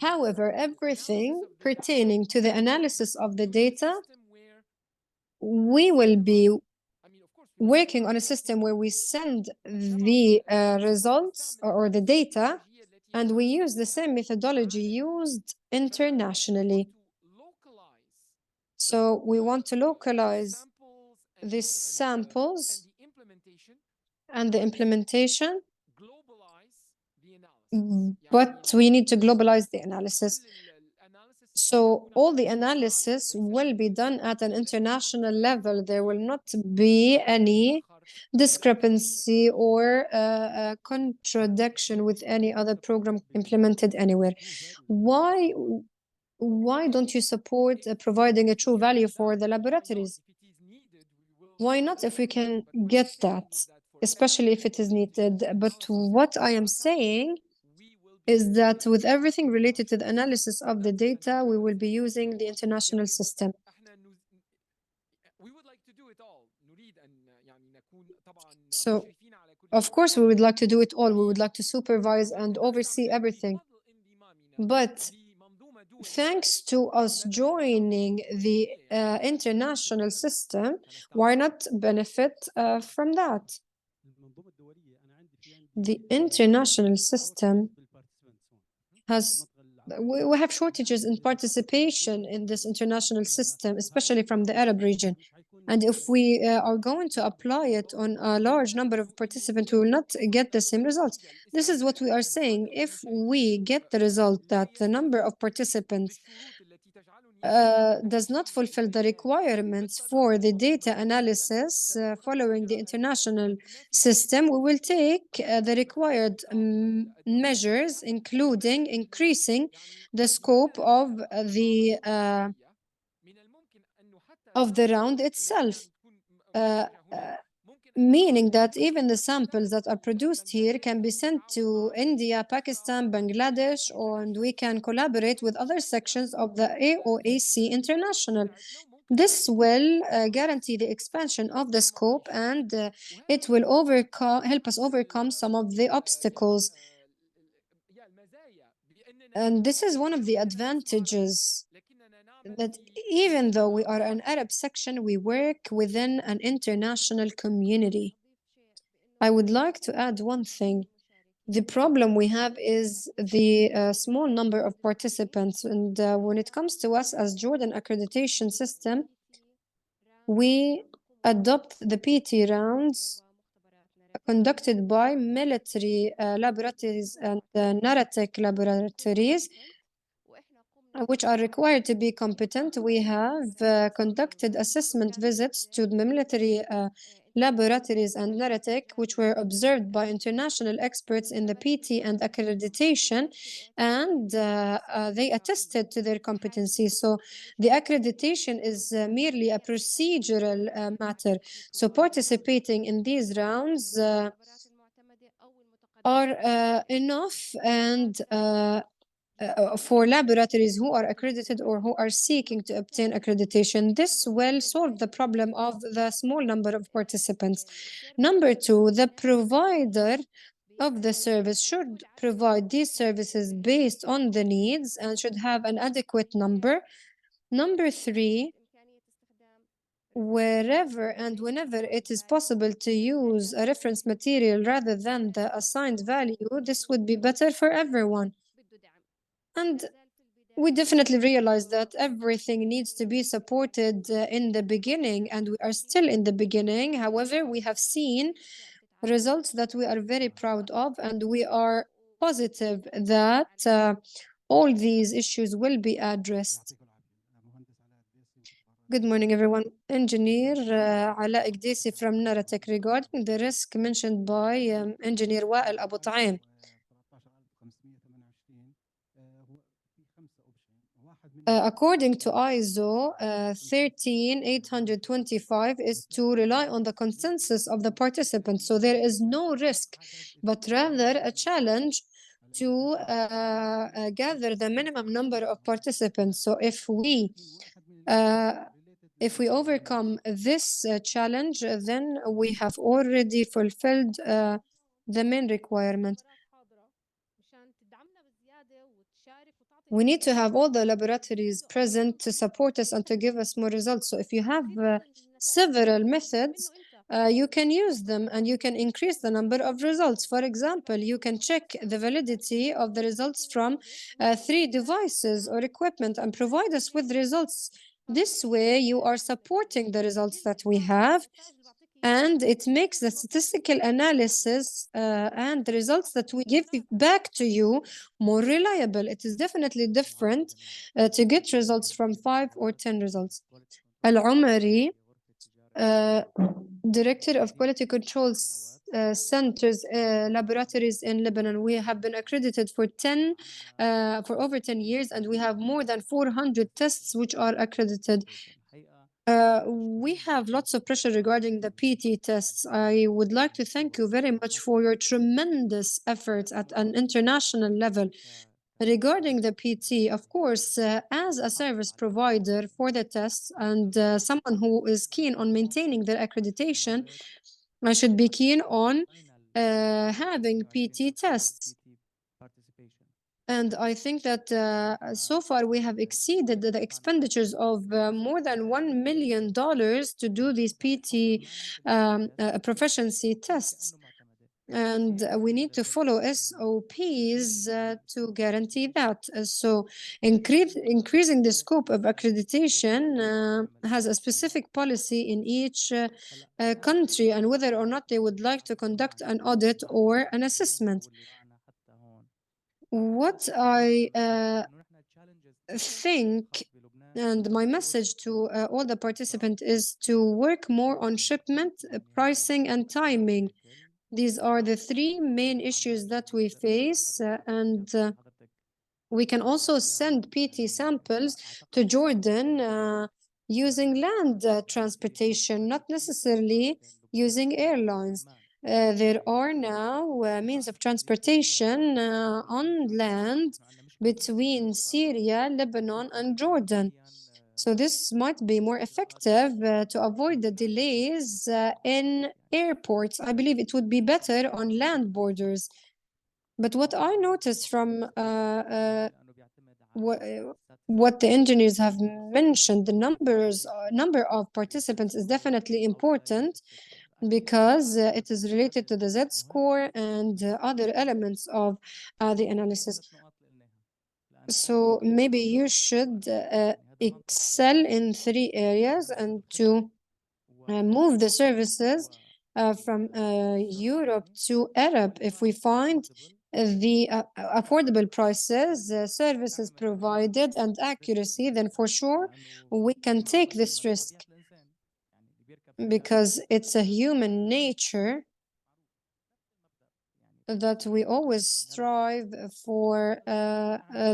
However, everything pertaining to the analysis of the data, we will be working on a system where we send the results or the data, and we use the same methodology used internationally. So we want to localize the samples and the implementation, but we need to globalize the analysis. So all the analysis will be done at an international level. There will not be any discrepancy or contradiction with any other program implemented anywhere. Why don't you support providing a true value for the laboratories? Why not, if we can get that, especially if it is needed? But what I am saying is that with everything related to the analysis of the data, we will be using the international system. So, of course, we would like to do it all. We would like to supervise and oversee everything. But thanks to us joining the international system, why not benefit from that? The international system we have shortages in participation in this international system, especially from the Arab region. And if we are going to apply it on a large number of participants, we will not get the same results. This is what we are saying. If we get the result that the number of participants does not fulfill the requirements for the data analysis following the international system, we will take the required measures, including increasing the scope of the round itself. meaning that even the samples that are produced here can be sent to India, Pakistan, Bangladesh, and we can collaborate with other sections of the AOAC International. This will guarantee the expansion of the scope, and it will help us overcome some of the obstacles. And this is one of the advantages, that even though we are an Arab section, we work within an international community. I would like to add one thing. The problem we have is the small number of participants. And when it comes to us as Jordan accreditation system, we adopt the PT rounds conducted by military laboratories and Naratech laboratories, which are required to be competent. We have conducted assessment visits to the military laboratories and Naratech, which were observed by international experts in the PT and accreditation, and they attested to their competency. So the accreditation is merely a procedural matter. So participating in these rounds are enough and for laboratories who are accredited or who are seeking to obtain accreditation. This will solve the problem of the small number of participants. Number two, the provider of the service should provide these services based on the needs and should have an adequate number. Number three, wherever and whenever it is possible to use a reference material rather than the assigned value, this would be better for everyone. And we definitely realize that everything needs to be supported in the beginning, and we are still in the beginning. However, we have seen results that we are very proud of, and we are positive that all these issues will be addressed. Good morning, everyone. Engineer Ala Igdisi from Naratech regarding the risk mentioned by Engineer Wael Abu Taim. According to ISO 13825 is to rely on the consensus of the participants. So there is no risk, but rather a challenge to gather the minimum number of participants. So if we overcome this challenge, then we have already fulfilled the main requirement. We need to have all the laboratories present to support us and to give us more results. So if you have several methods, you can use them and you can increase the number of results. For example, you can check the validity of the results from 3 devices or equipment and provide us with results. This way, you are supporting the results that we have, and it makes the statistical analysis and the results that we give back to you more reliable. It is definitely different to get results from 5 or 10 results. Al-Umari, Director of Quality Control Centers, laboratories in Lebanon. We have been accredited for over 10 years, and we have more than 400 tests which are accredited. We have lots of pressure regarding the PT tests. I would like to thank you very much for your tremendous efforts at an international level. Regarding the PT, of course, as a service provider for the tests and someone who is keen on maintaining their accreditation, I should be keen on having PT tests. And I think that so far we have exceeded the expenditures of more than $1 million to do these PT proficiency tests. And we need to follow SOPs to guarantee that. So increasing the scope of accreditation has a specific policy in each country and whether or not they would like to conduct an audit or an assessment. What I think, and my message to all the participants, is to work more on shipment, pricing, and timing. These are the 3 main issues that we face, and we can also send PT samples to Jordan using land transportation, not necessarily using airlines. There are now means of transportation on land between Syria, Lebanon, and Jordan. So this might be more effective to avoid the delays in airports. I believe it would be better on land borders. But what I noticed from what the engineers have mentioned, the number of participants is definitely important because it is related to the Z-score and other elements of the analysis. So maybe you should excel in 3 areas and to move the services from Europe to Arab. If we find the affordable prices, services provided, and accuracy, then for sure we can take this risk because it's a human nature that we always strive for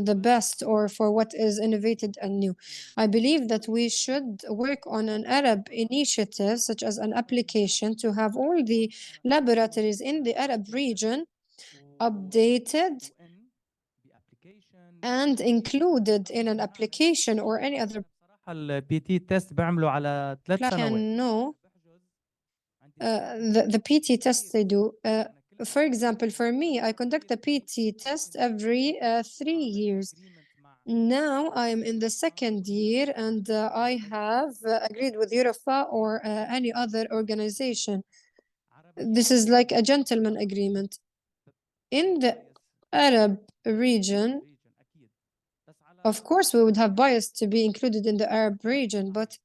the best or for what is innovated and new. I believe that we should work on an Arab initiative, such as an application to have all the laboratories in the Arab region updated and included in an application or any other البي تي تيست بعمله على 3 can سنوات know the PT tests they do. For example, for me, I conduct a PT test every 3 years. Now I am in the 2nd year and I have agreed with Europa or any other organization. This is like a gentleman agreement. In the Arab region, of course, we would have bias to be included in the Arab region, but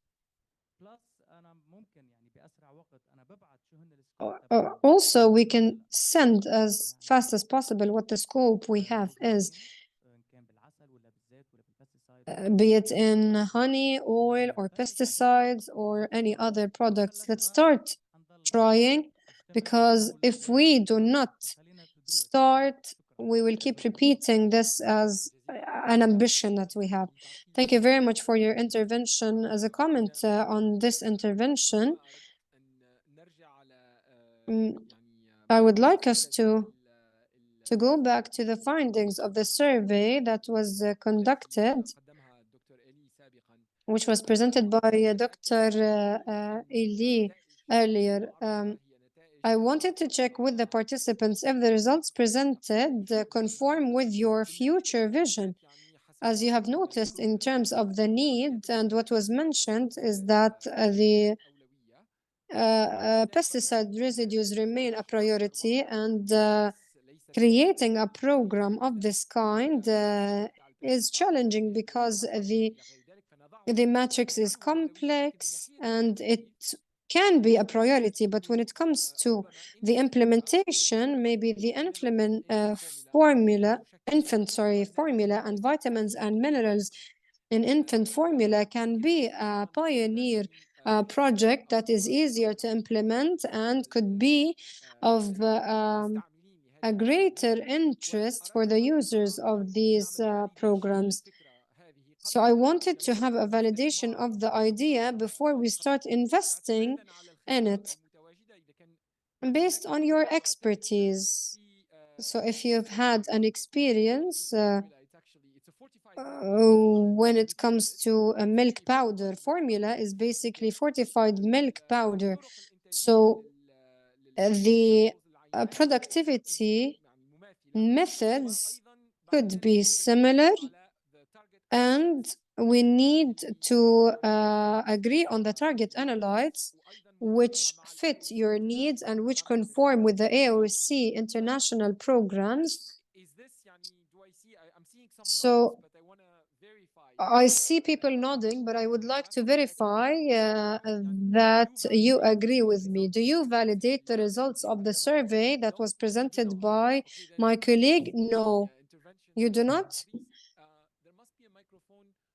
also we can send as fast as possible what the scope we have is, be it in honey, oil, or pesticides, or any other products. Let's start trying, because if we do not start, we will keep repeating this as an ambition that we have. Thank you very much for your intervention. As a comment on this intervention, I would like us to go back to the findings of the survey that was conducted, which was presented by Dr. Eli earlier. I wanted to check with the participants if the results presented conform with your future vision. As you have noticed, in terms of the need, and what was mentioned is that the pesticide residues remain a priority, and creating a program of this kind is challenging because the matrix is complex and it can be a priority, but when it comes to the implementation, maybe the infant formula and vitamins and minerals in infant formula can be a pioneer project that is easier to implement and could be of a greater interest for the users of these programs. So I wanted to have a validation of the idea before we start investing in it, based on your expertise. So if you've had an experience when it comes to a milk powder, formula is basically fortified milk powder. So the productivity methods could be similar, and we need to agree on the target analytes which fit your needs and which conform with the AOAC international programs. So I see people nodding, but I would like to verify that you agree with me. Do you validate the results of the survey that was presented by my colleague? No, you do not?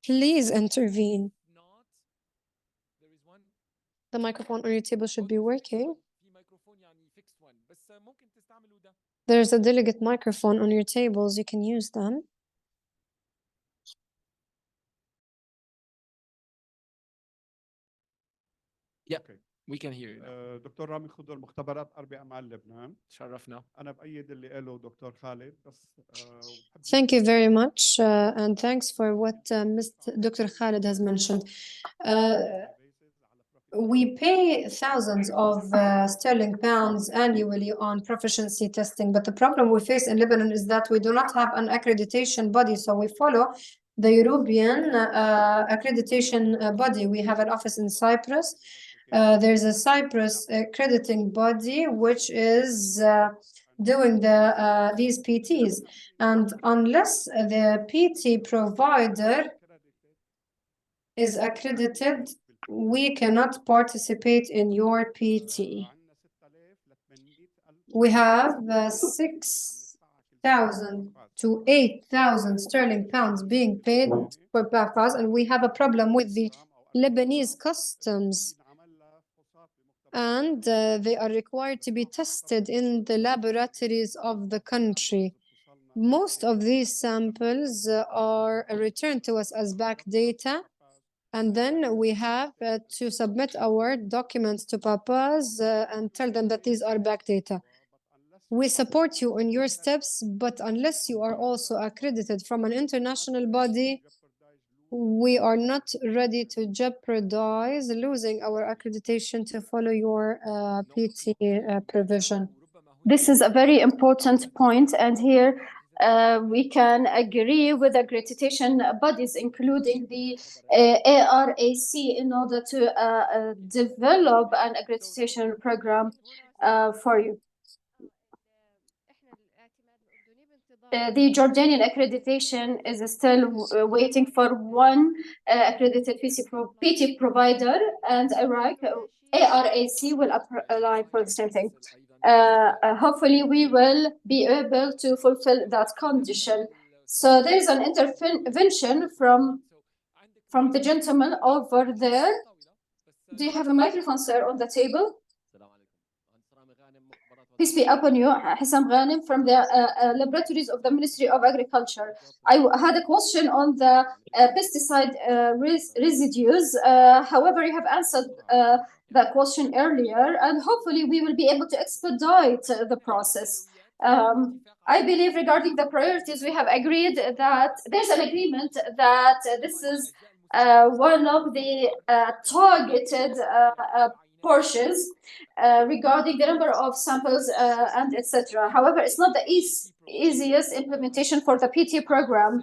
Please intervene. The microphone on your table should be working. There's a delegate microphone on your tables. You can use them. Yeah. We can hear you now. دكتور رامي خضر مختبرات أربع أعمال لبنان. شرفنا. أنا بأيد اللي قاله دكتور خالد بس Thank you very much, and thanks for what Dr. Khalid has mentioned. We pay thousands of sterling pounds annually on proficiency testing, but the problem we face in Lebanon is that we do not have an accreditation body, so we follow the European accreditation body. We have an office in Cyprus. There's a Cyprus accrediting body which is doing these PTs, and unless the PT provider is accredited, we cannot participate in your PT. We have 6,000 to 8,000 sterling pounds being paid for PAFAs, and we have a problem with the Lebanese customs, and they are required to be tested in the laboratories of the country. Most of these samples are returned to us as back data, and then we have to submit our documents to PAPAs and tell them that these are back data. We support you in your steps, but unless you are also accredited from an international body, we are not ready to jeopardize losing our accreditation to follow your PT provision. This is a very important point, and here we can agree with accreditation bodies, including the ARAC, in order to develop an accreditation program for you. The Jordanian accreditation is still waiting for one accredited PT provider, and ARAC will apply for the same thing. Hopefully, we will be able to fulfill that condition. So there is an intervention from the gentleman over there. Do you have a microphone, sir, on the table? Peace be upon you. Hissam Ghanem from the laboratories of the Ministry of Agriculture. I had a question on the pesticide residues. However, you have answered that question earlier, and hopefully we will be able to expedite the process. I believe regarding the priorities, we have agreed that there's an agreement that this is one of the targeted portions regarding the number of samples and etc. However, it's not the easiest implementation for the PT program.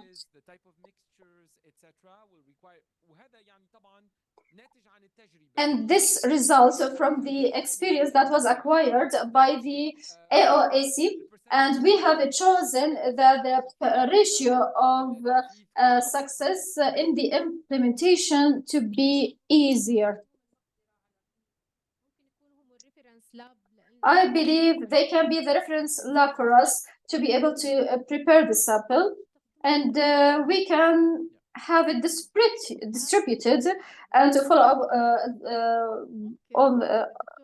And this results from the experience that was acquired by the AOAC, and we have chosen the ratio of success in the implementation to be easier. I believe they can be the reference lab for us to be able to prepare the sample, and we can have it distributed and to follow up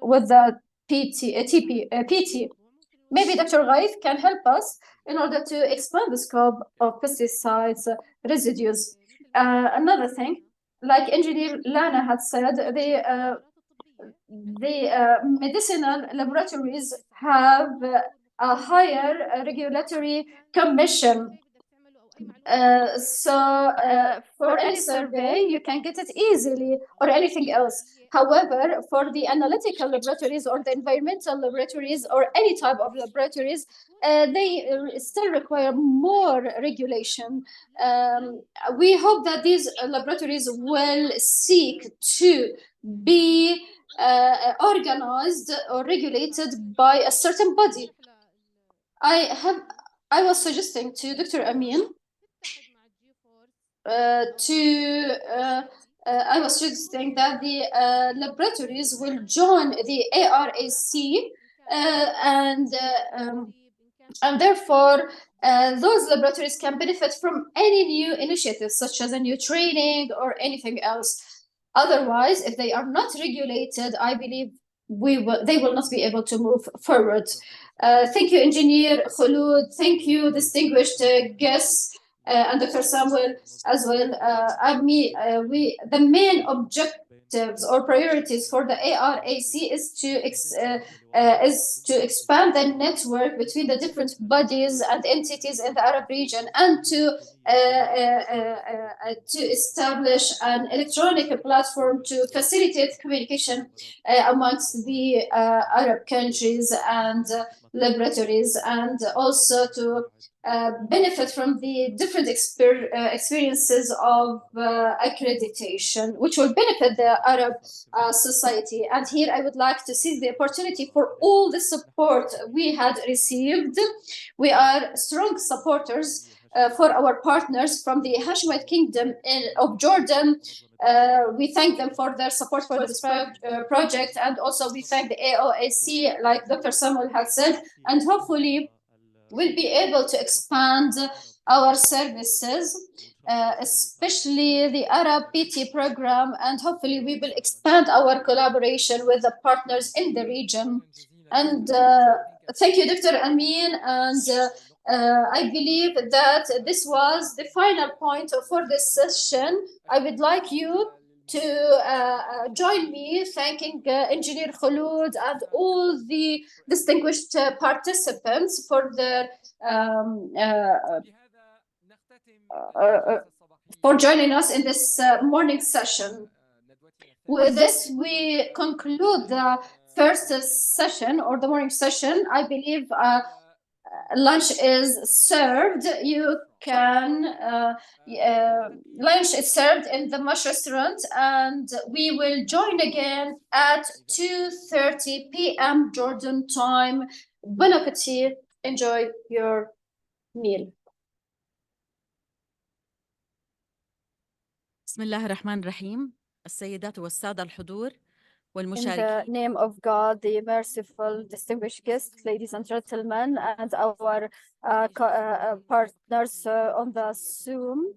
with the PT. Maybe Dr. Ghaif can help us in order to expand the scope of pesticides residues. Another thing, like Engineer Lana had said, the medicinal laboratories have a higher regulatory commission. So for any survey, you can get it easily, or anything else. However, for the analytical laboratories or the environmental laboratories or any type of laboratories, they still require more regulation. We hope that these laboratories will seek to be organized or regulated by a certain body. I was suggesting to Dr. Amin I was suggesting that the laboratories will join the ARAC, and therefore those laboratories can benefit from any new initiatives, such as a new training or anything else. Otherwise, if they are not regulated, I believe they will not be able to move forward. Thank you, Engineer Khulud. Thank you, distinguished guests. And Dr. Samuel as well. The main objectives or priorities for the ARAC is to expand the network between the different bodies and entities in the Arab region, and to establish an electronic platform to facilitate communication amongst the Arab countries and laboratories, and also to benefit from the different experiences of accreditation, which will benefit the Arab society. And here I would like to seize the opportunity for all the support we had received. We are strong supporters for our partners from the Hashemite Kingdom of Jordan. We thank them for their support for this project, and also we thank the AOAC, like Dr. Samuel had said, and hopefully we'll be able to expand our services, especially the Arab PT program, and hopefully we will expand our collaboration with the partners in the region. And thank you, Dr. Amin, and I believe that this was the final point for this session. I would like you to join me thanking Engineer Khulud and all the distinguished participants for their for joining us in this morning session. With this, we conclude the first session or the morning session. I believe lunch is served. You can lunch is served in the Mush restaurant, and we will join again at 2:30 p.m. Jordan time. Bon appetit. Enjoy your meal. بسم الله الرحمن الرحيم. السيدات والسادة الحضور In والمشاركين. the name of God, the merciful, distinguished guests, ladies and gentlemen, and our partners on the Zoom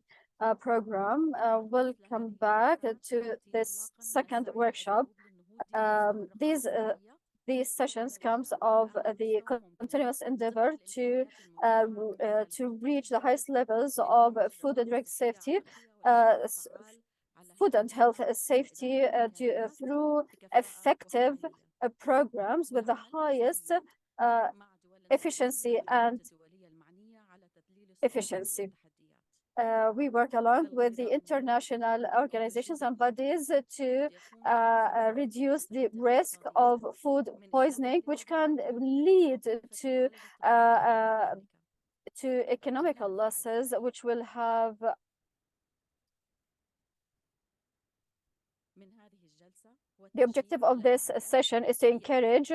program, welcome back to this second workshop. These sessions comes of the continuous endeavor to reach the highest levels of food and drug safety, food and health safety through effective programs with the highest efficiency and efficiency. We work along with the international organizations and bodies to reduce the risk of food poisoning, which can lead to economical losses, which will have The objective of this session is to encourage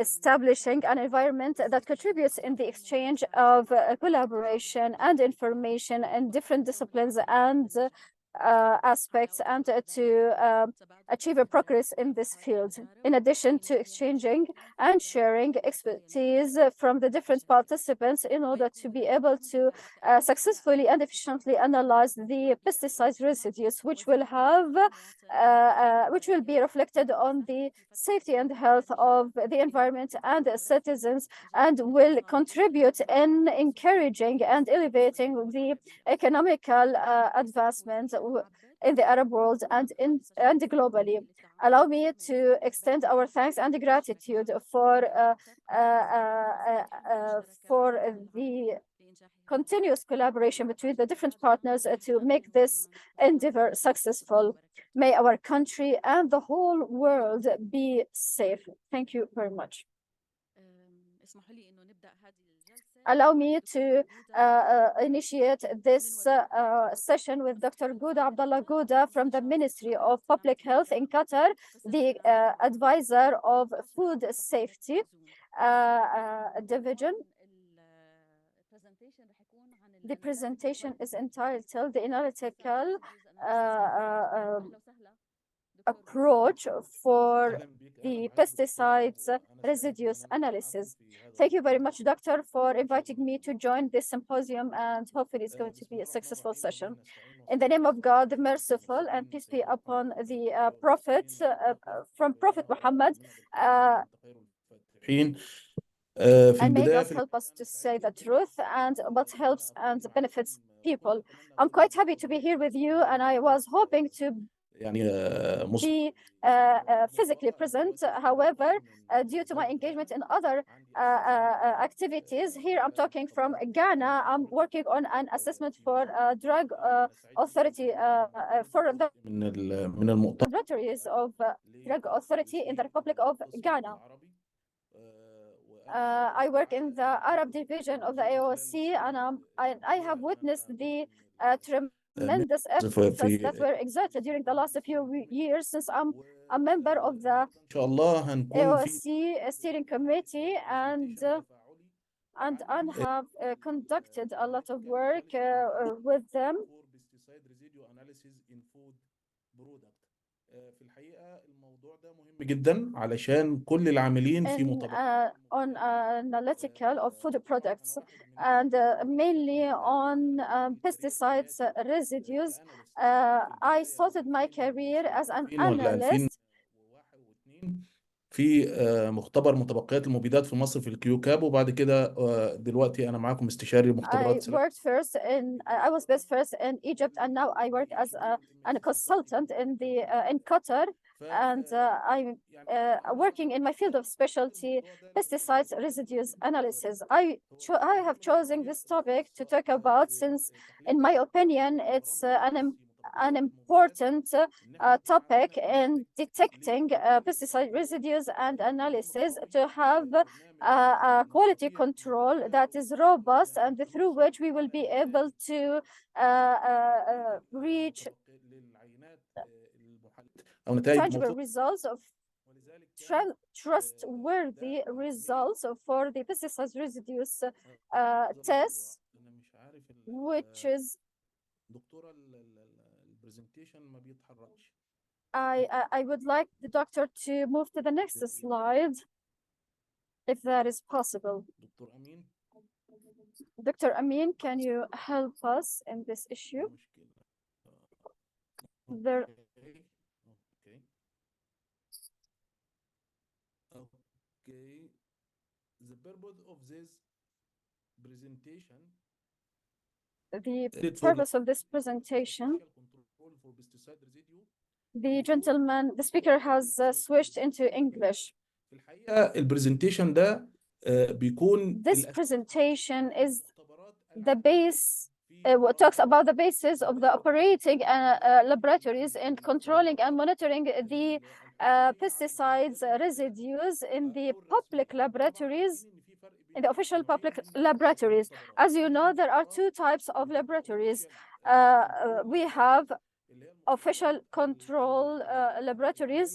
establishing an environment that contributes in the exchange of collaboration and information in different disciplines and aspects, and to achieve a progress in this field. In addition to exchanging and sharing expertise from the different participants in order to be able to successfully and efficiently analyze the pesticide residues, which will be reflected on the safety and health of the environment and the citizens, and will contribute in encouraging and elevating the economical advancement in the Arab world and globally. Allow me to extend our thanks and gratitude for the continuous collaboration between the different partners to make this endeavor successful. May our country and the whole world be safe. Thank you very much. Allow me to initiate this session with Dr. Gouda Abdullah Gouda from the Ministry of Public Health in Qatar, the advisor of Food Safety Division. The presentation is entitled The Analytical Approach for the Pesticides Residues Analysis. Thank you very much, Doctor, for inviting me to join this symposium, and hopefully it's going to be a successful session. In the name of God, the merciful, and peace be upon the Prophet, from Prophet Muhammad, and may God help us to say the truth and what helps and benefits people. I'm quite happy to be here with you, and I was hoping to يعني be physically present. However, due to my engagement in other activities, here I'm talking from Ghana. I'm working on an assessment for drug authority for the من المؤتمر laboratories of drug authority in the Republic of Ghana. I work in the Arab division of the AOAC, and I have witnessed the tremendous efforts that were exerted during the last few years since I'm a member of the إن شاء الله هنكون في AOAC steering committee and have conducted a lot of work with them. في الحقيقة الموضوع ده مهم جدا علشان كل العاملين في مطابقة on analytical of food products and mainly on pesticides residues. I started my career as an analyst في مختبر متبقيات المبيدات في مصر في الكيوكاب، وبعد كده دلوقتي أنا معاكم استشاري مختبرات I was based first in Egypt, and now I work as a consultant in Qatar, and I'm working in my field of specialty pesticides residues analysis. I have chosen this topic to talk about since, in my opinion, it's an important topic in detecting pesticide residues and analysis to have a quality control that is robust and through which we will be able to reach tangible results of trustworthy results for the pesticide residues tests, which is I would like the doctor to move to the next slide, if that is possible. Dr. Amin, can you help us in this issue? The purpose of this presentation. The purpose of this presentation, the speaker has switched into English. في الحقيقة البرزنتيشن ده بيكون This presentation is the base talks about the basis of the operating laboratories and controlling and monitoring the pesticides residues in the public laboratories, in the official public laboratories. As you know, there are two types of laboratories. We have official control laboratories,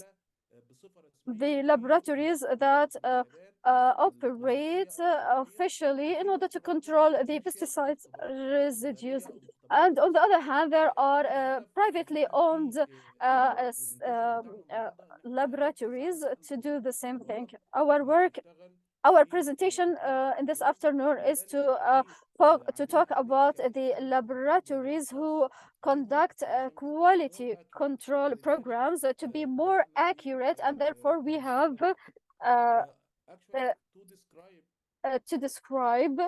the laboratories that operate officially in order to control the pesticides residues. And on the other hand, there are privately owned laboratories to do the same thing. Our presentation in this afternoon is to talk about the laboratories who conduct quality control programs to be more accurate, and therefore we have to describe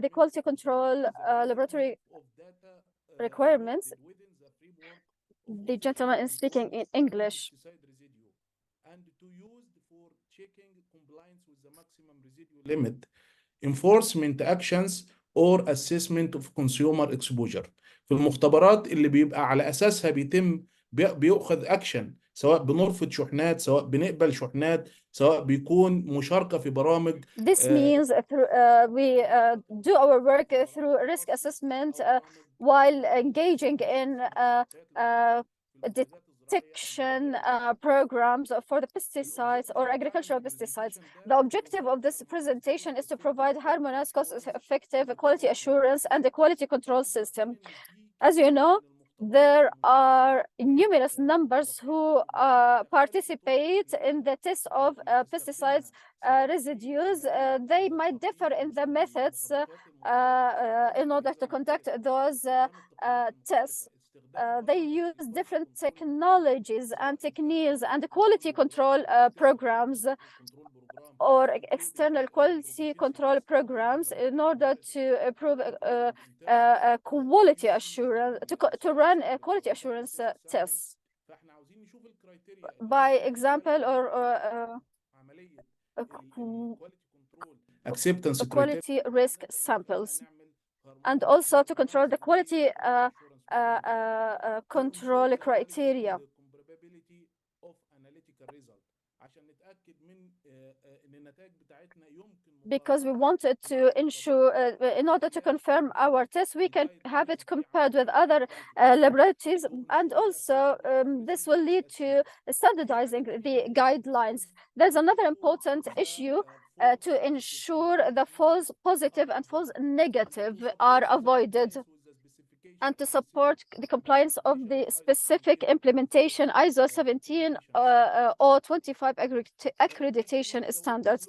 the quality control laboratory requirements. The gentleman is speaking in English. And to use for checking compliance with the maximum residual limit, enforcement actions or assessment of consumer exposure. في المختبرات اللي بيبقى على أساسها بيأخذ أكشن، سواء بنرفض شحنات، سواء بنقبل شحنات، سواء بيكون مشاركة في برامج. This means we do our work through risk assessment while engaging in detection programs for the pesticides or agricultural pesticides. The objective of this presentation is to provide harmonized, cost-effective quality assurance and a quality control system. As you know, there are numerous numbers who participate in the test of pesticides residues. They might differ in the methods in order to conduct those tests. they use different technologies and techniques and quality control programs or external quality control programs in order to improve quality assurance, to run quality assurance tests. By example, or acceptance quality risk samples, and also to control the quality control criteria. Because we wanted to ensure, in order to confirm our test, we can have it compared with other laboratories, and also this will lead to standardizing the guidelines. There's another important issue to ensure the false positive and false negative are avoided, and to support the compliance of the specific implementation ISO 17 or 25 accreditation standards.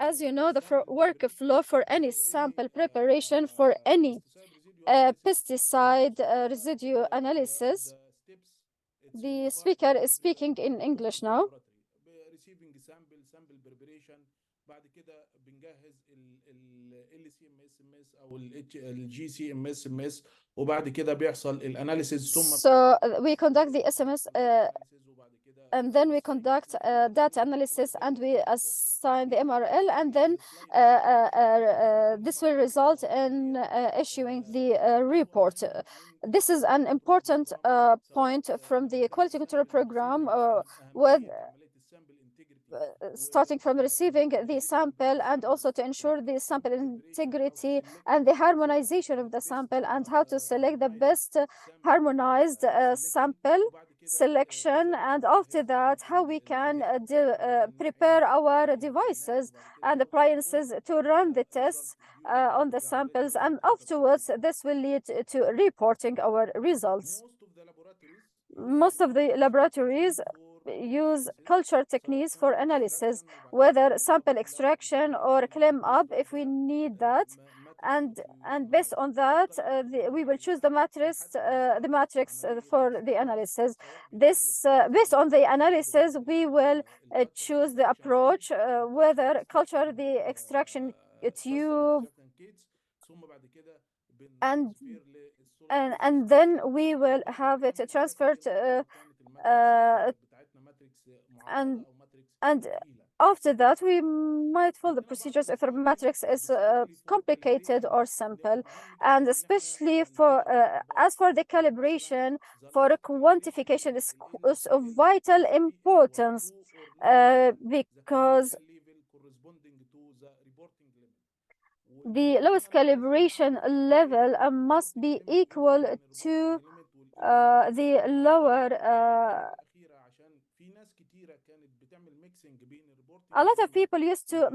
As you know, the workflow for any sample preparation for any pesticide residue analysis. The speaker is speaking in English now. receiving sample preparation. بعد كده بنجهز ال CMS او ال GCMS وبعد كده بيحصل الاناليسيز ثم So we conduct the SMS and then we conduct data analysis and we assign the MRL, and then this will result in issuing the report. This is an important point from the quality control program with starting from receiving the sample, and also to ensure the sample integrity and the harmonization of the sample, and how to select the best harmonized sample selection, and after that how we can prepare our devices and appliances to run the tests on the samples, and afterwards this will lead to reporting our results. Most of the laboratories use culture techniques for analysis, whether sample extraction or clean up if we need that, and based on that we will choose the matrix for the analysis. This based on the analysis we will choose the approach, whether culture the extraction tube, and then we will have it transferred and after that we might follow the procedures if the matrix is complicated or simple, and especially for as for the calibration for quantification is of vital importance because the lowest calibration level must be equal to the lower a lot of people used to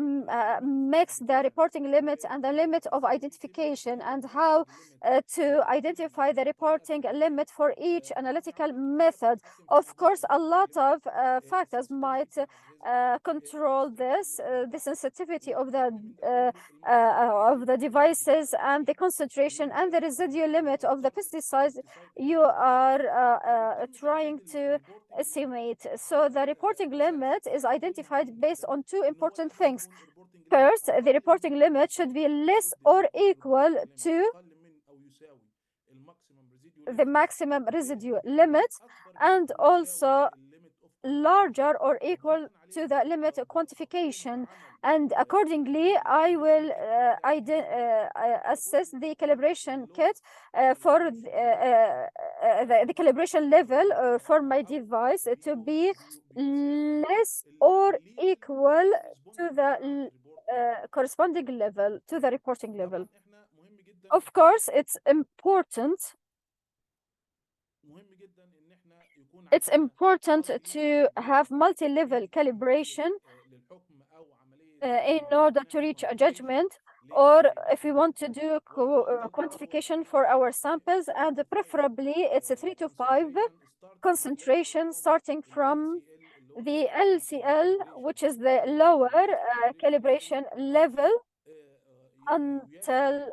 mix the reporting limit and the limit of identification, and how to identify the reporting limit for each analytical method. Of course, a lot of factors might control this, the sensitivity of the devices, and the concentration and the residual limit of the pesticides you are trying to estimate. So the reporting limit is identified based on two important things. First, the reporting limit should be less or equal to the maximum residue limit, and also larger or equal to the limit of quantification. And accordingly, I will assess the calibration kit for the calibration level for my device to be less or equal to the corresponding level, to the reporting level. Of course, it's important to have multi-level calibration in order to reach a judgment, or if we want to do quantification for our samples, and preferably it's a 3 to 5 concentration starting from the LCL, which is the lower calibration level, until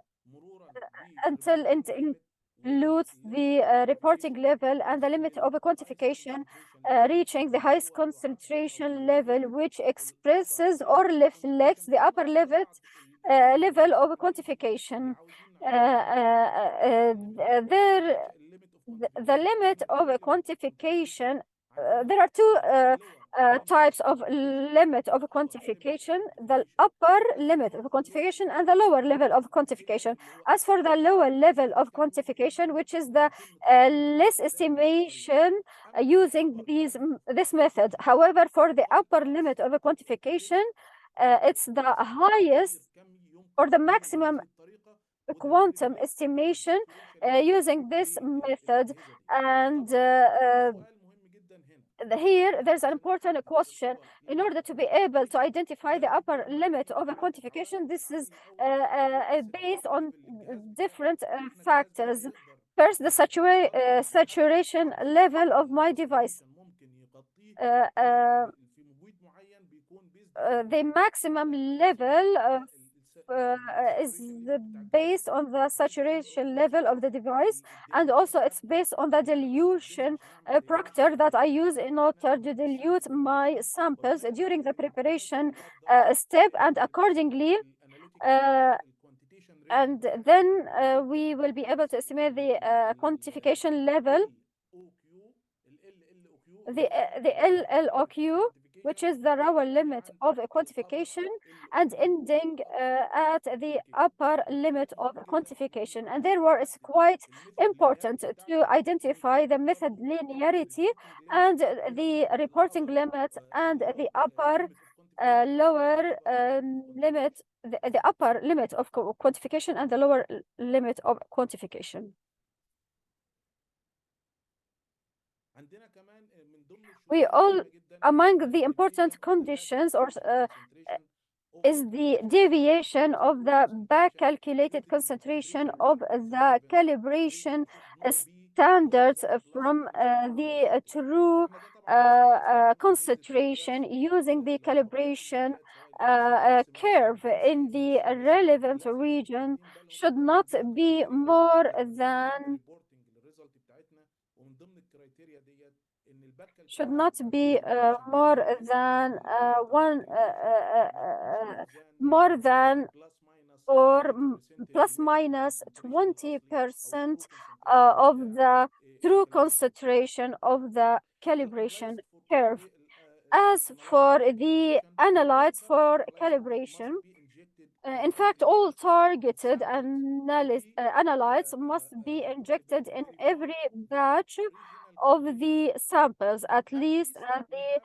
dilute the reporting level and the limit of a quantification reaching the highest concentration level, which expresses or reflects the upper level of a quantification. The limit of a quantification, there are two types of limit of quantification: the upper limit of quantification and the lower level of quantification. As for the lower level of quantification, which is the less estimation using this method. However, for the upper limit of a quantification, it's the highest or the maximum quantum estimation using this method. And here there's an important question. In order to be able to identify the upper limit of a quantification, this is based on different factors. First, the saturation level of my device. The maximum level is based on the saturation level of the device, and also it's based on the dilution proctor that I use in order to dilute my samples during the preparation step, and accordingly and then we will be able to estimate the quantification level, the LLOQ, which is the lower limit of a quantification, and ending at the upper limit of quantification. And therefore, it's quite important to identify the method linearity and the reporting limit and the upper lower limit, the upper limit of quantification and the lower limit of quantification. We all, among the important conditions or is the deviation of the back calculated concentration of the calibration standards from the true concentration using the calibration curve in the relevant region should not be more than or plus minus 20% of the true concentration of the calibration curve. As for the analytes for calibration, in fact, all targeted analytes must be injected in every batch of the samples, at least at the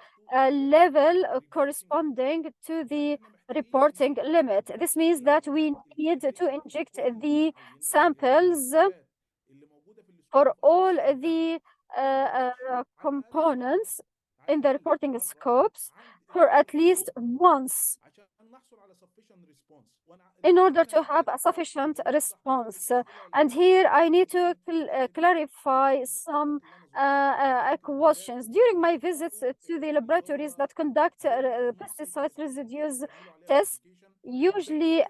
level corresponding to the reporting limit. This means that we need to inject the samples for all the components in the reporting scopes for at least once in order to have a sufficient response. And here I need to clarify some questions. During my visits to the laboratories that conduct pesticide residues tests, usually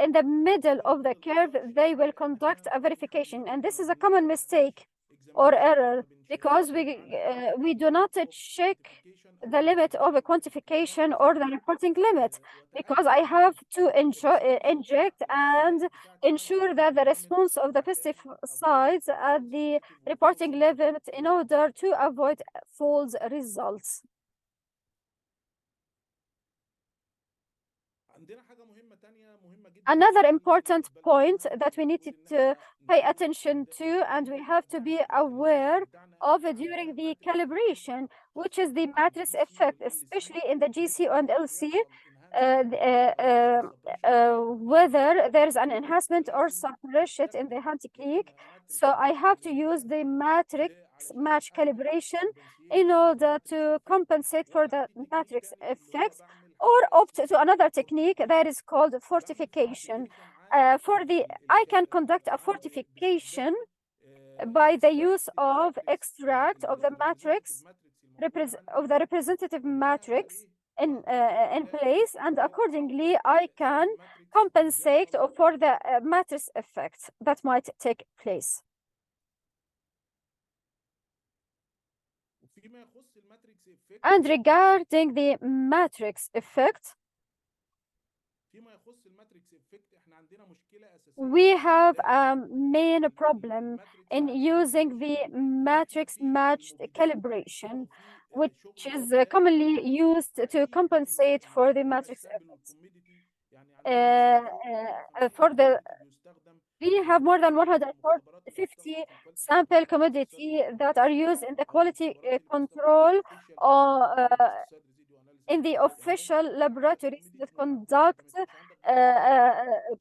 in the middle of the curve, they will conduct a verification. And this is a common mistake or error, because we do not check the limit of a quantification or the reporting limit, because I have to inject and ensure that the response of the pesticides at the reporting limit in order to avoid false results. Another important point that we need to pay attention to and we have to be aware of during the calibration, which is the matrix effect, especially in the GC and LC, whether there's an enhancement or suppression in the hand technique. So I have to use the matrix match calibration in order to compensate for the matrix effect, or opt to another technique that is called fortification. I can conduct a fortification by the use of extract of the matrix, of the representative matrix in place, and accordingly I can compensate for the matrix effect that might take place. And regarding the matrix effect, we have a main problem in using the matrix matched calibration, which is commonly used to compensate for the matrix effects. We have more than 150 sample commodity that are used in the quality control in the official laboratories that conduct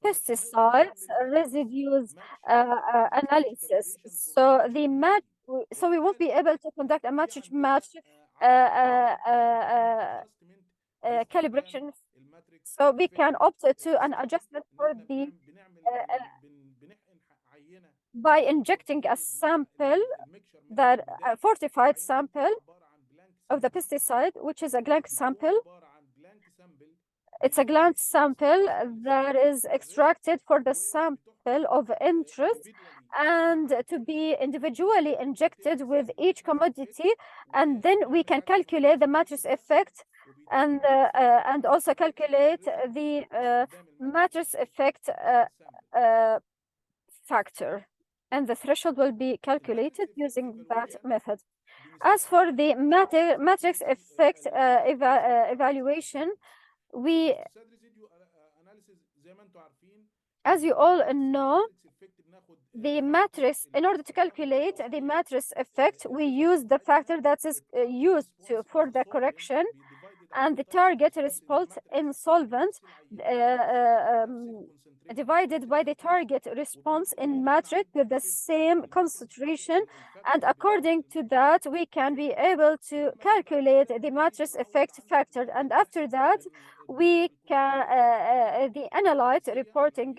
pesticides residues analysis. So we won't be able to conduct a match calibration. So we can opt to an adjustment for the by injecting a sample, that a fortified sample of the pesticide, which is a gland sample. It's a gland sample that is extracted for the sample of interest and to be individually injected with each commodity, and then we can calculate the matrix effect and also calculate the matrix effect factor, and the threshold will be calculated using that method. As for the matrix effect evaluation, as you all know, the matrix, in order to calculate the matrix effect, we use the factor that is used for the correction and the target result in solvent divided by the target response in matrix with the same concentration, and according to that we can be able to calculate the matrix effect factor, and after that we can the analyte reporting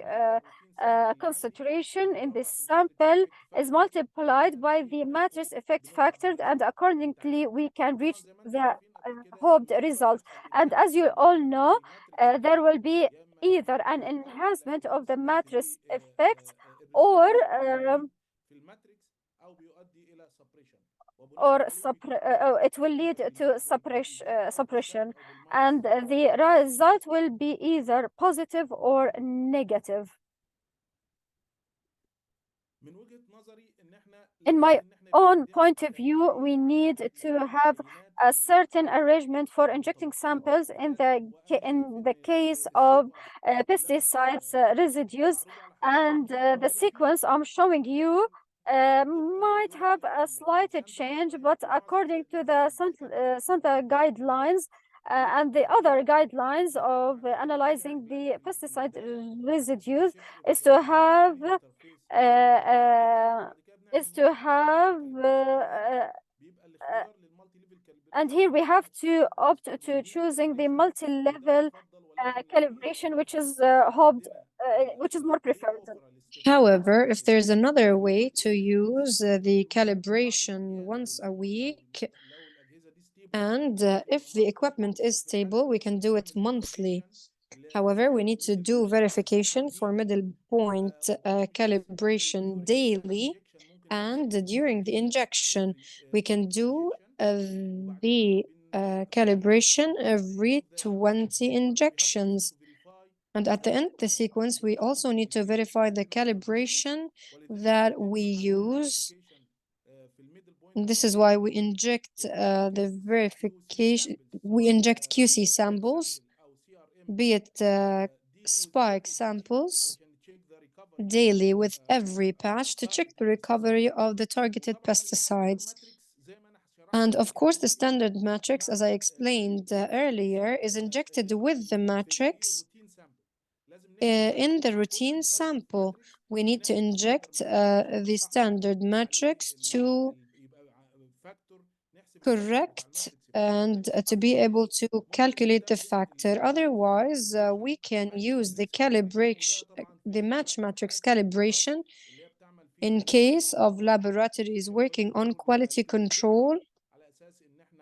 concentration in this sample is multiplied by the matrix effect factor, and accordingly we can reach the hoped result. And as you all know, there will be either an enhancement of the matrix effect or it will lead to suppression, and the result will be either positive or negative. In my own point of view, we need to have a certain arrangement for injecting samples in the case of pesticides residues, and the sequence I'm showing you might have a slight change, but according to the Santa guidelines and the other guidelines of analyzing the pesticide residues is to have and here we have to opt to choosing the multi-level calibration, which is which is more preferred. However, if there's another way to use the calibration once a week, and if the equipment is stable, we can do it monthly. However, we need to do verification for middle point calibration daily, and during the injection, we can do the calibration every 20 injections. And at the end of the sequence, we also need to verify the calibration that we use. This is why we inject the verification, we inject QC samples, be it spike samples, daily with every patch to check the recovery of the targeted pesticides. And of course, the standard matrix, as I explained earlier, is injected with the matrix in the routine sample. We need to inject the standard matrix to correct and to be able to calculate the factor. Otherwise, we can use the calibration, the match matrix calibration in case of laboratories working on quality control.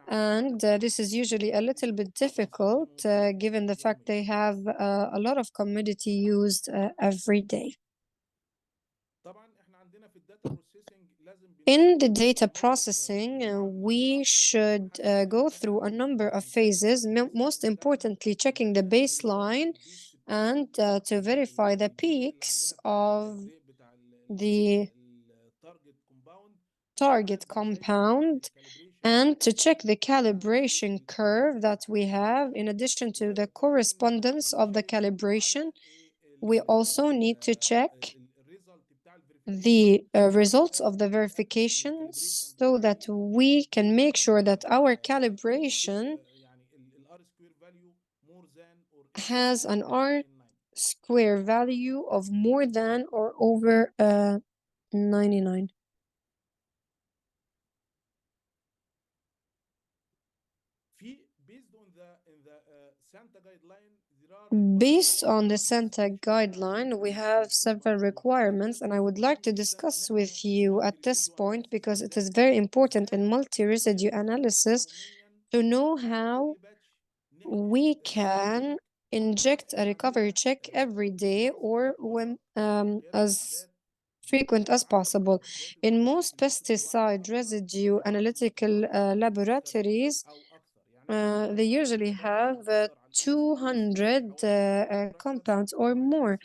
And this is usually a little bit difficult given the fact they have a lot of commodity used every day. In the data processing, we should go through a number of phases, most importantly, checking the baseline and to verify the peaks of the target compound and to check the calibration curve that we have. In addition to the correspondence of the calibration, we also need to check the results of the verification so that we can make sure that our calibration has an R square value of more than or over 99. Based on the Santa guideline, we have several requirements, and I would like to discuss with you at this point because it is very important in multi-residue analysis to know how we can inject a recovery check every day or when as frequent as possible. In most pesticide residue analytical laboratories, they usually have 200 compounds or more.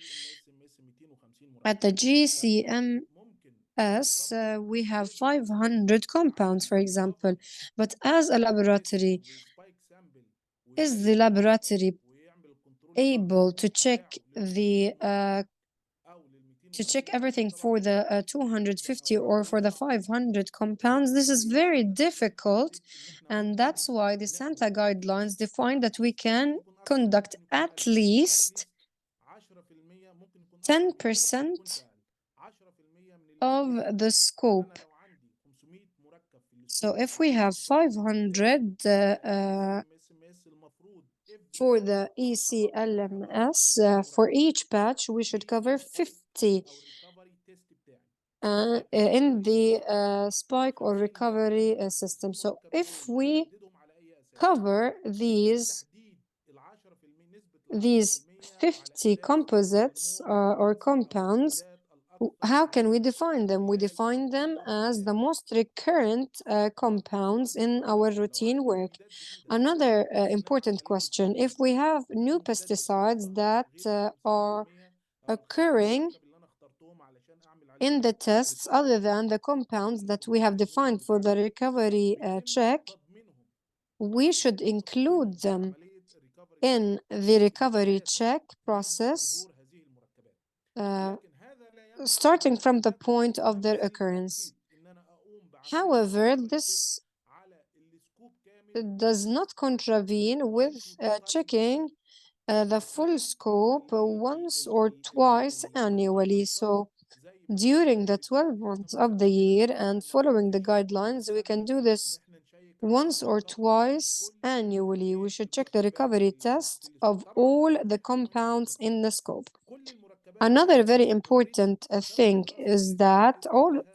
At the GCMS, we have 500 compounds, for example. But as a laboratory, is the laboratory able to check everything for the 250 or for the 500 compounds? This is very difficult, and that's why the Santa guidelines define that we can conduct at least 10% of the scope. So if we have 500 for the ECLMS, for each batch, we should cover 50 in the spike or recovery system. So if we cover these 50 composites or compounds, how can we define them? We define them as the most recurrent compounds in our routine work. Another important question, if we have new pesticides that are occurring in the tests other than the compounds that we have defined for the recovery check, we should include them in the recovery check process starting from the point of their occurrence. However, this does not contravene with checking the full scope once or twice annually. So during the 12 months of the year and following the guidelines, we can do this once or twice annually. We should check the recovery test of all the compounds in the scope. Another very important thing is that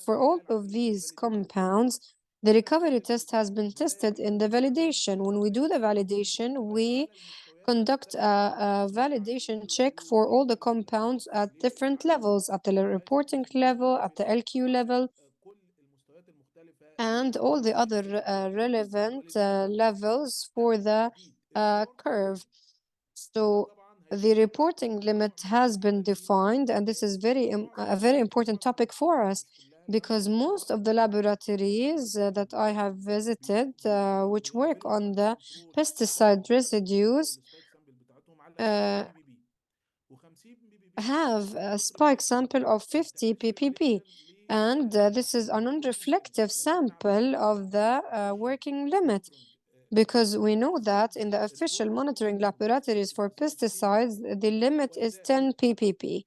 for all of these compounds, the recovery test has been tested in the validation. When we do the validation, we conduct a validation check for all the compounds at different levels, at the reporting level, at the LQ level, and all the other relevant levels for the curve. So the reporting limit has been defined, and this is a very important topic for us because most of the laboratories that I have visited, which work on the pesticide residues, have a spike sample of 50 ppb, and this is a non-reflective sample of the working limit, because we know that in the official monitoring laboratories for pesticides, the limit is 10 ppb.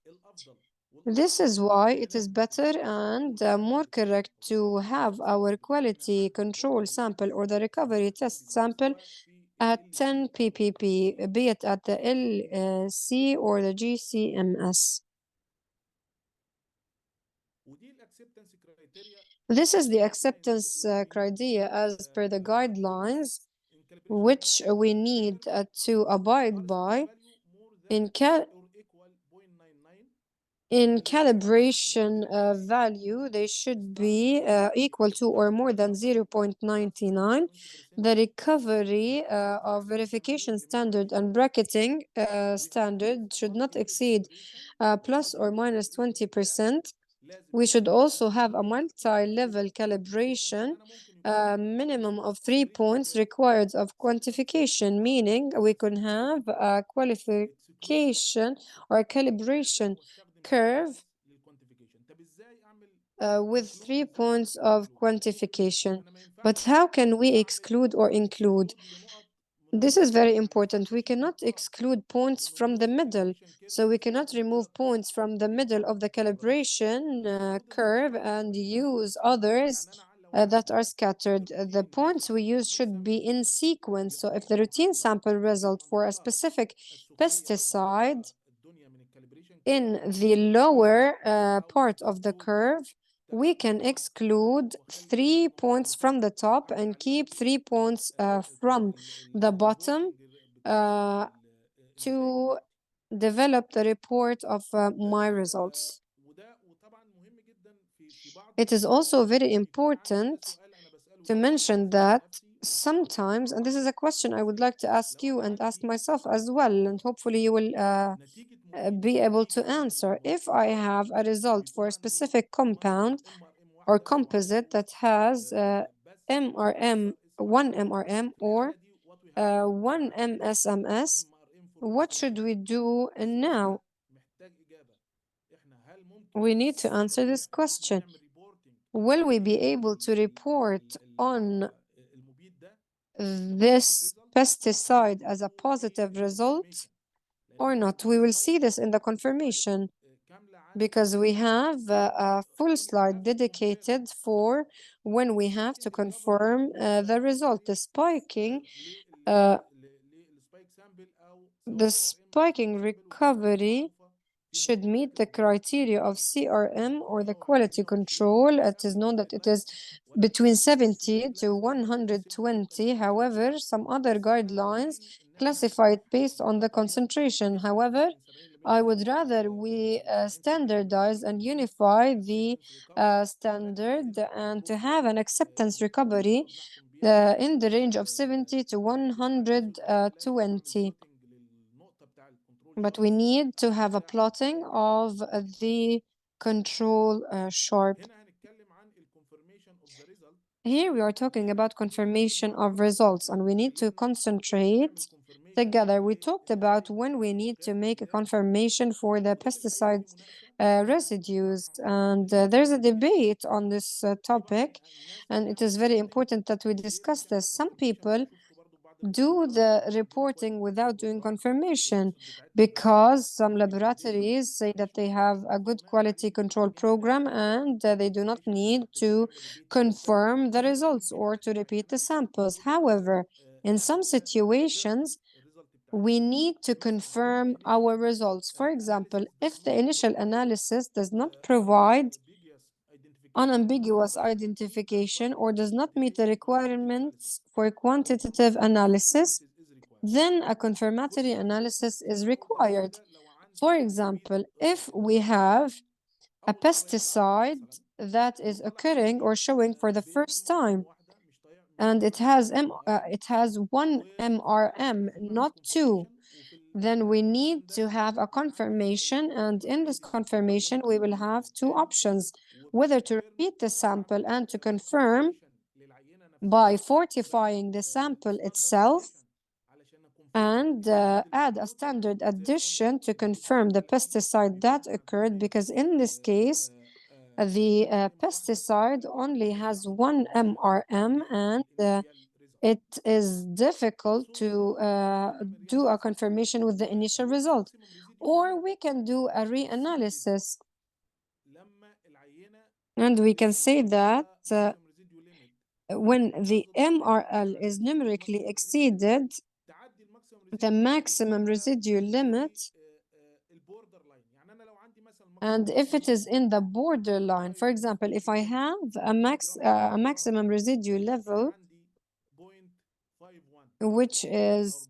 This is why it is better and more correct to have our quality control sample or the recovery test sample at 10 ppb, be it at the LC or the GCMS. This is the acceptance criteria as per the guidelines, which we need to abide by. in calibration value, they should be equal to or more than 0.99. The recovery of verification standard and bracketing standard should not exceed plus or minus 20%. We should also have a multi-level calibration, minimum of 3 points required of quantification, meaning we can have a qualification or a calibration curve with 3 points of quantification. But how can we exclude or include? This is very important. We cannot exclude points from the middle. So we cannot remove points from the middle of the calibration curve and use others that are scattered. The points we use should be in sequence. So if the routine sample result for a specific pesticide in the lower part of the curve, we can exclude 3 points from the top and keep 3 points from the bottom to develop the report of my results. It is also very important to mention that sometimes, and this is a question I would like to ask you and ask myself as well, and hopefully you will be able to answer. If I have a result for a specific compound or composite that has MRM, one MRM or one MSMS, what should we do now? We need to answer this question. Will we be able to report on this pesticide as a positive result or not? We will see this in the confirmation because we have a full slide dedicated for when we have to confirm the result. The spiking recovery should meet the criteria of CRM or the quality control. It is known that it is between 70 to 120. However, some other guidelines classify it based on the concentration. However, I would rather we standardize and unify the standard and to have an acceptance recovery in the range of 70 to 120. But we need to have a plotting of the control sharp. Here we are talking about confirmation of results, and we need to concentrate together. We talked about when we need to make a confirmation for the pesticide residues, and there's a debate on this topic, and it is very important that we discuss this. Some people do the reporting without doing confirmation because some laboratories say that they have a good quality control program and they do not need to confirm the results or to repeat the samples. However, in some situations, we need to confirm our results. For example, if the initial analysis does not provide unambiguous identification or does not meet the requirements for quantitative analysis, then a confirmatory analysis is required. For example, if we have a pesticide that is occurring or showing for the first time, and it has one MRM, not two, then we need to have a confirmation, and in this confirmation we will have two options, whether to repeat the sample and to confirm by fortifying the sample itself and add a standard addition to confirm the pesticide that occurred, because in this case the pesticide only has one MRM and it is difficult to do a confirmation with the initial result. Or we can do a reanalysis. And we can say that when the MRL is numerically exceeded, the maximum residual limit, and if it is in the borderline, for example, if I have a maximum residual level which is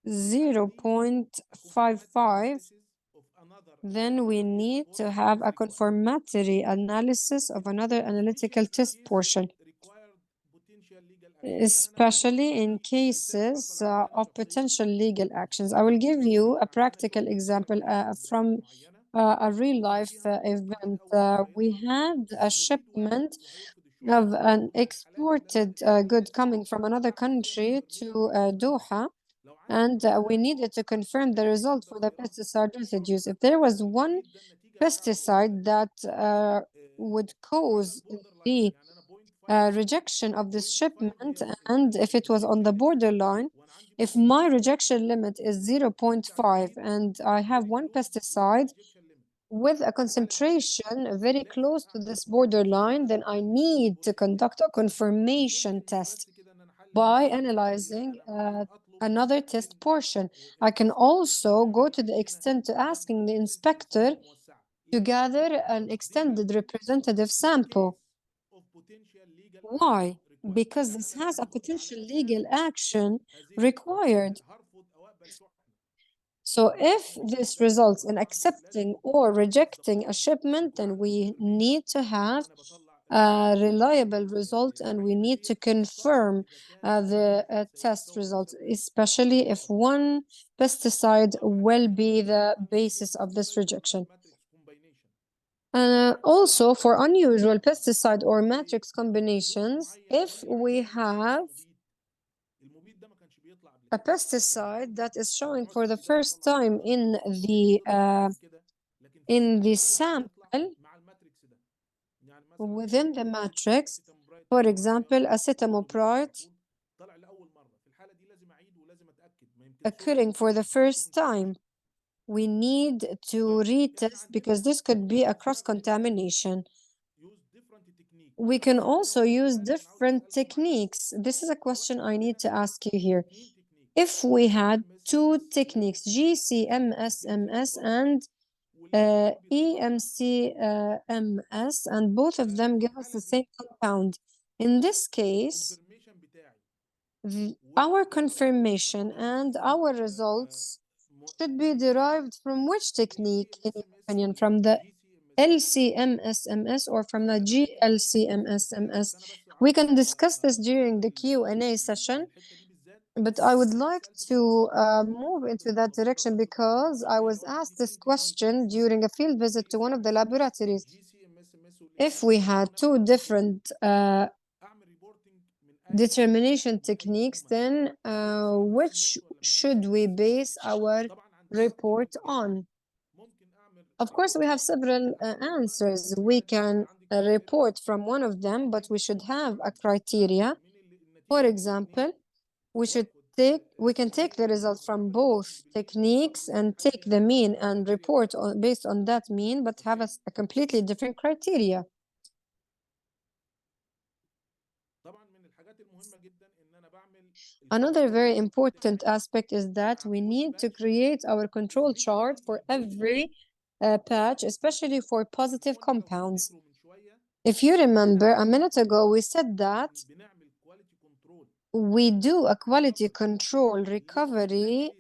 0.55, then we need to have a confirmatory analysis of another analytical test portion, especially in cases of potential legal actions. I will give you a practical example from a real-life event. We had a shipment of an exported good coming from another country to Doha, and we needed to confirm the result for the pesticide residues. If there was one pesticide that would cause the rejection of this shipment, and if it was on the borderline, if my rejection limit is 0.5 and I have one pesticide with a concentration very close to this borderline, then I need to conduct a confirmation test by analyzing another test portion. I can also go to the extent to asking the inspector to gather an extended representative sample. Why? Because this has a potential legal action required. So if this results in accepting or rejecting a shipment, then we need to have a reliable result and we need to confirm the test results, especially if one pesticide will be the basis of this rejection. Also, for unusual pesticide or matrix combinations, if we have a pesticide that is showing for the first time in the sample within the matrix, for example, acetamopride occurring for the first time, we need to retest because this could be a cross-contamination. We can also use different techniques. This is a question I need to ask you here. If we had two techniques, GCMSMS and EMCMS, and both of them give us the same compound, in this case, our confirmation and our results should be derived from which technique, in your opinion, from the LCMSMS or from the GLCMSMS? We can discuss this during the Q&A session, but I would like to move into that direction because I was asked this question during a field visit to one of the laboratories. If we had two different determination techniques, then which should we base our report on? Of course, we have several answers. We can report from one of them, but we should have a criteria. For example, we can take the result from both techniques and take the mean and report based on that mean, but have a completely different criteria. Another very important aspect is that we need to create our control chart for every patch, especially for positive compounds. If you remember, a minute ago, we said that we do a quality control recovery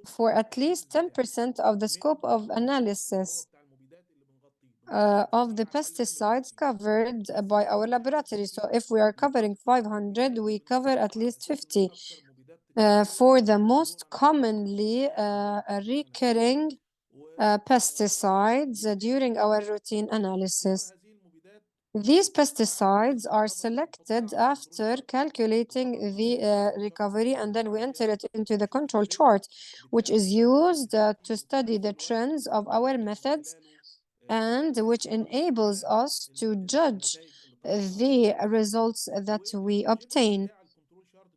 for at least 10% of the scope of analysis of the pesticides covered by our laboratory. So if we are covering 500, we cover at least 50 for the most commonly recurring pesticides during our routine analysis. These pesticides are selected after calculating the recovery, and then we enter it into the control chart, which is used to study the trends of our methods and which enables us to judge the results that we obtain.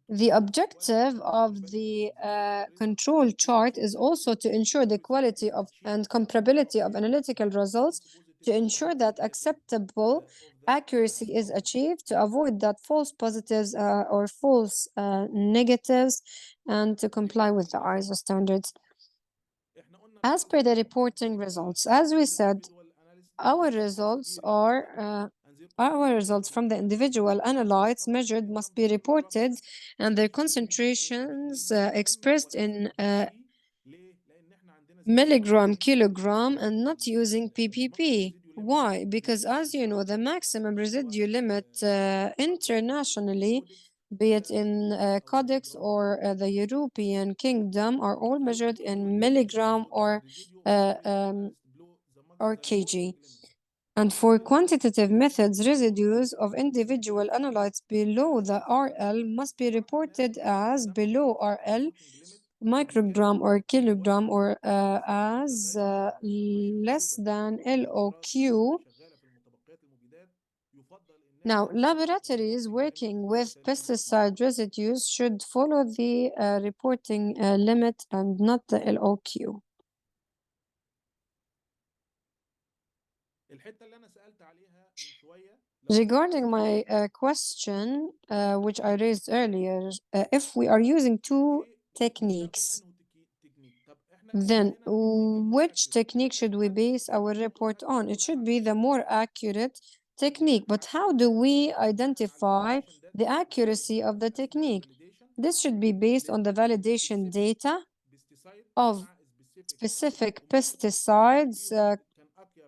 The objective of the control chart is also to ensure the quality of and comparability of analytical results, to ensure that acceptable accuracy is achieved, to avoid that false positives or false negatives, and to comply with the ISO standards. As per the reporting results, as we said, our results from the individual analytes measured must be reported, and their concentrations expressed in milligram, kilogram, and not using ppb. Why? Because as you know, the maximum residue limit internationally, be it in Codex or the European Kingdom, are all measured in milligram or kg. And for quantitative methods, residues of individual analytes below the RL must be reported as below RL, microgram or kilogram, or as less than LOQ. Now, laboratories working with pesticide residues should follow the reporting limit and not the LOQ. Regarding my question, which I raised earlier, if we are using two techniques, then which technique should we base our report on? It should be the more accurate technique, but how do we identify the accuracy of the technique? This should be based on the validation data of specific pesticides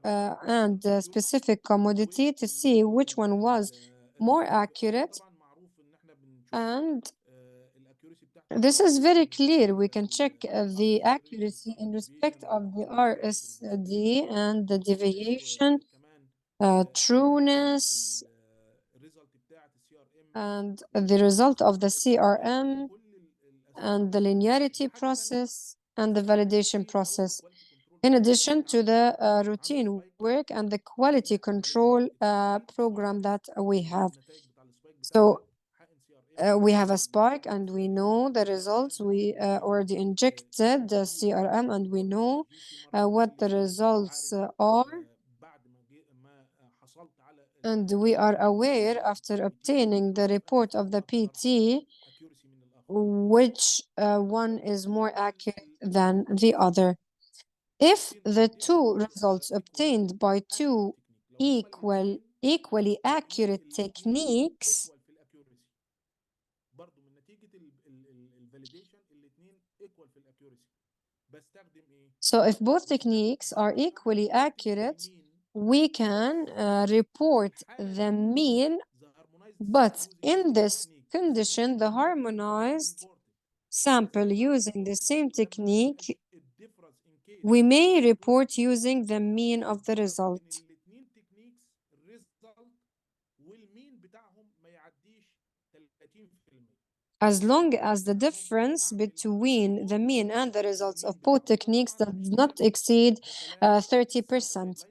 and specific commodity to see which one was more accurate. And this is very clear. We can check the accuracy in respect of the RSD and the deviation, trueness, and the result of the CRM, and the linearity process, and the validation process, in addition to the routine work and the quality control program that we have. So we have a spike and we know the results. We already injected the CRM and we know what the results are. And we are aware, after obtaining the report of the PT, which one is more accurate than the other. If the two results obtained by two equally accurate techniques, so if both techniques are equally accurate, we can report the mean, but in this condition, the harmonized sample using the same technique, we may report using the mean of the result. As long as the difference between the mean and the results of both techniques does not exceed 30%.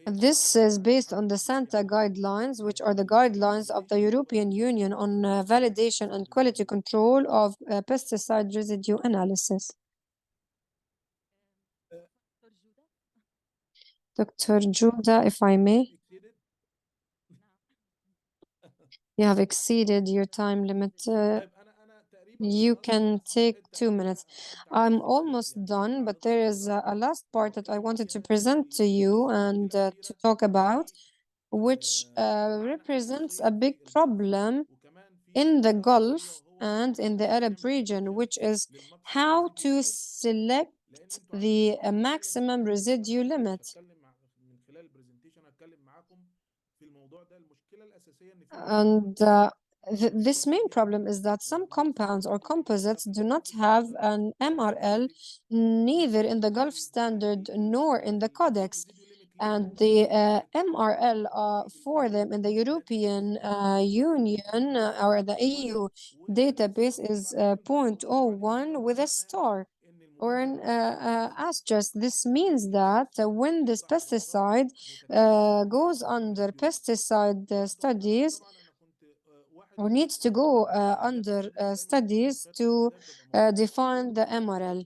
This is based on the SANTA guidelines, which are the guidelines of the European Union on validation and quality control of pesticide residue analysis. Dr. Judah, if I may. You have exceeded your time limit. You can take 2 minutes. I'm almost done, but there is a last part that I wanted to present to you and to talk about, which represents a big problem in the Gulf and in the Arab region, which is how to select the maximum residue limit. And this main problem is that some compounds or composites do not have an MRL, neither in the Gulf Standard nor in the Codex. And the MRL for them in the European Union or the EU database is 0.01 with a star or an asterisk. This means that when this pesticide goes under pesticide studies, or needs to go under studies to define the MRL.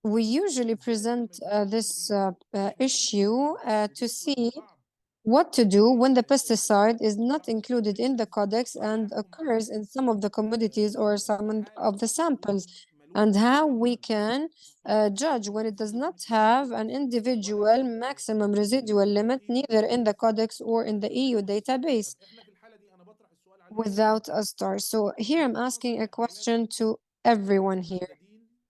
We usually present this issue to see what to do when the pesticide is not included in the Codex and occurs in some of the commodities or some of the samples, and how we can judge when it does not have an individual maximum residual limit, neither in the Codex or in the EU database, without a star. So here I'm asking a question to everyone here.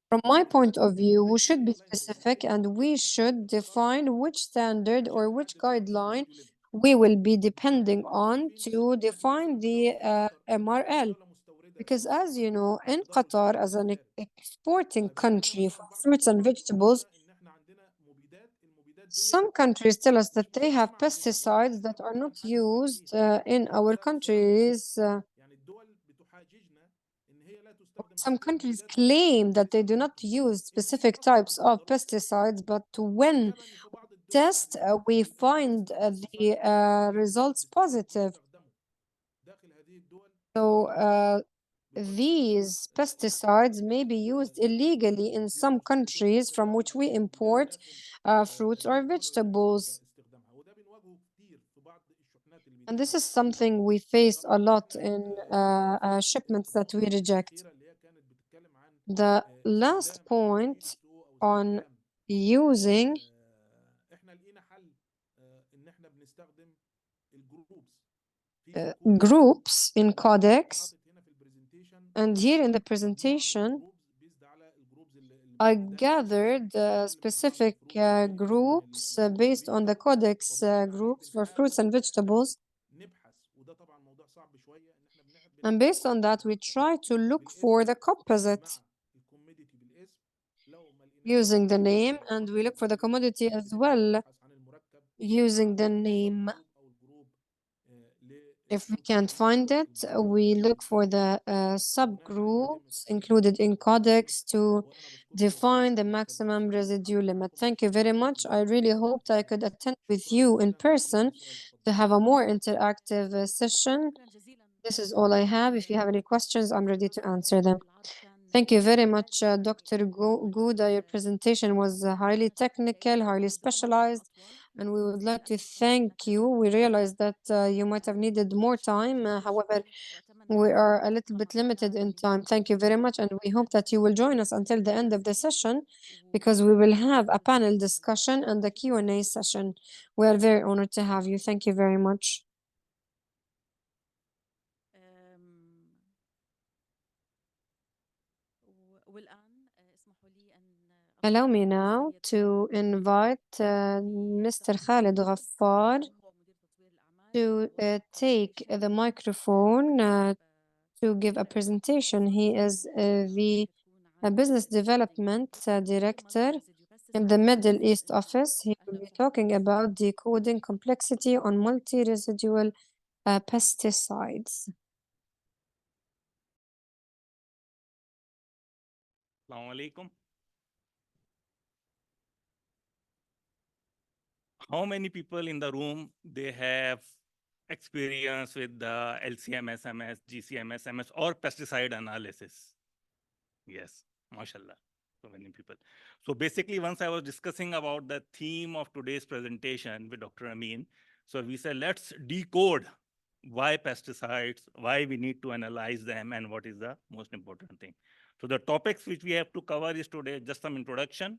From my point of view, we should be specific and we should define which standard or which guideline we will be depending on to define the MRL. Because as you know, in Qatar, as an exporting country for fruits and vegetables, some countries tell us that they have pesticides that are not used in our countries. Some countries claim that they do not use specific types of pesticides, but when test, we find the results positive. So these pesticides may be used illegally in some countries from which we import fruits or vegetables. And this is something we face a lot in shipments that we reject. The last point on using groups in codex, and here in the presentation, I gathered specific groups based on the codex groups for fruits and vegetables. And based on that, we try to look for the composite using the name, and we look for the commodity as well using the name. If we can't find it, we look for the subgroups included in codex to define the maximum residue limit. Thank you very much. I really hoped I could attend with you in person to have a more interactive session. This is all I have. If you have any questions, I'm ready to answer them. Thank you very much, Dr. Gouda. Your presentation was highly technical, highly specialized, and we would like to thank you. We realize that you might have needed more time. However, we are a little bit limited in time. Thank you very much, and we hope that you will join us until the end of the session because we will have a panel discussion and a Q&A session. We are very honored to have you. Thank you very much. Allow me now to invite Mr. Khalid Ghaffar to take the microphone to give a presentation. He is the Business Development Director in the Middle East office. He will be talking about decoding complexity on multi-residual pesticides. Assalamu alaikum. How many people in the room, they have experience with the LCM, SMS, GCM, SMS, or pesticide analysis? Yes, mashallah, so many people. So basically, once I was discussing about the theme of today's presentation with Dr. Amin, so we said, let's decode why pesticides, why we need to analyze them, and what is the most important thing. So the topics which we have to cover is today just some introduction.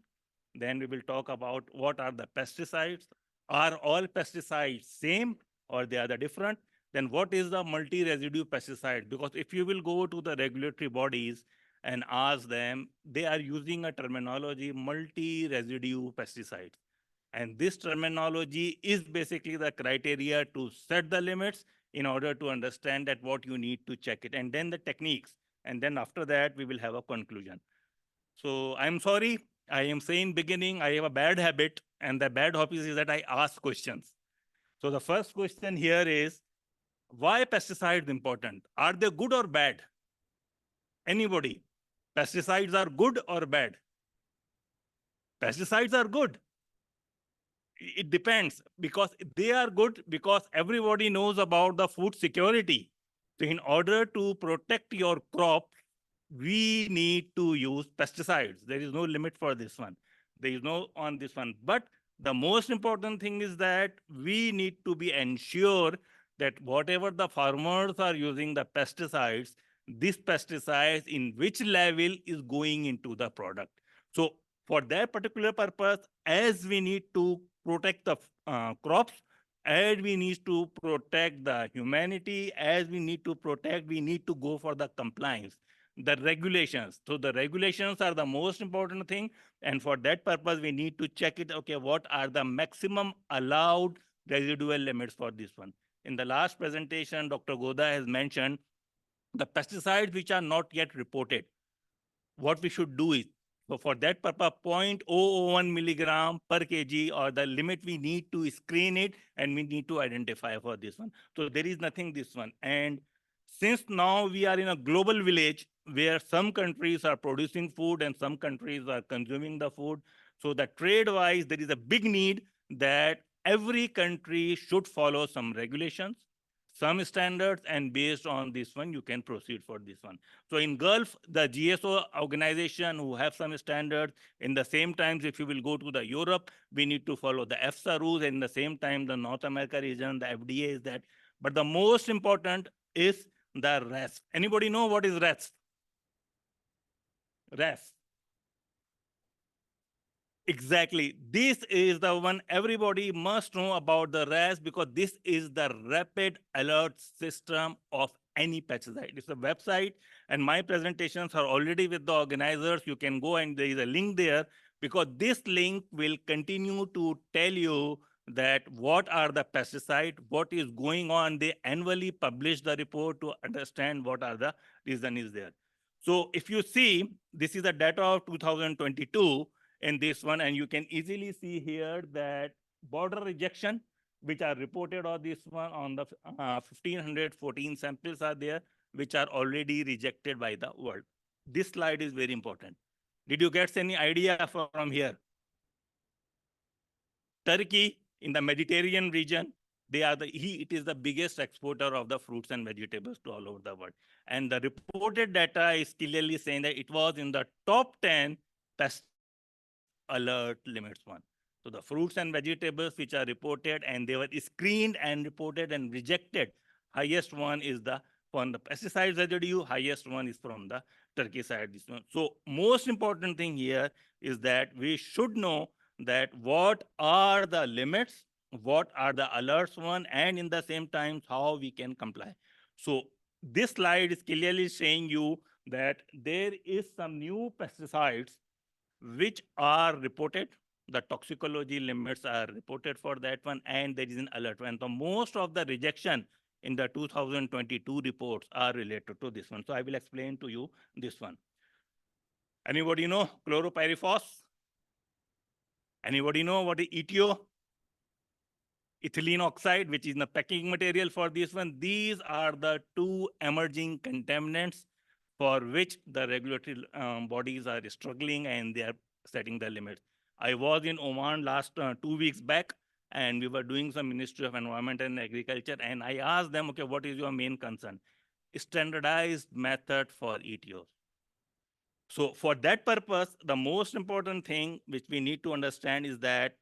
Then we will talk about what are the pesticides. Are all pesticides same or they are the different? Then what is the multi-residue pesticide? Because if you will go to the regulatory bodies and ask them, they are using a terminology multi-residue pesticides. And this terminology is basically the criteria to set the limits in order to understand that what you need to check it. And then the techniques. And then after that, we will have a conclusion. So I'm sorry, I am saying beginning, I have a bad habit, and the bad habit is that I ask questions. So the first question here is, why pesticides important? Are they good or bad? Anybody? Pesticides are good or bad? Pesticides are good. It depends, because they are good because everybody knows about the food security. So in order to protect your crop, we need to use pesticides. There is no limit for this one. There is no on this one. But the most important thing is that we need to be ensured that whatever the farmers are using the pesticides, this pesticide in which level is going into the product. So for that particular purpose, as we need to protect the crops, as we need to protect the humanity, as we need to protect, we need to go for the compliance. the regulations. So the regulations are the most important thing. And for that purpose, we need to check it. Okay, what are the maximum allowed residual limits for this one? In the last presentation, Dr. Goda has mentioned the pesticides which are not yet reported. What we should do is, so for that purpose, 0.001 milligram per kg or the limit we need to screen it and we need to identify for this one. So there is nothing this one. And since now we are in a global village where some countries are producing food and some countries are consuming the food. So the trade-wise, there is a big need that every country should follow some regulations, some standards, and based on this one, you can proceed for this one. So in Gulf, the GSO organization who have some standards, in the same times, if you will go to the Europe, we need to follow the EFSA rules, and in the same time, the North America region, the FDA is that. But the most important is the RES. Anybody know what is RES? RES. Exactly. This is the one everybody must know about the RAS because this is the rapid alert system of any pesticide. It's a website and my presentations are already with the organizers. You can go and there is a link there because this link will continue to tell you that what are the pesticides, what is going on. They annually publish the report to understand what are the reason is there. So if you see, this is the data of 2022 in this one, and you can easily see here that border rejection, which are reported on this one on the 1,514 samples are there, which are already rejected by the world. This slide is very important. Did you get any idea from here? Turkey in the Mediterranean region, it is the biggest exporter of the fruits and vegetables to all over the world. And the reported data is clearly saying that it was in the top 10 pest alert limits one. So the fruits and vegetables which are reported and they were screened and reported and rejected, highest one is from the pesticide residue, highest one is from the Turkey side. This one. So most important thing here is that we should know that what are the limits, what are the alerts one, and in the same time, how we can comply. So this slide is clearly saying you that there is some new pesticides which are reported. The toxicology limits are reported for that one, and there is an alert. And the most of the rejection in the 2022 reports are related to this one. So I will explain to you this one. Anybody know chloropyrifos? Anybody know what is ETO? Ethylene oxide, which is the packing material for this one. These are the two emerging contaminants for which the regulatory bodies are struggling and they are setting the limits. I was in Oman last 2 weeks back, and we were doing some Ministry of Environment and Agriculture, and I asked them, okay, what is your main concern? Standardized method for ETOs. So for that purpose, the most important thing which we need to understand is that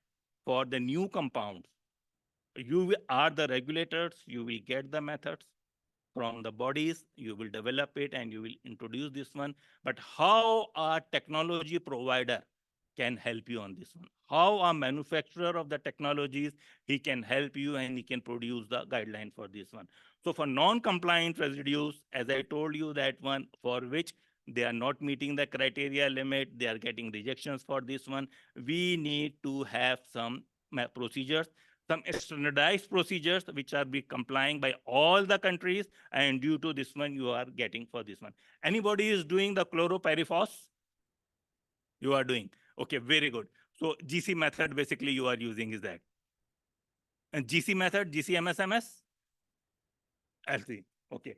for the new compounds, you are the regulators, you will get the methods from the bodies, you will develop it and you will introduce this one. But how a technology provider can help you on this one? How a manufacturer of the technologies, he can help you and he can produce the guideline for this one. So for non-compliant residues, as I told you that one for which they are not meeting the criteria limit, they are getting rejections for this one. We need to have some procedures, some standardized procedures which are be complying by all the countries, and due to this one, you are getting for this one. Anybody is doing the chloropyrifos? You are doing. Okay, very good. So GC method basically you are using is that. And GC method, GCMSMS? LC, okay.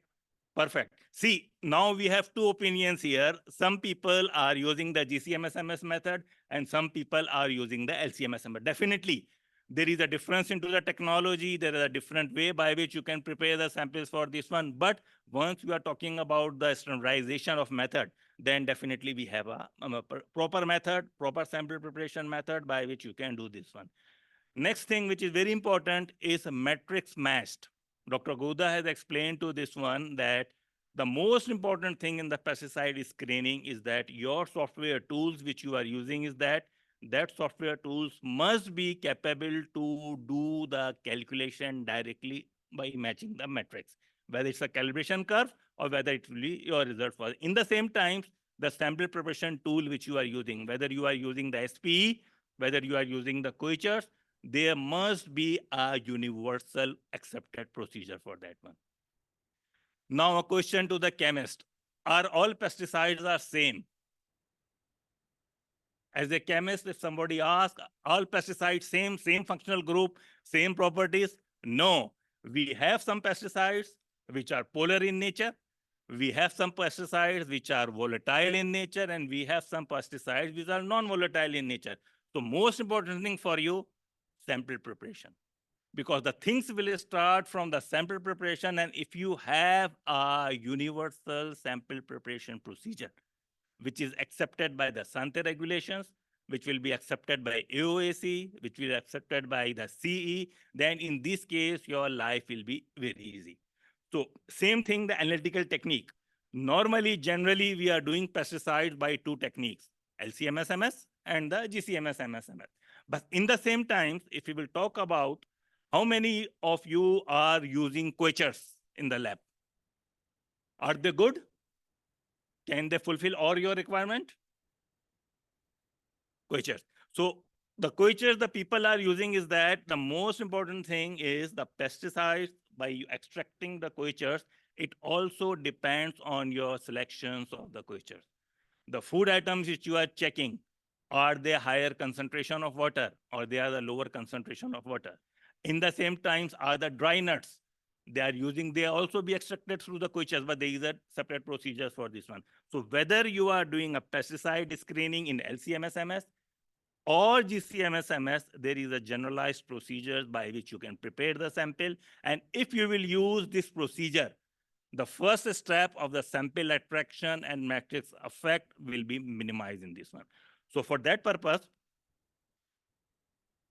Perfect. See, now we have two opinions here. Some people are using the GCMSMS method and some people are using the LCMS method. Definitely, there is a difference into the technology. There is a different way by which you can prepare the samples for this one. But once we are talking about the standardization of method, then definitely we have a proper method, proper sample preparation method by which you can do this one. Next thing which is very important is matrix matched. Dr. Gouda has explained to this one that the most important thing in the pesticide screening is that your software tools which you are using is that software tools must be capable to do the calculation directly by matching the metrics. whether it's a calibration curve or whether it will be your result for. In the same time, the sample preparation tool which you are using, whether you are using the SPE, whether you are using the Koichers, there must be a universal accepted procedure for that one. Now a question to the chemist. Are all pesticides are same? As a chemist, if somebody asks, all pesticides same functional group, same properties? No. We have some pesticides which are polar in nature. We have some pesticides which are volatile in nature, and we have some pesticides which are non-volatile in nature. So most important thing for you, sample preparation. Because the things will start from the sample preparation, and if you have a universal sample preparation procedure, which is accepted by the Sante regulations, which will be accepted by AOAC, which will be accepted by the CE, then in this case, your life will be very easy. So same thing, the analytical technique. Normally, generally, we are doing pesticides by two techniques, LCMSMS and the GCMSMS. But in the same time, if we will talk about how many of you are using Quechers in the lab? Are they good? Can they fulfill all your requirement? Quechers. So the Quechers the people are using is that the most important thing is the pesticides. By extracting the Quechers, it also depends on your selections of the Quechers. The food items which you are checking, are they higher concentration of water or they are the lower concentration of water? In the same times, are the dry nuts they are using, they also be extracted through the Quechers, but there is a separate procedure for this one. So whether you are doing a pesticide screening in LCMSMS or GCMSMS, there is a generalized procedure by which you can prepare the sample. And if you will use this procedure, the first step of the sample attraction and matrix effect will be minimized in this one. So for that purpose,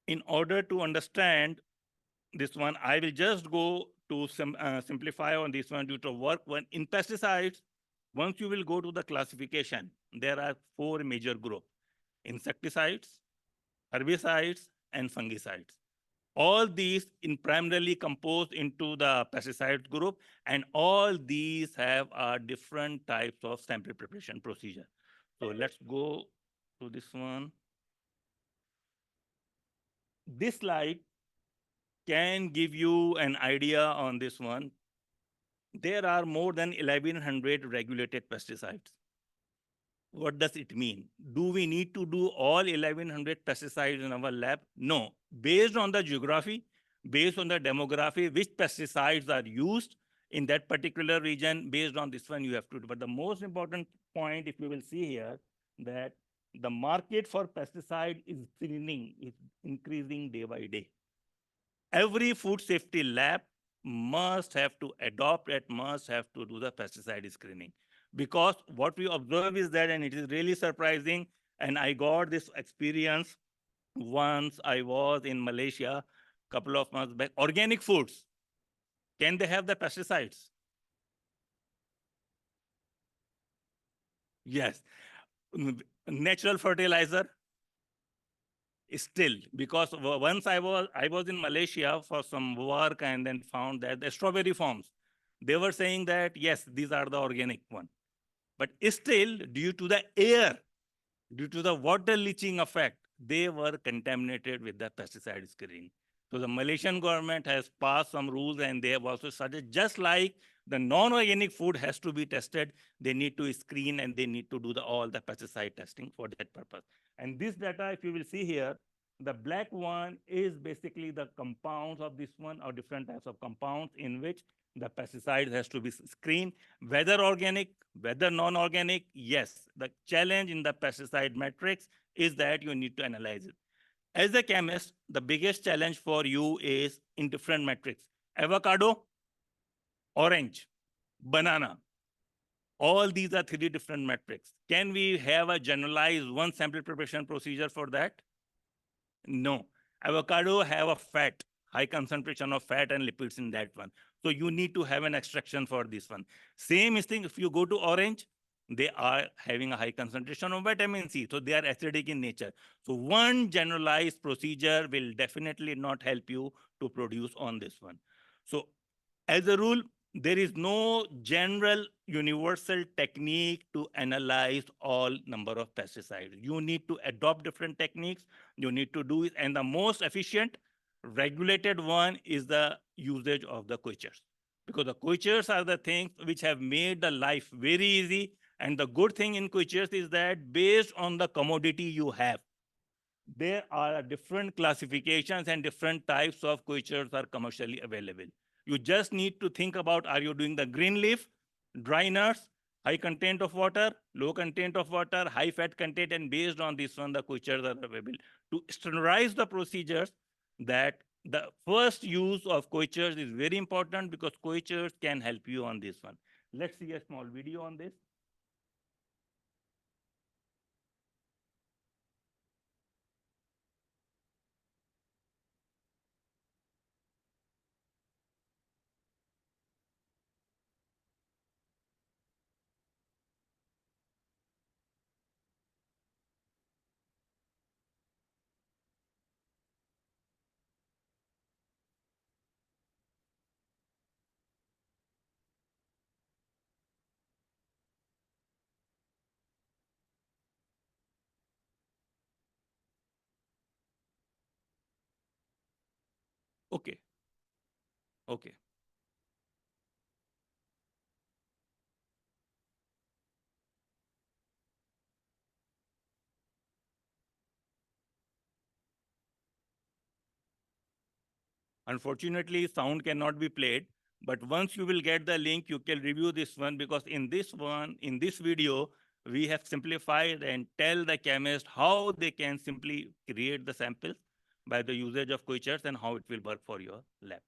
in order to understand this one, I will just go to simplify on this one due to work. When in pesticides, once you will go to the classification, there are four major groups: insecticides, herbicides, and fungicides. All these in primarily composed into the pesticide group, and all these have different types of sample preparation procedure. So let's go to this one. This slide can give you an idea on this one. There are more than 1,100 regulated pesticides. What does it mean? Do we need to do all 1,100 pesticides in our lab? No. Based on the geography, based on the demography, which pesticides are used in that particular region, based on this one you have to do. But the most important point, if you will see here, that the market for pesticide is increasing day by day. Every food safety lab must have to adopt it, must have to do the pesticide screening. Because what we observe is that, and it is really surprising, and I got this experience once I was in Malaysia a couple of months back. Organic foods, can they have the pesticides? Yes. Natural fertilizer, still, because once I was in Malaysia for some work and then found that the strawberry farms, they were saying that, yes, these are the organic one. But still, due to the air, due to the water leaching effect, they were contaminated with the pesticide screening. So the Malaysian government has passed some rules, and they have also started, just like the non-organic food has to be tested, they need to screen and they need to do all the pesticide testing for that purpose. And this data, if you will see here, the black one is basically the compounds of this one, or different types of compounds in which the pesticide has to be screened, whether organic, whether non-organic. Yes, the challenge in the pesticide matrix is that you need to analyze it. As a chemist, the biggest challenge for you is in different metrics: avocado, orange, banana. All these are three different metrics. Can we have a generalized one sample preparation procedure for that? No. Avocado have a fat, high concentration of fat and lipids in that one. So you need to have an extraction for this one. Same thing if you go to orange, they are having a high concentration of vitamin C. So they are acidic in nature. So one generalized procedure will definitely not help you to produce on this one. So as a rule, there is no general universal technique to analyze all number of pesticides. You need to adopt different techniques. You need to do it. And the most efficient regulated one is the usage of the quenchers. Because the quenchers are the things which have made the life very easy. And the good thing in quenchers is that based on the commodity you have, there are different classifications and different types of quenchers are commercially available. You just need to think about, are you doing the green leaf, dry nuts, high content of water, low content of water, high fat content, and based on this one, the quenchers are available. To standardize the procedures, that the first use of quenchers is very important because quenchers can help you on this one. Let's see a small video on this. Okay, okay. Unfortunately, sound cannot be played, but once you will get the link, you can review this one because in this video, we have simplified and tell the chemist how they can simply create the samples by the usage of quenchers and how it will work for your lab.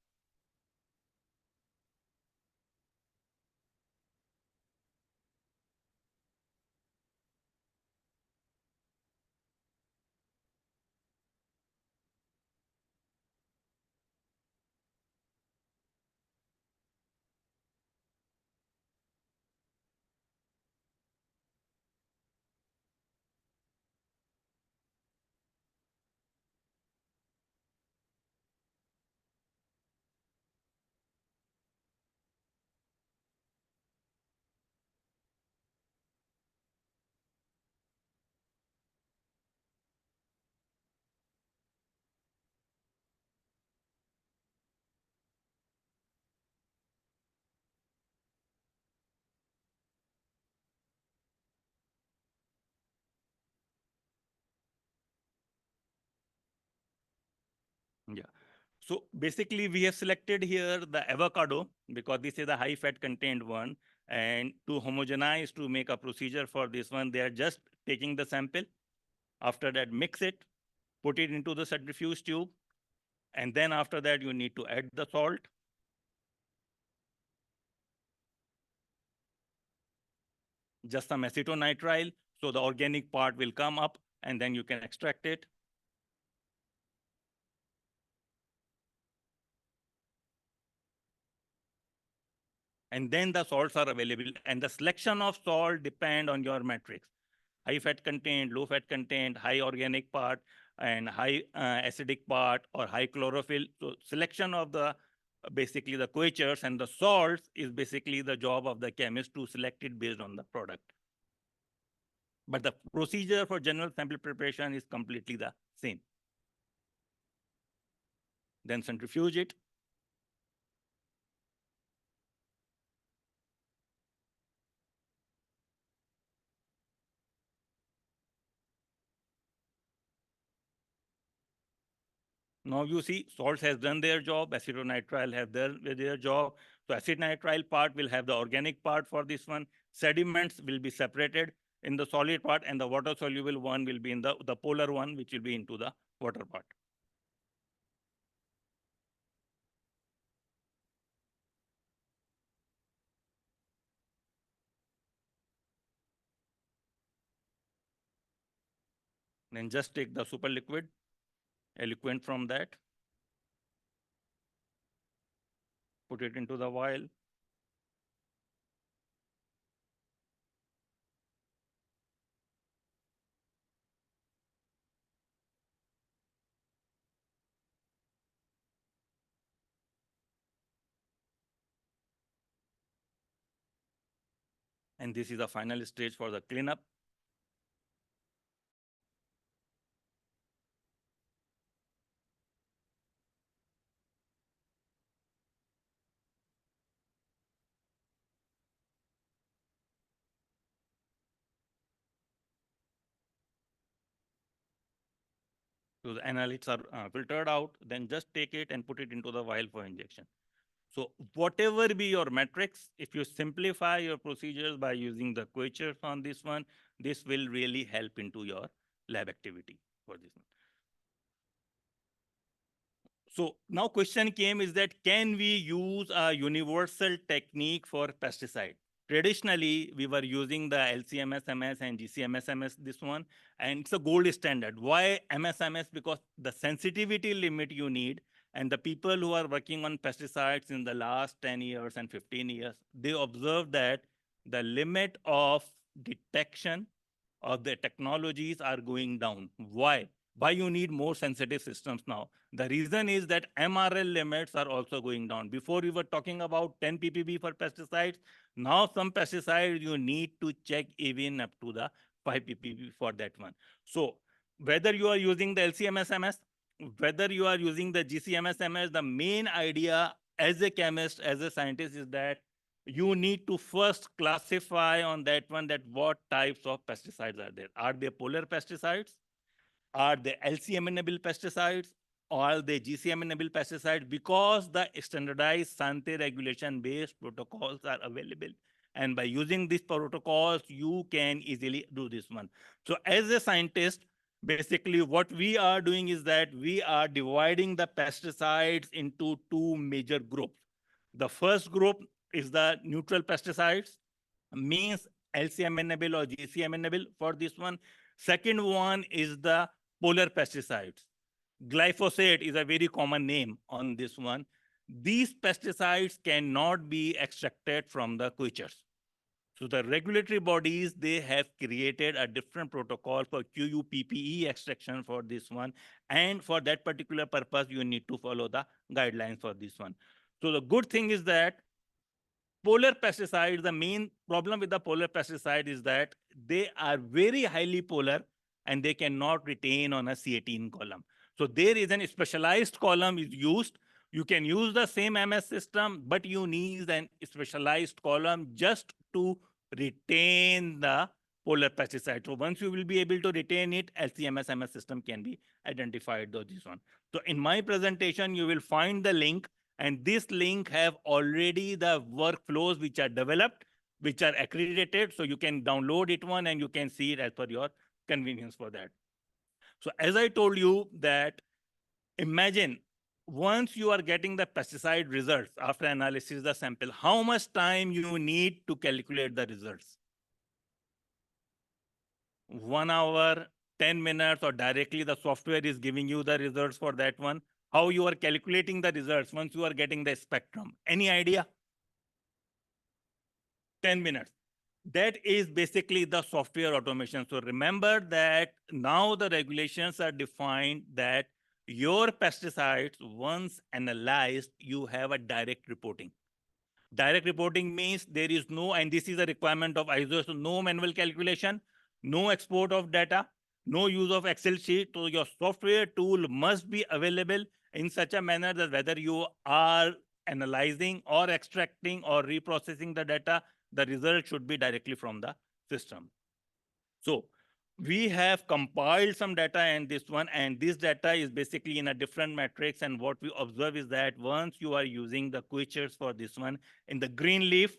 Yeah. So basically, we have selected here the avocado because this is the high fat contained one. And to homogenize, to make a procedure for this one, they are just taking the sample. After that, mix it, put it into the centrifuge tube. And then after that, you need to add the salt. Just some acetonitrile. So the organic part will come up and then you can extract it. And then the salts are available. And the selection of salt depend on your matrix. High fat content, low fat content, high organic part, and high acidic part, or high chlorophyll. So selection of the basically the quenchers and the salts is basically the job of the chemist to select it based on the product. But the procedure for general sample preparation is completely the same. Then centrifuge it. Now you see salts has done their job, acetonitrile have done their job. So acetonitrile part will have the organic part for this one. Sediments will be separated in the solid part and the water soluble one will be in the polar one, which will be into the water part. Then just take the super liquid, eloquent from that, put it into the vial. And this is the final stage for the cleanup. So the analytes are filtered out, then just take it and put it into the vial for injection. So whatever be your metrics, if you simplify your procedures by using the quotient on this one, this will really help into your lab activity for this one. So now question came is that can we use a universal technique for pesticide? Traditionally, we were using the LC-MS-MS and GC-MS-MS, this one, and it's a gold standard. Why MS-MS? Because the sensitivity limit you need, and the people who are working on pesticides in the last 10 years and 15 years, they observed that the limit of detection of the technologies are going down. Why? Why you need more sensitive systems now? The reason is that MRL limits are also going down. Before we were talking about 10 ppb for pesticides. Now some pesticides you need to check even up to the 5 ppb for that one. So whether you are using the LC-MS-MS, whether you are using the GC-MS-MS, the main idea as a chemist, as a scientist is that you need to first classify on that one that what types of pesticides are there. Are they polar pesticides? Are they LC-amenable pesticides? Or are they GC-amenable pesticides? Because the standardized Sante regulation-based protocols are available. And by using these protocols, you can easily do this one. So as a scientist, basically what we are doing is that we are dividing the pesticides into two major groups. The first group is the neutral pesticides, means LC-amenable or GC-amenable for this one. Second one is the polar pesticides. Glyphosate is a very common name on this one. These pesticides cannot be extracted from the creatures. So the regulatory bodies, they have created a different protocol for QUPPE extraction for this one. And for that particular purpose, you need to follow the guidelines for this one. So the good thing is that polar pesticides, the main problem with the polar pesticide is that they are very highly polar and they cannot retain on a C18 column. So there is a specialized column is used. You can use the same MS system, but you need a specialized column just to retain the polar pesticide. So once you will be able to retain it, LC-MS-MS system can be identified through this one. So in my presentation, you will find the link, and this link have already the workflows which are developed, which are accredited. So you can download it one and you can see it as per your convenience for that. So as I told you that, imagine once you are getting the pesticide results after analysis the sample, how much time you need to calculate the results? 1 hour, 10 minutes, or directly the software is giving you the results for that one? How you are calculating the results once you are getting the spectrum? Any idea? 10 minutes. That is basically the software automation. So remember that now the regulations are defined that your pesticides, once analyzed, you have a direct reporting. Direct reporting means there is no, and this is a requirement of ISO, so no manual calculation, no export of data, no use of Excel sheet. So your software tool must be available in such a manner that whether you are analyzing or extracting or reprocessing the data, the result should be directly from the system. So we have compiled some data in this one, and this data is basically in a different matrix. And what we observe is that once you are using the queachers for this one, in the green leaf,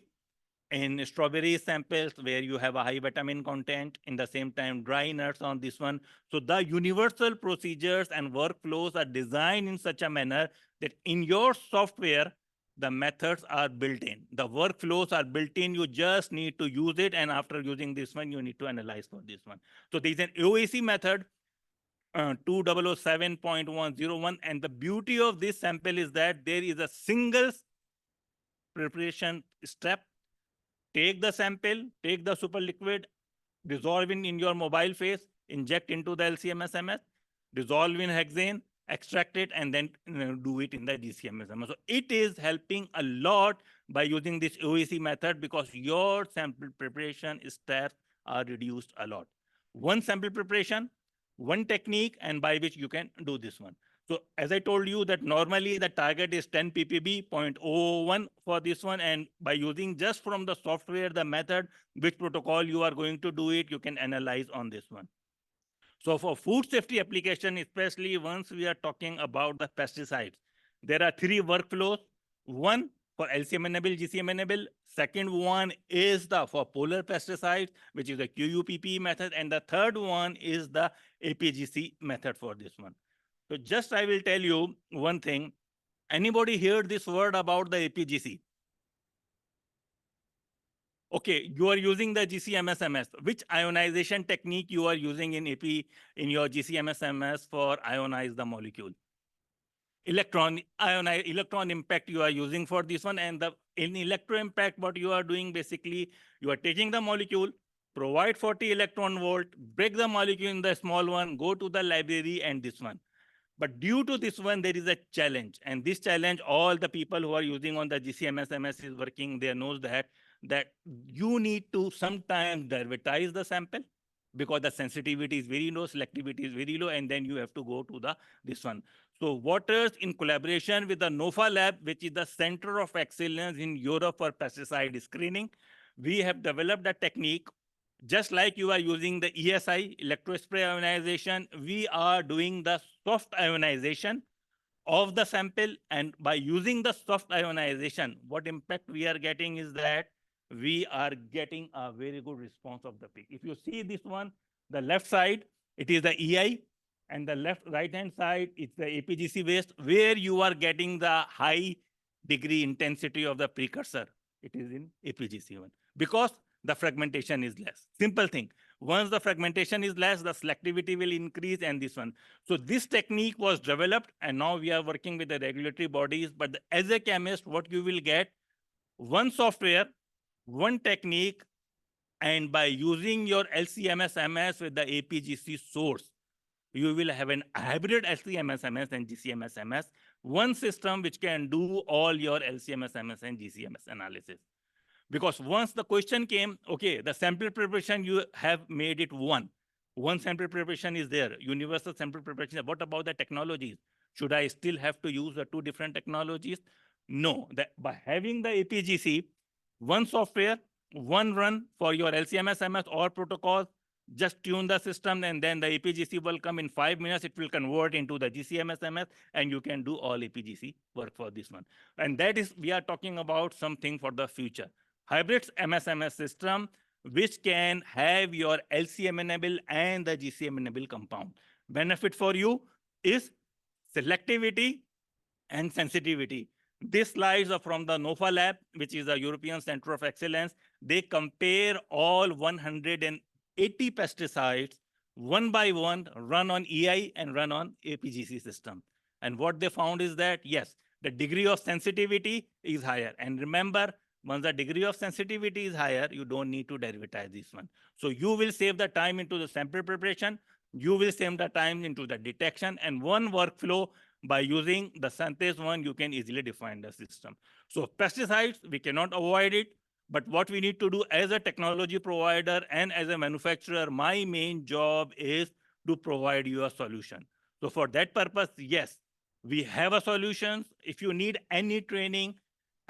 in strawberry samples where you have a high vitamin content, in the same time dry nuts on this one. So the universal procedures and workflows are designed in such a manner that in your software, the methods are built in. The workflows are built in. You just need to use it. And after using this one, you need to analyze for this one. So there's an AOAC method, 2007.101. And the beauty of this sample is that there is a single preparation step. Take the sample, take the super liquid, dissolve in your mobile phase, inject into the LC-MS-MS, dissolve in hexane, extract it, and then do it in the GC-MS-MS. So it is helping a lot by using this AOAC method because your sample preparation steps are reduced a lot. One sample preparation, one technique, and by which you can do this one. So as I told you that normally the target is 10 ppb, 0.001 for this one. And by using just from the software, the method, which protocol you are going to do it, you can analyze on this one. So for food safety application, especially once we are talking about the pesticides, there are 3 workflows. One for LCM enable, GCM enable. Second one is the for polar pesticides, which is the QUPP method. And the third one is the APGC method for this one. So just I will tell you one thing. Anybody heard this word about the APGC? Okay, you are using the GCMSMS. Which ionization technique you are using in in your GCMSMS for ionize the molecule? Electron impact you are using for this one. And in electro impact, what you are doing basically, you are taking the molecule, provide 40 electron volt, break the molecule in the small one, go to the library and this one. But due to this one, there is a challenge. And this challenge, all the people who are using on the GCMSMS is working, they know that you need to sometimes derivatize the sample because the sensitivity is very low, selectivity is very low, and then you have to go to this one. So Waters, in collaboration with the NOFA lab, which is the Center of Excellence in Europe for pesticide screening, we have developed a technique. Just like you are using the ESI, electrospray ionization, we are doing the soft ionization of the sample. And by using the soft ionization, what impact we are getting is that we are getting a very good response of the peak. If you see this one, the left side, it is the EI, and the right-hand side, it's the APGC waste, where you are getting the high degree intensity of the precursor. It is in APGC one because the fragmentation is less. Simple thing. Once the fragmentation is less, the selectivity will increase and this one. So this technique was developed and now we are working with the regulatory bodies. But as a chemist, what you will get, one software, one technique, and by using your LCMS-MS with the APGC source, you will have an hybrid LCMS-MS and GCMS-MS, one system which can do all your LCMS-MS and GCMS analysis. Because once the question came, okay, the sample preparation, you have made it one. One sample preparation is there, universal sample preparation. What about the technologies? Should I still have to use the 2 different technologies? No, by having the APGC, one software, one run for your LCMS-MS or protocols, just tune the system and then the APGC will come in 5 minutes. It will convert into the GCMS-MS and you can do all APGC work for this one. And that is, we are talking about something for the future. Hybrid MS-MS system, which can have your LCM-enable and the GCM-enable compound. Benefit for you is selectivity and sensitivity. These slides are from the NOFA lab, which is the European Center of Excellence. They compare all 180 pesticides one by one, run on EI and run on APGC system. And what they found is that, yes, the degree of sensitivity is higher. And remember, once the degree of sensitivity is higher, you don't need to derivatize this one. So you will save the time into the sample preparation. You will save the time into the detection. And one workflow, by using the Synthase one, you can easily define the system. So pesticides, we cannot avoid it. But what we need to do as a technology provider and as a manufacturer, my main job is to provide you a solution. So for that purpose, yes, we have a solution. If you need any training,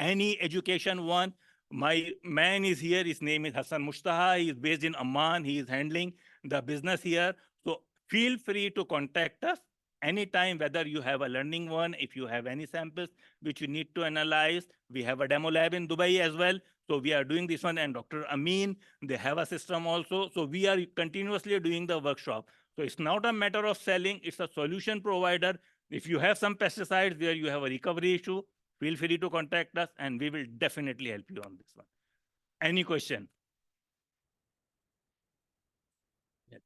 any education one, my man is here. His name is Hassan Mustaha. He is based in Amman. He is handling the business here. So feel free to contact us anytime, whether you have a learning one, if you have any samples which you need to analyze. We have a demo lab in Dubai as well. So we are doing this one, and Dr. Amin, they have a system also. So we are continuously doing the workshop. So it's not a matter of selling, it's a solution provider. If you have some pesticides where you have a recovery issue, feel free to contact us and we will definitely help you on this one. Any question? Yes.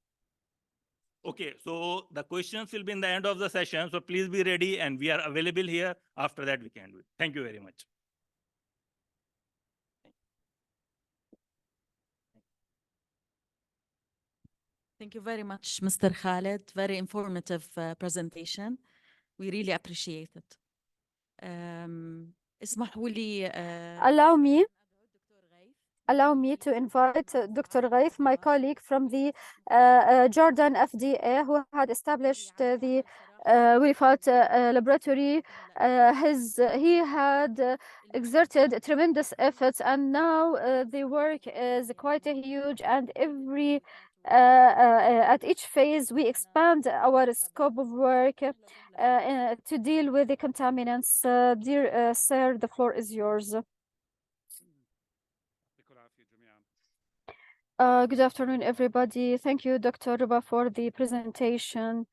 Okay, so the questions will be in the end of the session. So please be ready and we are available here. After that, we can do it. Thank you very much. Thank you very much, Mr. Khaled. Very informative presentation. We really appreciate it. اسمحوا لي Allow me to invite Dr. Ghaith, my colleague from the Jordan FDA, who had established the Wilfat laboratory. He had exerted tremendous efforts, and now the work is quite huge. And at each phase, we expand our scope of work to deal with the contaminants. Dear sir, the floor is yours. Good afternoon, everybody. Thank you, Dr. Ruba, for the presentation.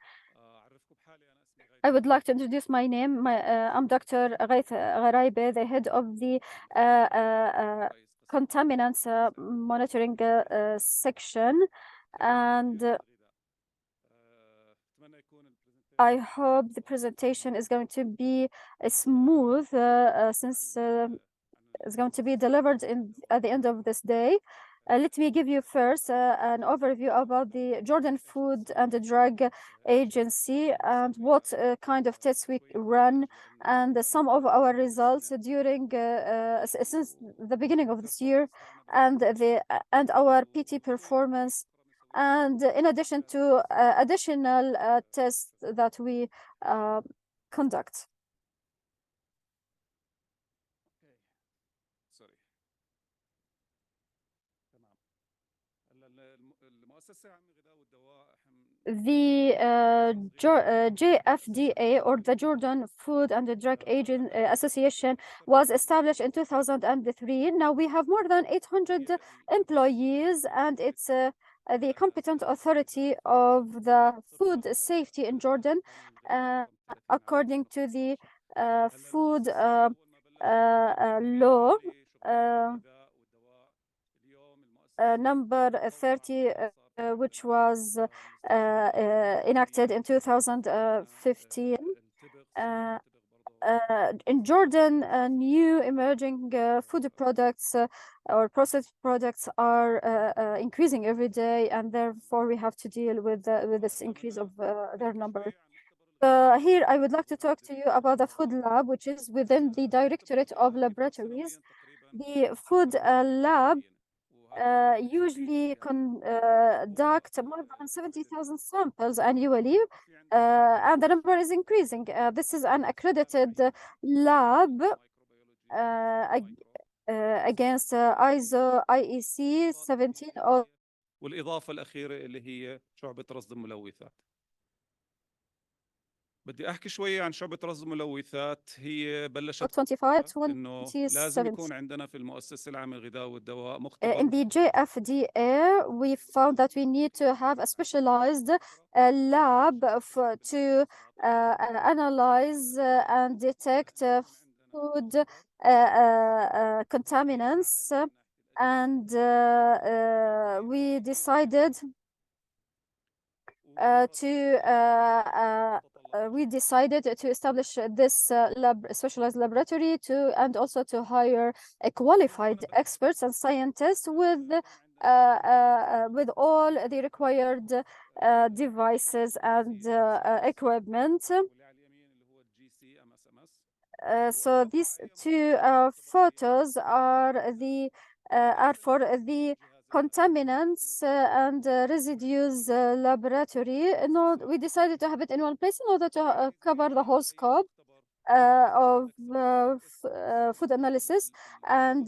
I would like to introduce my name. I'm Dr. Ghaith Gharaibe, the head of the contaminants monitoring section. And I hope the presentation is going to be smooth since it's going to be delivered at the end of this day. Let me give you first an overview about the Jordan Food and Drug Agency and what kind of tests we run and some of our results during since the beginning of this year and our PT performance, and in addition to additional tests that we conduct. The JFDA, or the Jordan Food and Drug Association, was established in 2003. Now we have more than 800 employees, and it's the competent authority of the food safety in Jordan, according to the food law number 30, which was enacted in 2015. In Jordan, new emerging food products or processed products are increasing every day, and therefore we have to deal with this increase of their number. Here, I would like to talk to you about the food lab, which is within the Directorate of Laboratories. The food lab usually conduct more than 70,000 samples annually, and the number is increasing. This is an accredited lab against ISO IEC 17. والإضافة الأخيرة اللي هي شعبة رصد الملوثات. بدي أحكي شوية عن شعبة رصد الملوثات. هي بلشت إنه لازم يكون عندنا في المؤسسة العامة للغذاء والدواء مختبر. In the JFDA, we found that we need to have a specialized lab to analyze and detect food contaminants, and we decided to establish this specialized laboratory and also to hire qualified experts and scientists with all the required devices and equipment. So these two photos are for the contaminants and residues laboratory. We decided to have it in one place in order to cover the whole scope of food analysis. And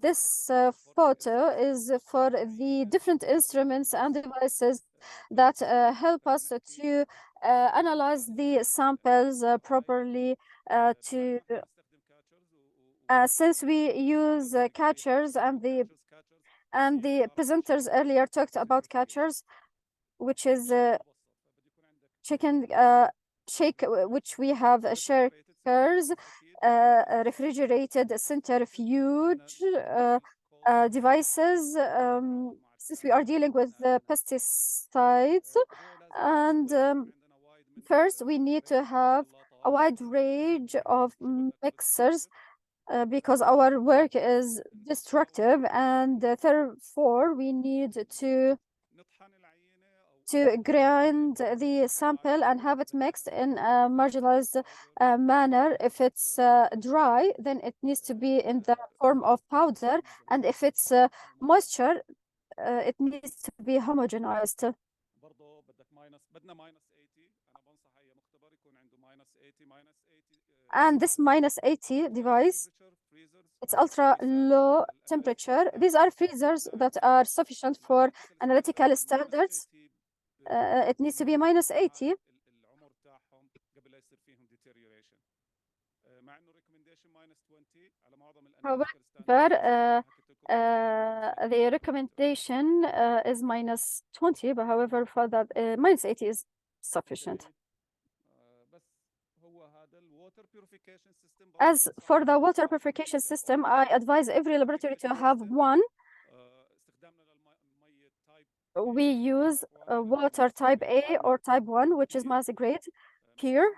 this photo is for the different instruments and devices that help us to analyze the samples properly. Since we use catchers, and the presenters earlier talked about catchers, which is chicken shake, which we have shakers, refrigerated centrifuge devices, since we are dealing with pesticides. And first, we need to have a wide range of mixers because our work is destructive, and therefore we need to to grind the sample and have it mixed in a marginalized manner. If it's dry, then it needs to be in the form of powder, and if it's moisture, it needs to be homogenized. And this -80 device, it's ultra low temperature. These are freezers that are sufficient for analytical standards. It needs to be -80. However, the recommendation is -20, but however, for that, -80 is sufficient. As for the water purification system, I advise every laboratory to have one. We use water type A or type 1, which is mass grade, pure.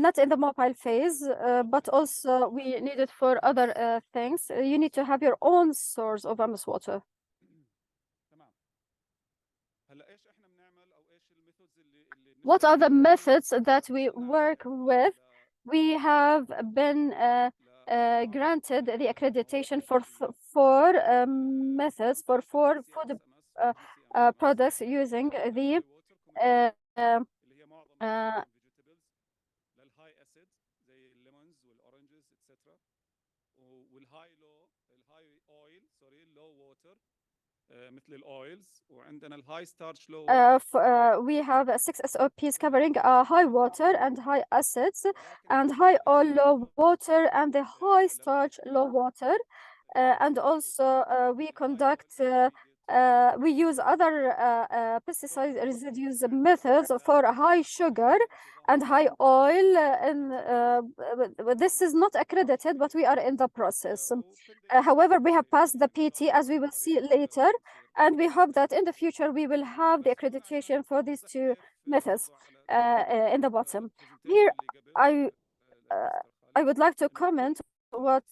Not in the mobile phase, but also we need it for other things. You need to have your own source of Amman water. What are the methods that we work with? We have been granted the accreditation for four methods, for 4 food products using the مثل الاويلز وعندنا الهاي ستارش لو we have 6 SOPs covering high water and high acids and high oil low water and the high starch low water, and also we conduct we use other pesticide residues methods for high sugar and high oil, and this is not accredited, but we are in the process. However, we have passed the PT, as we will see later, and we hope that in the future we will have the accreditation for these two methods in the bottom. Here, I would like to comment what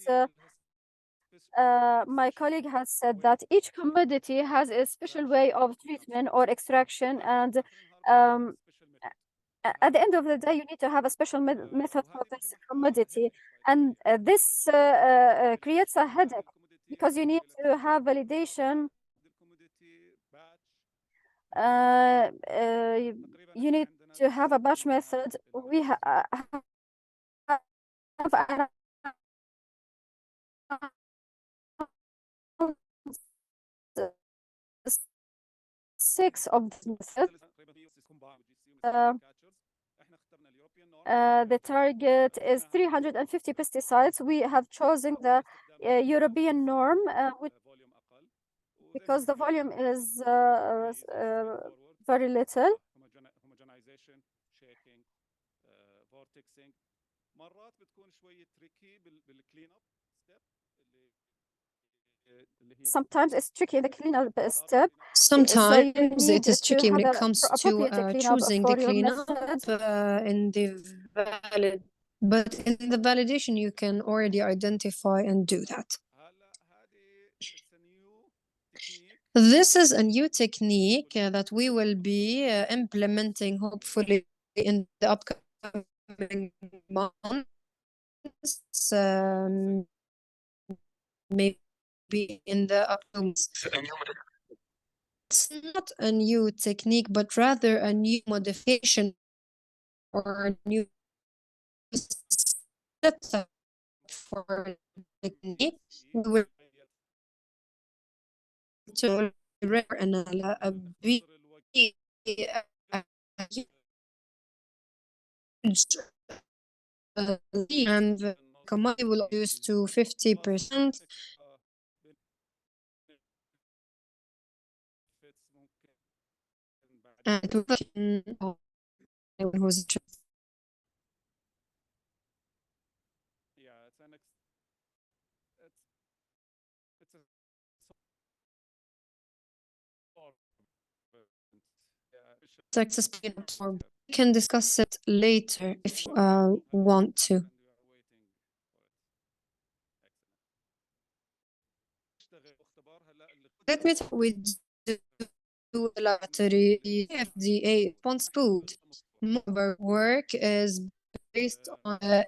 my colleague has said, that each commodity has a special way of treatment or extraction, and at the end of the day, you need to have a special method for this commodity, and this creates a headache because you need to have validation. You need to have a batch method. We have six of these methods. The target is 350 pesticides. We have chosen the European norm because the volume is very little. Sometimes it's tricky in the cleanup step. Sometimes so it is tricky when it comes to choosing the cleanup but in the validation you can already identify and do that. This is a new technique that we will be implementing hopefully in the upcoming months, maybe in the upcoming months. It's not a new technique, but rather a new modification or a new setup for the technique. We will to rare and a big and the commodity will reduce to 50%. And who's Texas, we can discuss it later if you want to. Let me start with to the laboratory, FDA sponsors food. More of our work is based on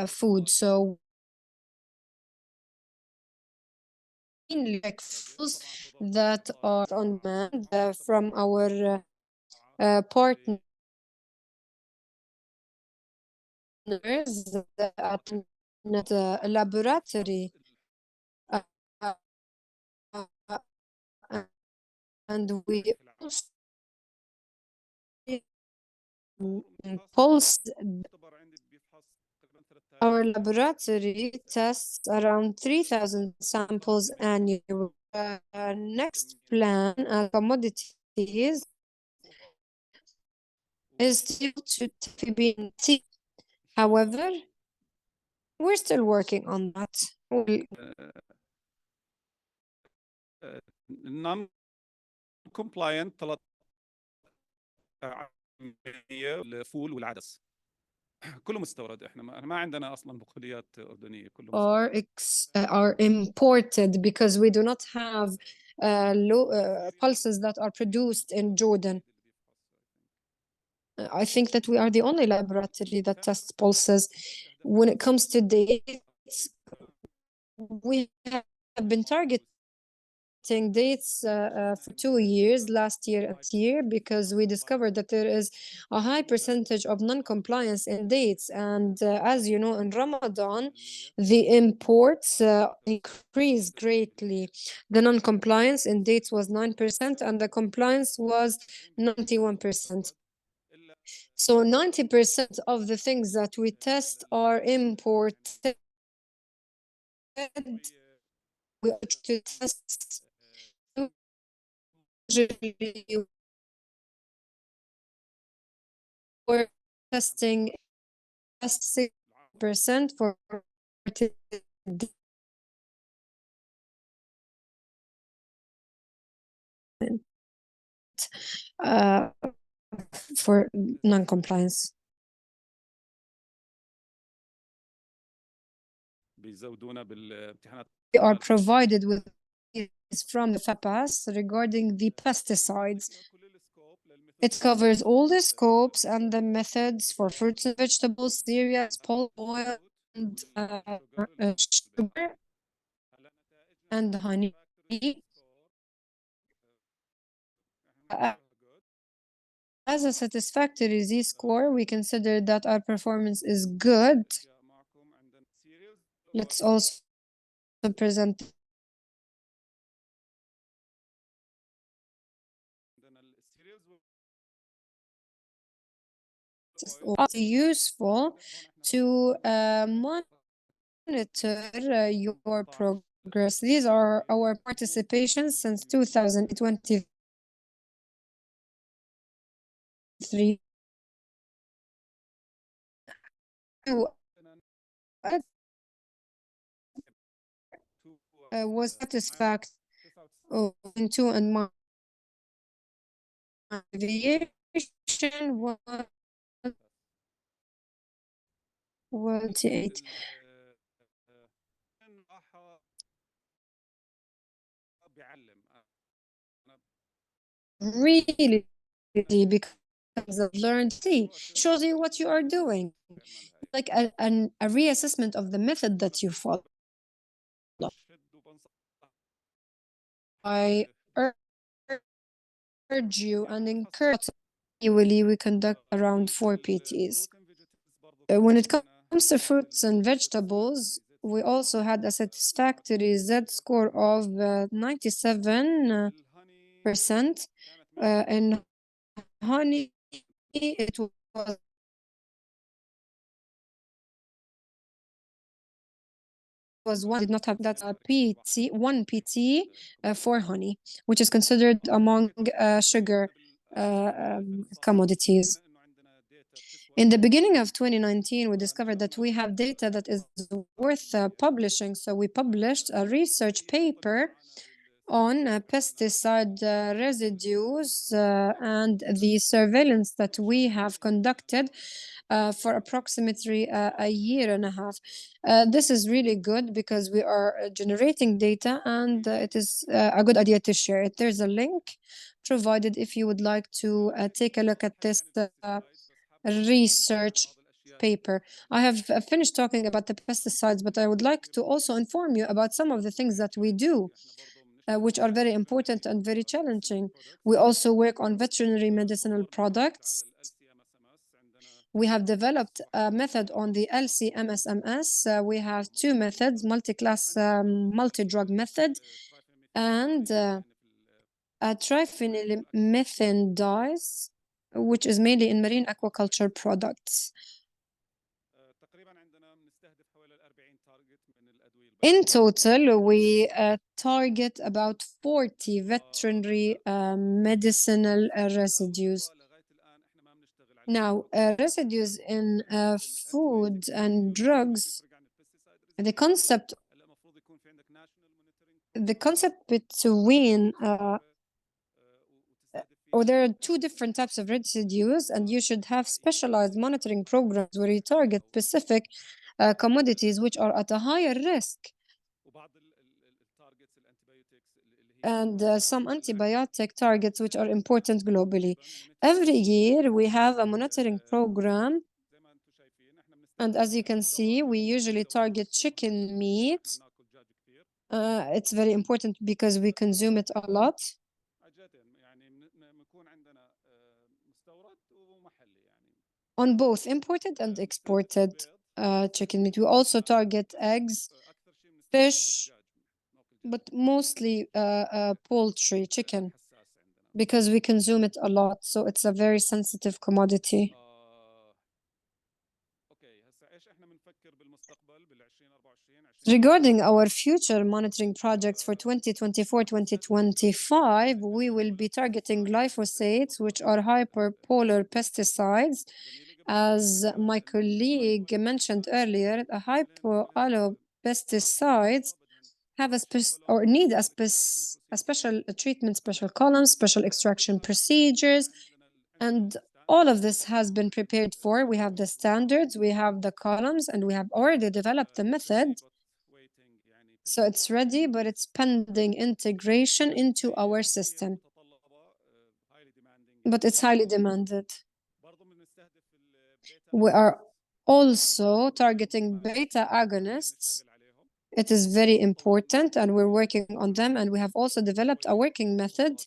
food, so mainly like foods that are on demand from our partners at the laboratory. And we also pulse. Our laboratory tests around 3,000 samples annually. Next plan commodities is still to TFBNT. However, we're still working on that. non-compliant الفول والعدس كله مستورد. احنا ما عندنا اصلا بقوليات اردنيه، كله are imported because we do not have pulses that are produced in Jordan. I think that we are the only laboratory that tests pulses. When it comes to dates, we have been targeting dates for 2 years, last year and this year, because we discovered that there is a high percentage of non-compliance in dates. And as you know, in Ramadan, the imports increased greatly. The non-compliance in dates was 9% and the compliance was 91%. So 90% of the things that we test are imported. We actually test usually we're testing 6% for for non-compliance. We are provided with from the FAPAS regarding the pesticides. It covers all the scopes and the methods for fruits and vegetables, cereals, palm oil, and sugar and honey. As a satisfactory Z-score, we consider that our performance is good. Let's also present useful to monitor your progress. These are our participations since 2023. Was satisfactory into and my deviation was 28. Really, because I've learned, shows you what you are doing, like a reassessment of the method that you follow. I urge you and encourage. Annually, we conduct around 4 PTs. When it comes to fruits and vegetables, we also had a satisfactory Z-score of 97%. In honey, it was one did not have that's a PT, 1 PT for honey, which is considered among sugar commodities. In the beginning of 2019, we discovered that we have data that is worth publishing. So we published a research paper on pesticide residues and the surveillance that we have conducted for approximately a year and a half. This is really good because we are generating data and it is a good idea to share it. There's a link provided if you would like to take a look at this research paper. I have finished talking about the pesticides, but I would like to also inform you about some of the things that we do, which are very important and very challenging. We also work on veterinary medicinal products. We have developed a method on the LC-MSMS. We have two methods, multi-class, multi-drug method, and a triphenylmethane dyes, which is mainly in marine aquaculture products. In total, we target about 40 veterinary medicinal residues. Now, residues in food and drugs, the concept between or there are two different types of residues, and you should have specialized monitoring programs where you target specific commodities which are at a higher risk. And some antibiotic targets which are important globally. Every year we have a monitoring program, and as you can see, we usually target chicken meat. It's very important because we consume it a lot. On both imported and exported chicken meat. We also target eggs, fish, but mostly poultry, chicken, because we consume it a lot. So it's a very sensitive commodity. Regarding our future monitoring projects for 2024-2025, we will be targeting glyphosates, which are hyperpolar pesticides. As my colleague mentioned earlier, the hyperpolar pesticides have need a special treatment, special columns, special extraction procedures, and all of this has been prepared for. We have the standards, we have the columns, and we have already developed the method. So it's ready, but it's pending integration into our system. But it's highly demanded. We are also targeting beta agonists. It is very important, and we're working on them. And we have also developed a working method,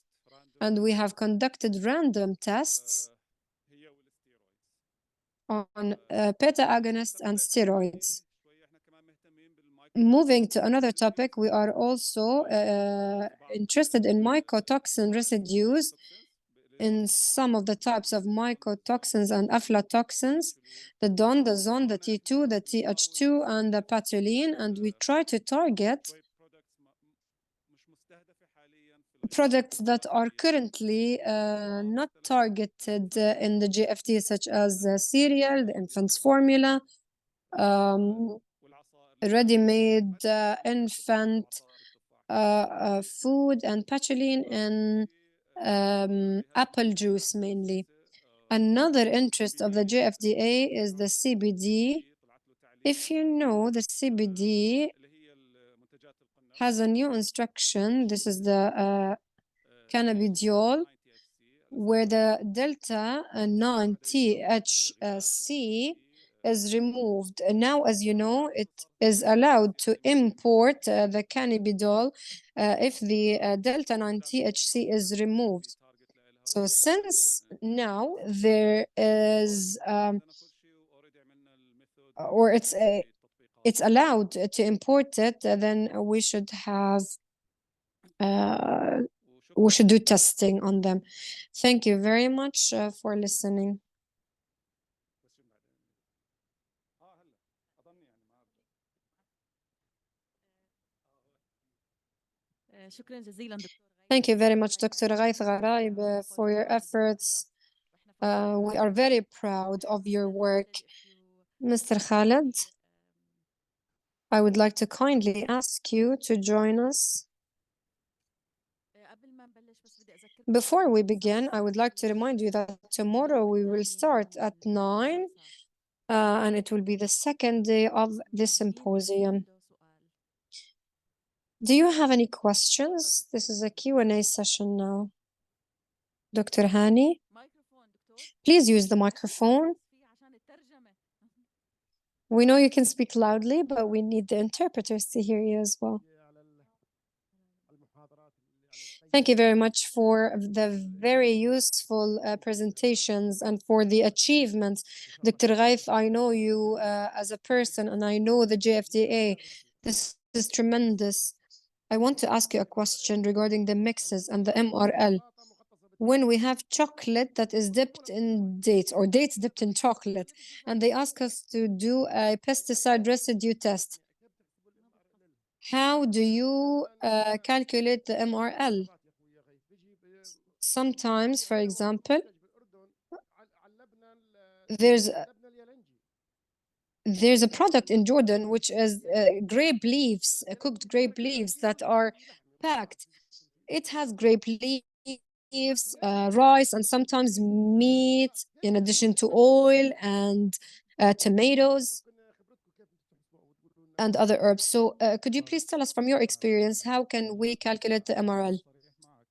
and we have conducted random tests on beta agonists and steroids. Moving to another topic, we are also interested in mycotoxin residues in some of the types of mycotoxins and aflatoxins, the DON, the ZON, the T2, the TH2, and the patulin, and we try to target products that are currently not targeted in the GFT, such as cereal, the infant's formula, ready-made infant food, and patulin and apple juice mainly. Another interest of the GFDA is the CBD. If you know, the CBD has a new instruction. This is the cannabidiol, where the delta 9 THC is removed. And now, as you know, it is allowed to import the cannabidiol if the delta 9 THC is removed. So since now there is, or it's allowed to import it, then we should have, we should do testing on them. Thank you very much for listening. Thank you very much, Dr. Ghaith Gharaib, for your efforts. We are very proud of your work. Mr. Khaled, I would like to kindly ask you to join us. Before we begin, I would like to remind you that tomorrow we will start at 9, and it will be the second day of this symposium. Do you have any questions? This is a Q&A session now. Dr. Hani, please use the microphone. We know you can speak loudly, but we need the interpreters to hear you as well. Thank you very much for the very useful presentations and for the achievements. Dr. Ghaith, I know you as a person, and I know the JFDA. This is tremendous. I want to ask you a question regarding the mixes and the MRL. When we have chocolate that is dipped in dates or dates dipped in chocolate, and they ask us to do a pesticide residue test, how do you calculate the MRL? Sometimes, for example, there's a product in Jordan which is grape leaves, cooked grape leaves that are packed. It has grape leaves, rice, and sometimes meat, in addition to oil and tomatoes and other herbs. So could you please tell us from your experience, how can we calculate the MRL?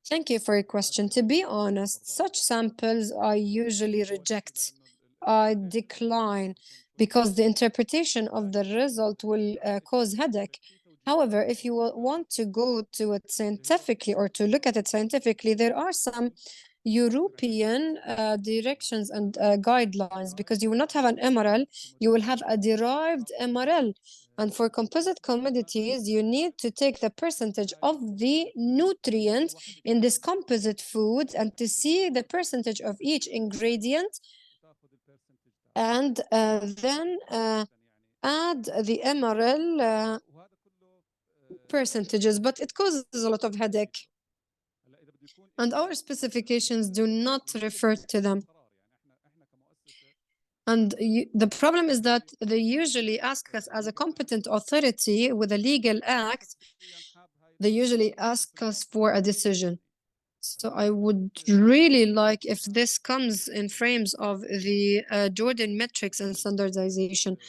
Thank you for your question. To be honest, such samples I usually reject. I decline because the interpretation of the result will cause headache. However, if you want to go to it scientifically or to look at it scientifically, there are some European directions and guidelines, because you will not have an MRL, you will have a derived MRL. And for composite commodities, you need to take the percentage of the nutrients in this composite food and to see the percentage of each ingredient, and then add the MRL percentages, but it causes a lot of headache. And our specifications do not refer to them. And the problem is that they usually ask us as a competent authority with a legal act, they usually ask us for a decision. So I would really like if this comes in frames of the Jordan metrics and standardization.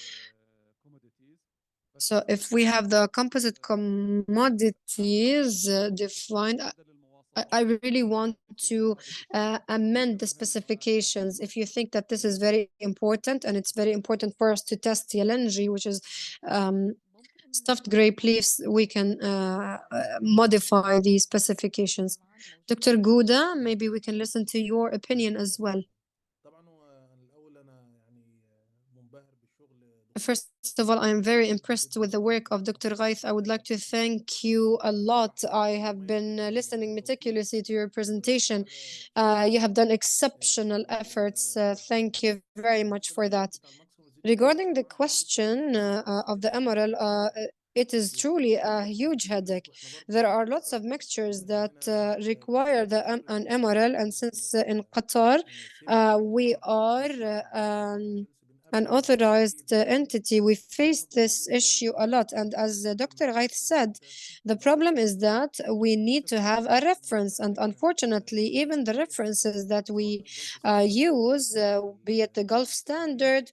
So if we have the composite commodities defined, I really want to amend the specifications. If you think that this is very important, and it's very important for us to test LNG, which is stuffed grape leaves, we can modify the specifications. Dr. Gouda, maybe we can listen to your opinion as well. First of all, I am very impressed with the work of Dr. Ghaith. I would like to thank you a lot. I have been listening meticulously to your presentation. You have done exceptional efforts. Thank you very much for that. Regarding the question of the MRL, it is truly a huge headache. There are lots of mixtures that require an MRL, and since in Qatar we are an authorized entity, we face this issue a lot. And as Dr. Ghaith said, the problem is that we need to have a reference. And unfortunately, even the references that we use, be it the Gulf Standard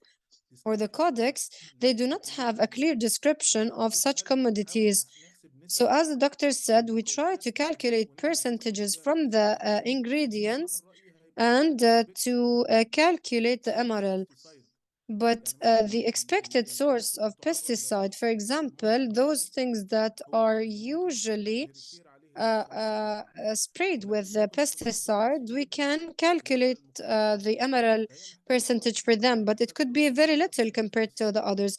or the Codex, they do not have a clear description of such commodities. So as the doctor said, we try to calculate percentages from the ingredients and to calculate the MRL. But the expected source of pesticide, for example, those things that are usually sprayed with the pesticide, we can calculate the MRL percentage for them, but it could be very little compared to the others.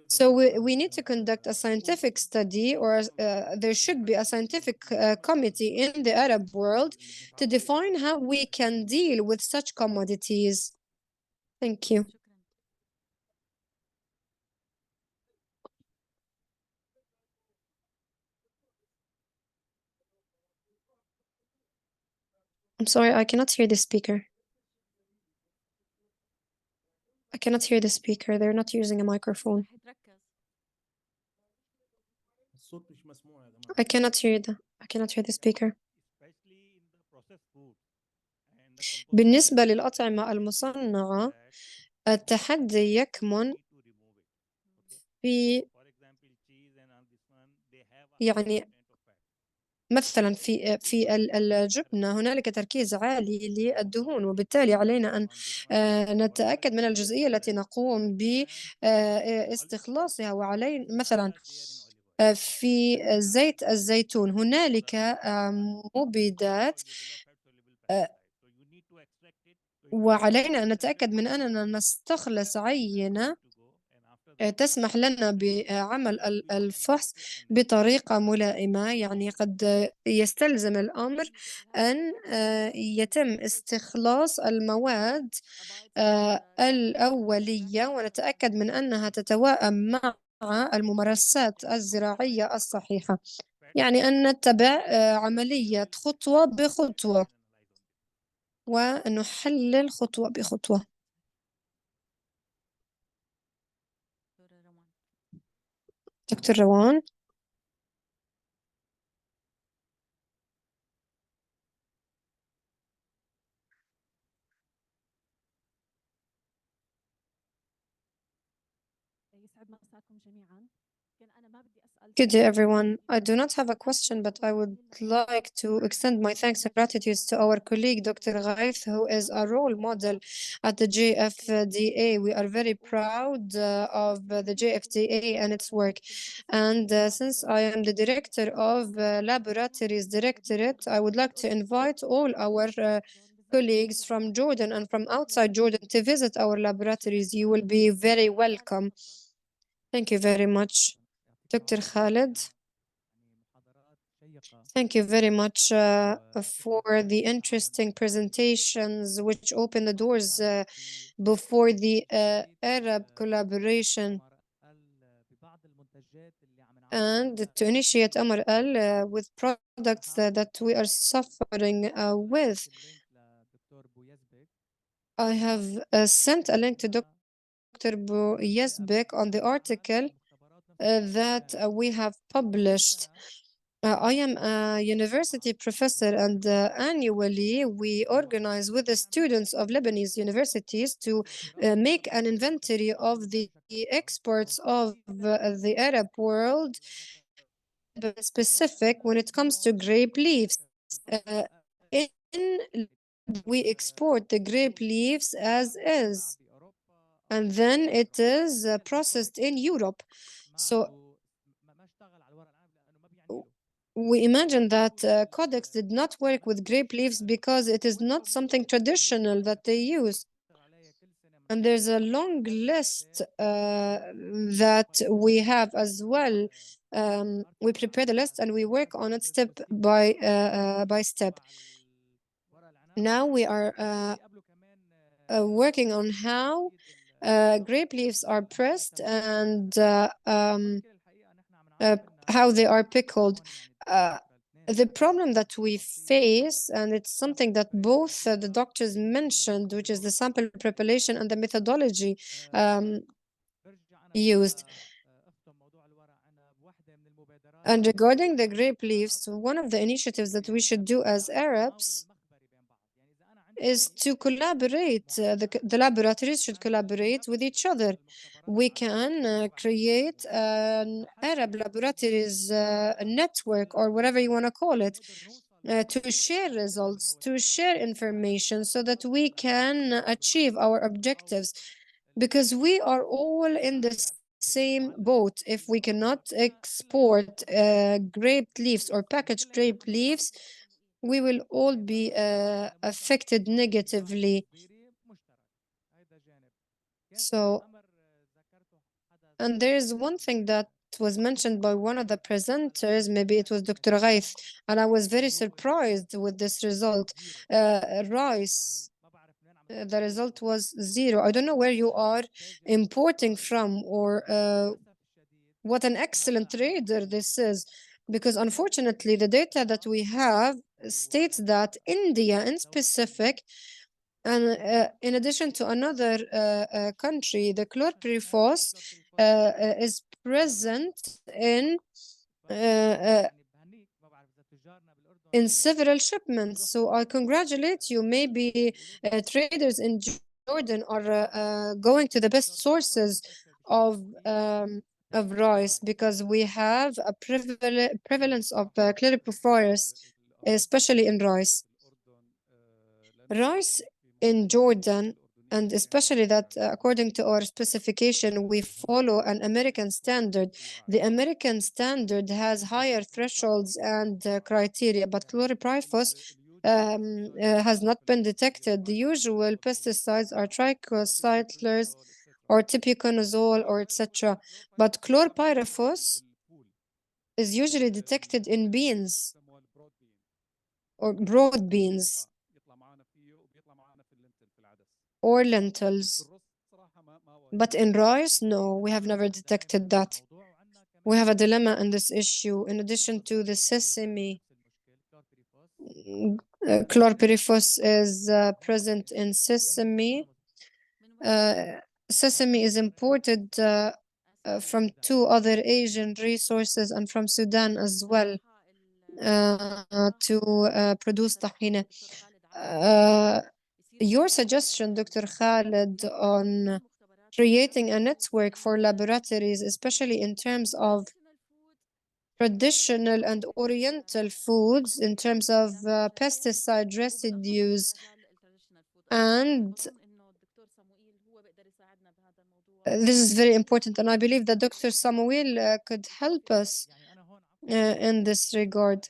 So we need to conduct a scientific study, or there should be a scientific committee in the Arab world to define how we can deal with such commodities. Thank you. I'm sorry, I cannot hear the speaker. I cannot hear the speaker. They're not using a microphone. I cannot hear the speaker. بالنسبة للأطعمة المصنعة التحدي يكمن في يعني مثلا في الجبنة هنالك تركيز عالي للدهون، وبالتالي علينا أن نتأكد من الجزئية التي نقوم باستخلاصها. وعلينا مثلا في زيت الزيتون هنالك مبيدات، وعلينا أن نتأكد من أننا نستخلص عينة تسمح لنا بعمل الفحص بطريقة ملائمة. يعني قد يستلزم الأمر أن يتم استخلاص المواد الأولية ونتأكد من أنها تتوائم مع الممارسات الزراعية الصحيحة، يعني أن نتبع عملية خطوة بخطوة ونحلل خطوة بخطوة. دكتور روان. Good day, everyone. I do not have a question, but I would like to extend my thanks and gratitude to our colleague, Dr. Ghaith, who is a role model at the JFDA. We are very proud of the JFDA and its work. And since I am the director of Laboratories Directorate, I would like to invite all our colleagues from Jordan and from outside Jordan to visit our laboratories. You will be very welcome. Thank you very much. Dr. Khalid. Thank you very much for the interesting presentations which open the doors before the Arab collaboration and to initiate MRL with products that we are suffering with. I have sent a link to Dr. Bouyezbek on the article that we have published. I am a university professor, and annually we organize with the students of Lebanese universities to make an inventory of the exports of the Arab world, specific when it comes to grape leaves. We export the grape leaves as is, and then it is processed in Europe. So we imagine that Codex did not work with grape leaves because it is not something traditional that they use. And there's a long list that we have as well. We prepare the list and we work on it step by step. Now we are working on how grape leaves are pressed and how they are pickled. The problem that we face, and it's something that both the doctors mentioned, which is the sample preparation and the methodology used. And regarding the grape leaves, one of the initiatives that we should do as Arabs is to collaborate. The laboratories should collaborate with each other. We can create an Arab laboratories network, or whatever you want to call it, to share results, to share information so that we can achieve our objectives, because we are all in the same boat. If we cannot export grape leaves or packaged grape leaves, we will all be affected negatively. So, and there is one thing that was mentioned by one of the presenters, maybe it was Dr. Ghaith, and I was very surprised with this result. Rice, the result was 0. I don't know where you are importing from, or what an excellent trader this is, because unfortunately the data that we have states that India in specific, and in addition to another country, the chlorpyrifos is present in in several shipments. So I congratulate you. Maybe traders in Jordan are going to the best sources of rice, because we have a prevalence of chlorophyrus, especially in rice. Rice in Jordan, and especially that according to our specification, we follow an American standard. The American standard has higher thresholds and criteria, but chlorpyrifos has not been detected. The usual pesticides are trichocyclers or tipiconazole or etc. But chlorpyrifos is usually detected in beans or broad beans or lentils. But in rice, no, we have never detected that. We have a dilemma in this issue. In addition to the sesame, chlorpyrifos is present in sesame. Sesame is imported from 2 other Asian resources and from Sudan as well to produce tahina. Your suggestion, Dr. Khalid, on creating a network for laboratories, especially in terms of traditional and oriental foods, in terms of pesticide residues, and this is very important, and I believe that Dr. Samuel could help us in this regard.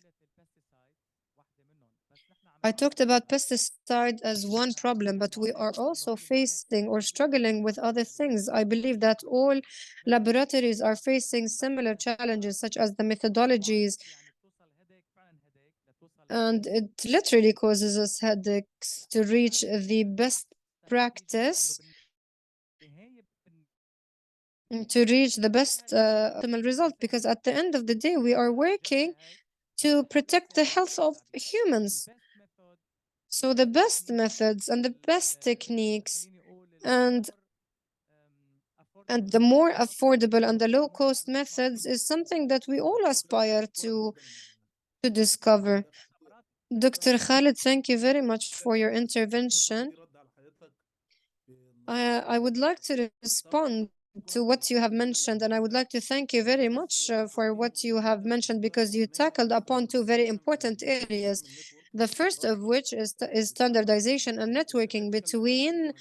I talked about pesticide as one problem, but we are also facing or struggling with other things. I believe that all laboratories are facing similar challenges, such as the methodologies, and it literally causes us headaches to reach the best practice, to reach the best optimal result, because at the end of the day, we are working to protect the health of humans. So the best methods and the best techniques and the more affordable and the low-cost methods is something that we all aspire to discover. Dr. Khalid, thank you very much for your intervention. I would like to respond to what you have mentioned, and I would like to thank you very much for what you have mentioned, because you tackled upon 2 very important areas. The first of which is standardization and networking between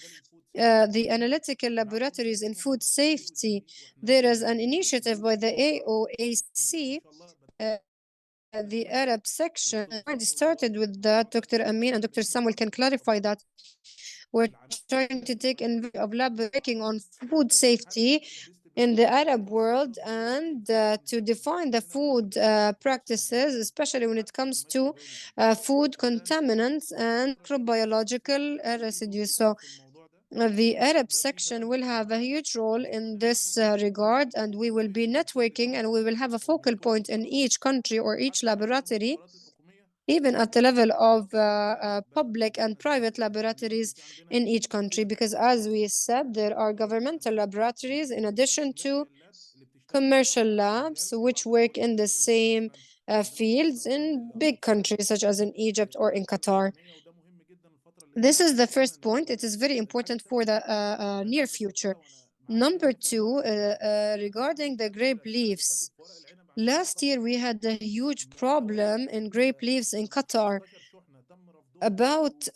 the analytical laboratories in food safety. There is an initiative by the AOAC, the Arab section. Already started with that. Dr. Amin and Dr. Samuel can clarify that. We're trying to take in of lab working on food safety in the Arab world, and to define the food practices, especially when it comes to food contaminants and microbiological residues. So the Arab section will have a huge role in this regard, and we will be networking, and we will have a focal point in each country or each laboratory, even at the level of public and private laboratories in each country, because as we said, there are governmental laboratories in addition to commercial labs which work in the same fields in big countries such as in Egypt or in Qatar. This is the first point. It is very important for the near future. Number 2, regarding the grape leaves. Last year, we had a huge problem in grape leaves in Qatar. About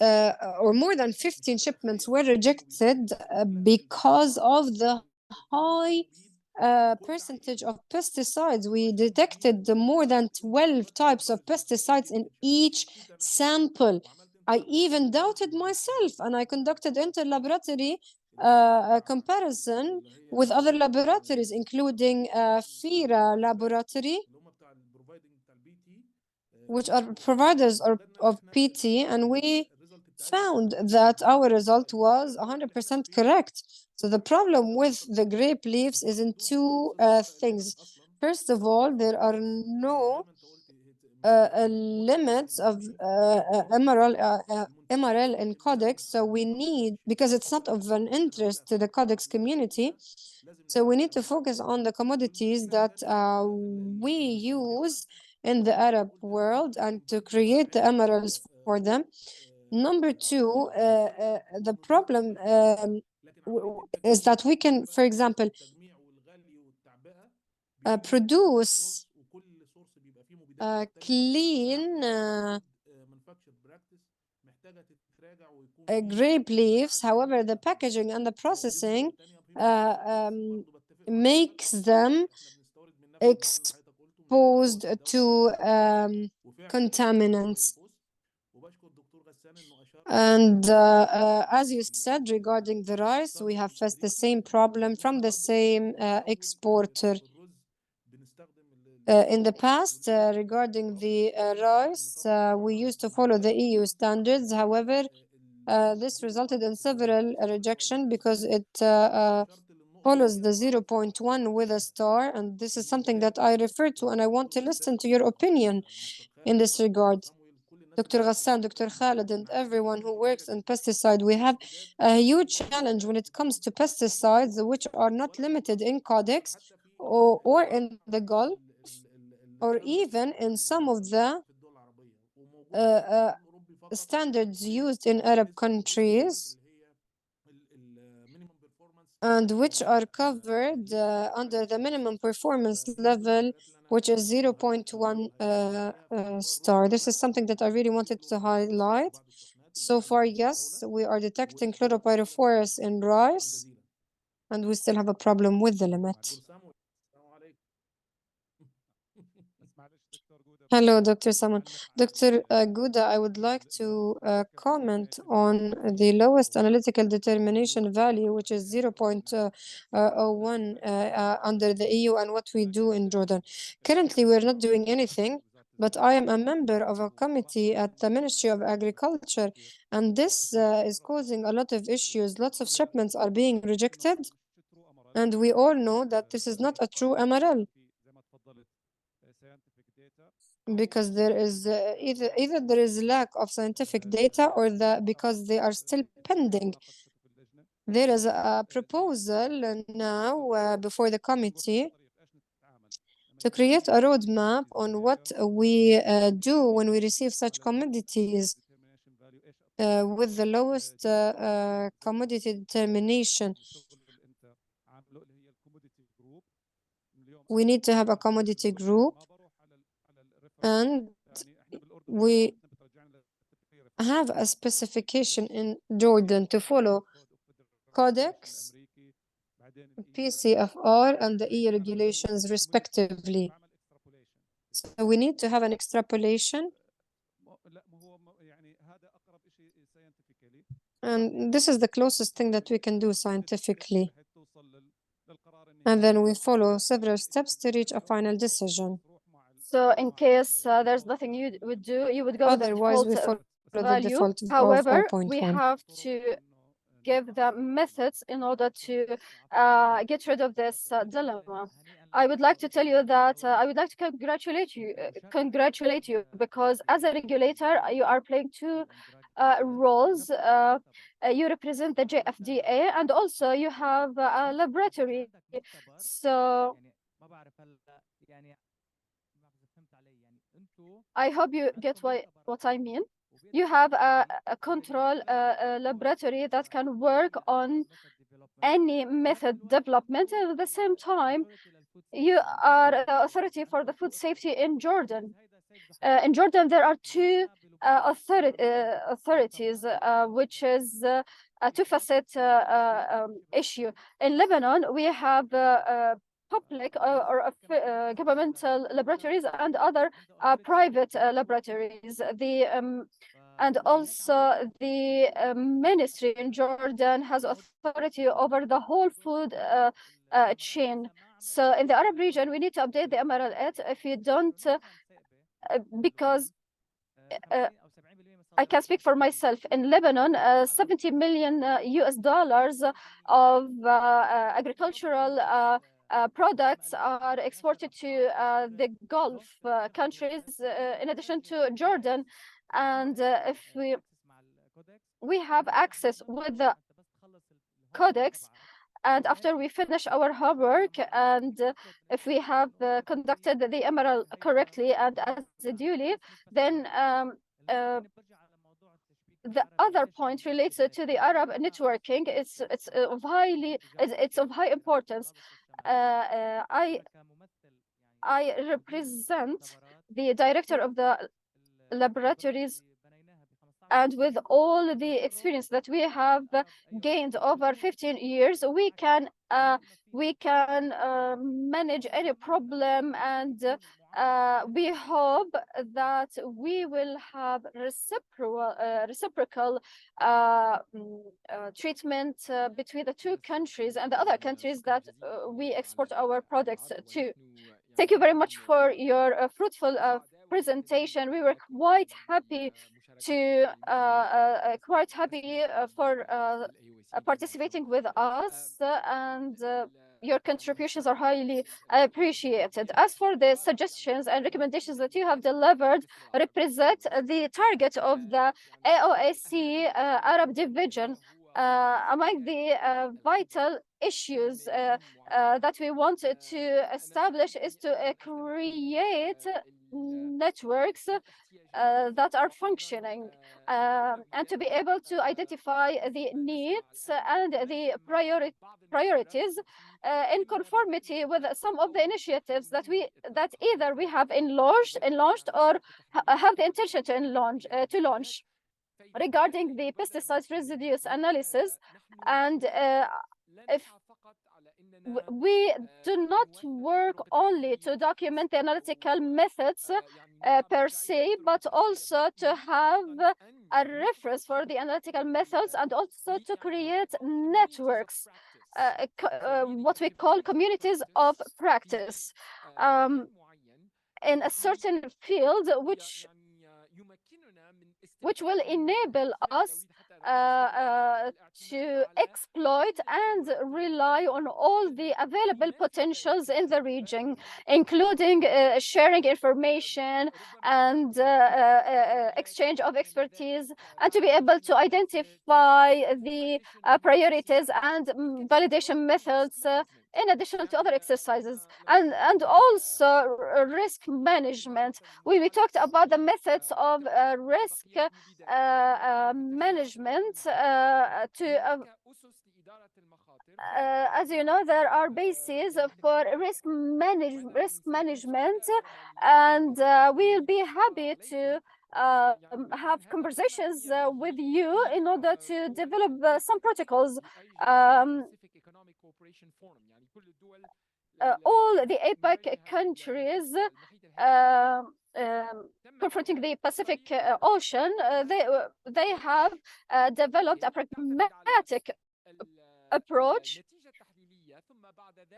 or more than 15 shipments were rejected because of the high percentage of pesticides. We detected more than 12 types of pesticides in each sample. I even doubted myself, and I conducted interlaboratory comparison with other laboratories, including FIRA laboratory, which are providers of PT, and we found that our result was 100% correct. So the problem with the grape leaves is in 2 things. First of all, there are no limits of MRL in Codex, so we need, because it's not of an interest to the Codex community, so we need to focus on the commodities that we use in the Arab world and to create the emeralds for them. Number two, the problem is that we can, for example, produce clean grape leaves. However, the packaging and the processing makes them exposed to contaminants. And as you said, regarding the rice, we have faced the same problem from the same exporter. In the past, regarding the rice, we used to follow the EU standards. However, this resulted in several rejection because it follows the 0.1 with a star, and this is something that I refer to, and I want to listen to your opinion in this regard. Dr. Ghassan, Dr. Khalid, and everyone who works in pesticide, we have a huge challenge when it comes to pesticides, which are not limited in Codex or in the Gulf, or even in some of the standards used in Arab countries, and which are covered under the minimum performance level, which is 0.1 star. This is something that I really wanted to highlight. So far, yes, we are detecting chloropyrifos in rice, and we still have a problem with the limit. Hello, Dr. Saman. Dr. Gouda, I would like to comment on the lowest analytical determination value, which is 0.01 under the EU, and what we do in Jordan. Currently, we're not doing anything, but I am a member of a committee at the Ministry of Agriculture, and this is causing a lot of issues. Lots of shipments are being rejected, and we all know that this is not a true MRL. Because there is either there is lack of scientific data or because they are still pending. There is a proposal now before the committee to create a roadmap on what we do when we receive such commodities with the lowest commodity determination. We need to have a commodity group, and we have a specification in Jordan to follow Codex, PCFR, and the EU regulations respectively. So we need to have an extrapolation. And this is the closest thing that we can do scientifically. And then we follow several steps to reach a final decision. So in case there's nothing you would do, you would go with the Otherwise, we default follow the value. default of However, 0.1. we have to give the methods in order to get rid of this dilemma. I would like to tell you that I would like to congratulate you because as a regulator, you are playing two roles. You represent the JFDA, and also you have a laboratory. So I hope you get what I mean. You have a control laboratory that can work on any method development, and at the same time, you are the authority for the food safety in Jordan. In Jordan, there are two authorities, which is a two-facet issue. In Lebanon, we have public or governmental laboratories and other private laboratories. And also the ministry in Jordan has authority over the whole food chain. So in the Arab region, we need to update the MRL8. If you don't, because I can speak for myself. In Lebanon, 70 million US dollars of agricultural products are exported to the Gulf countries, in addition to Jordan. And if we have access with the Codex, And after we finish our homework, and if we have conducted the MRL correctly and as duly, then the other point related to the Arab networking, it's of high importance. I represent the director of the laboratories, and with all the experience that we have gained over 15 years, we can manage any problem, and we hope that we will have reciprocal treatment between the two countries and the other countries that we export our products to. Thank you very much for your fruitful presentation. We were quite happy for participating with us, and your contributions are highly appreciated. As for the suggestions and recommendations that you have delivered, represent the target of the AOAC Arab division. Among the vital issues that we wanted to establish is to create networks that are functioning, and to be able to identify the needs and the priorities in conformity with some of the initiatives that either we have launched or have the intention to launch. Regarding the pesticides residues analysis, and if we do not work only to document the analytical methods per se, but also to have a reference for the analytical methods, and also to create networks, what we call communities of practice, in a certain field, which will enable us to exploit and rely on all the available potentials in the region, including sharing information and exchange of expertise, and to be able to identify the priorities and validation methods, in addition to other exercises, and also risk management. We talked about the methods of risk management as you know, there are bases for risk management, and we'll be happy to have conversations with you in order to develop some protocols. All the APAC countries confronting the Pacific Ocean, they have developed a pragmatic approach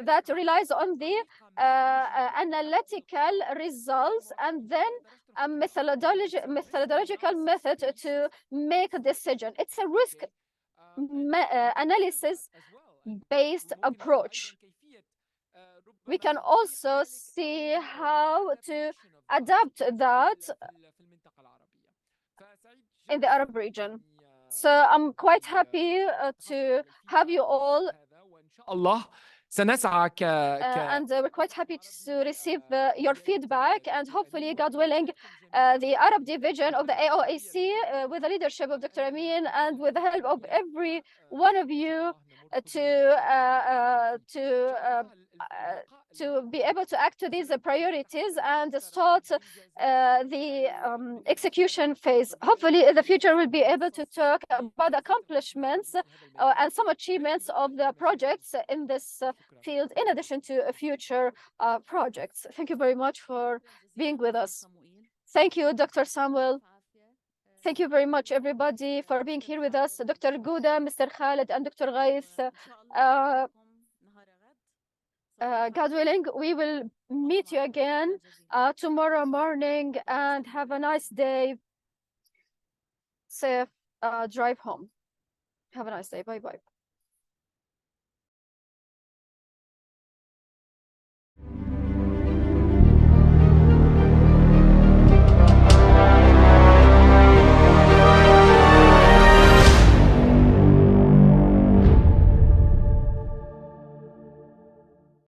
that relies on the analytical results, and then a methodological method to make a decision. It's a risk analysis based approach. We can also see how to adapt that in the Arab region. So I'm quite happy to have you all. And we're quite happy to receive your feedback, and hopefully, God willing, the Arab division of the AOAC, with the leadership of Dr. Amin and with the help of every one of you, to be able to act to these priorities and start the execution phase. Hopefully, in the future, we'll be able to talk about accomplishments and some achievements of the projects in this field, in addition to future projects. Thank you very much for being with us. Thank you, Dr. Samuel. Thank you very much, everybody, for being here with us. Dr. Gouda, Mr. Khalid, and Dr. Ghaith. God willing, we will meet you again tomorrow morning, and have a nice day. Safe drive home. Have a nice day. Bye-bye.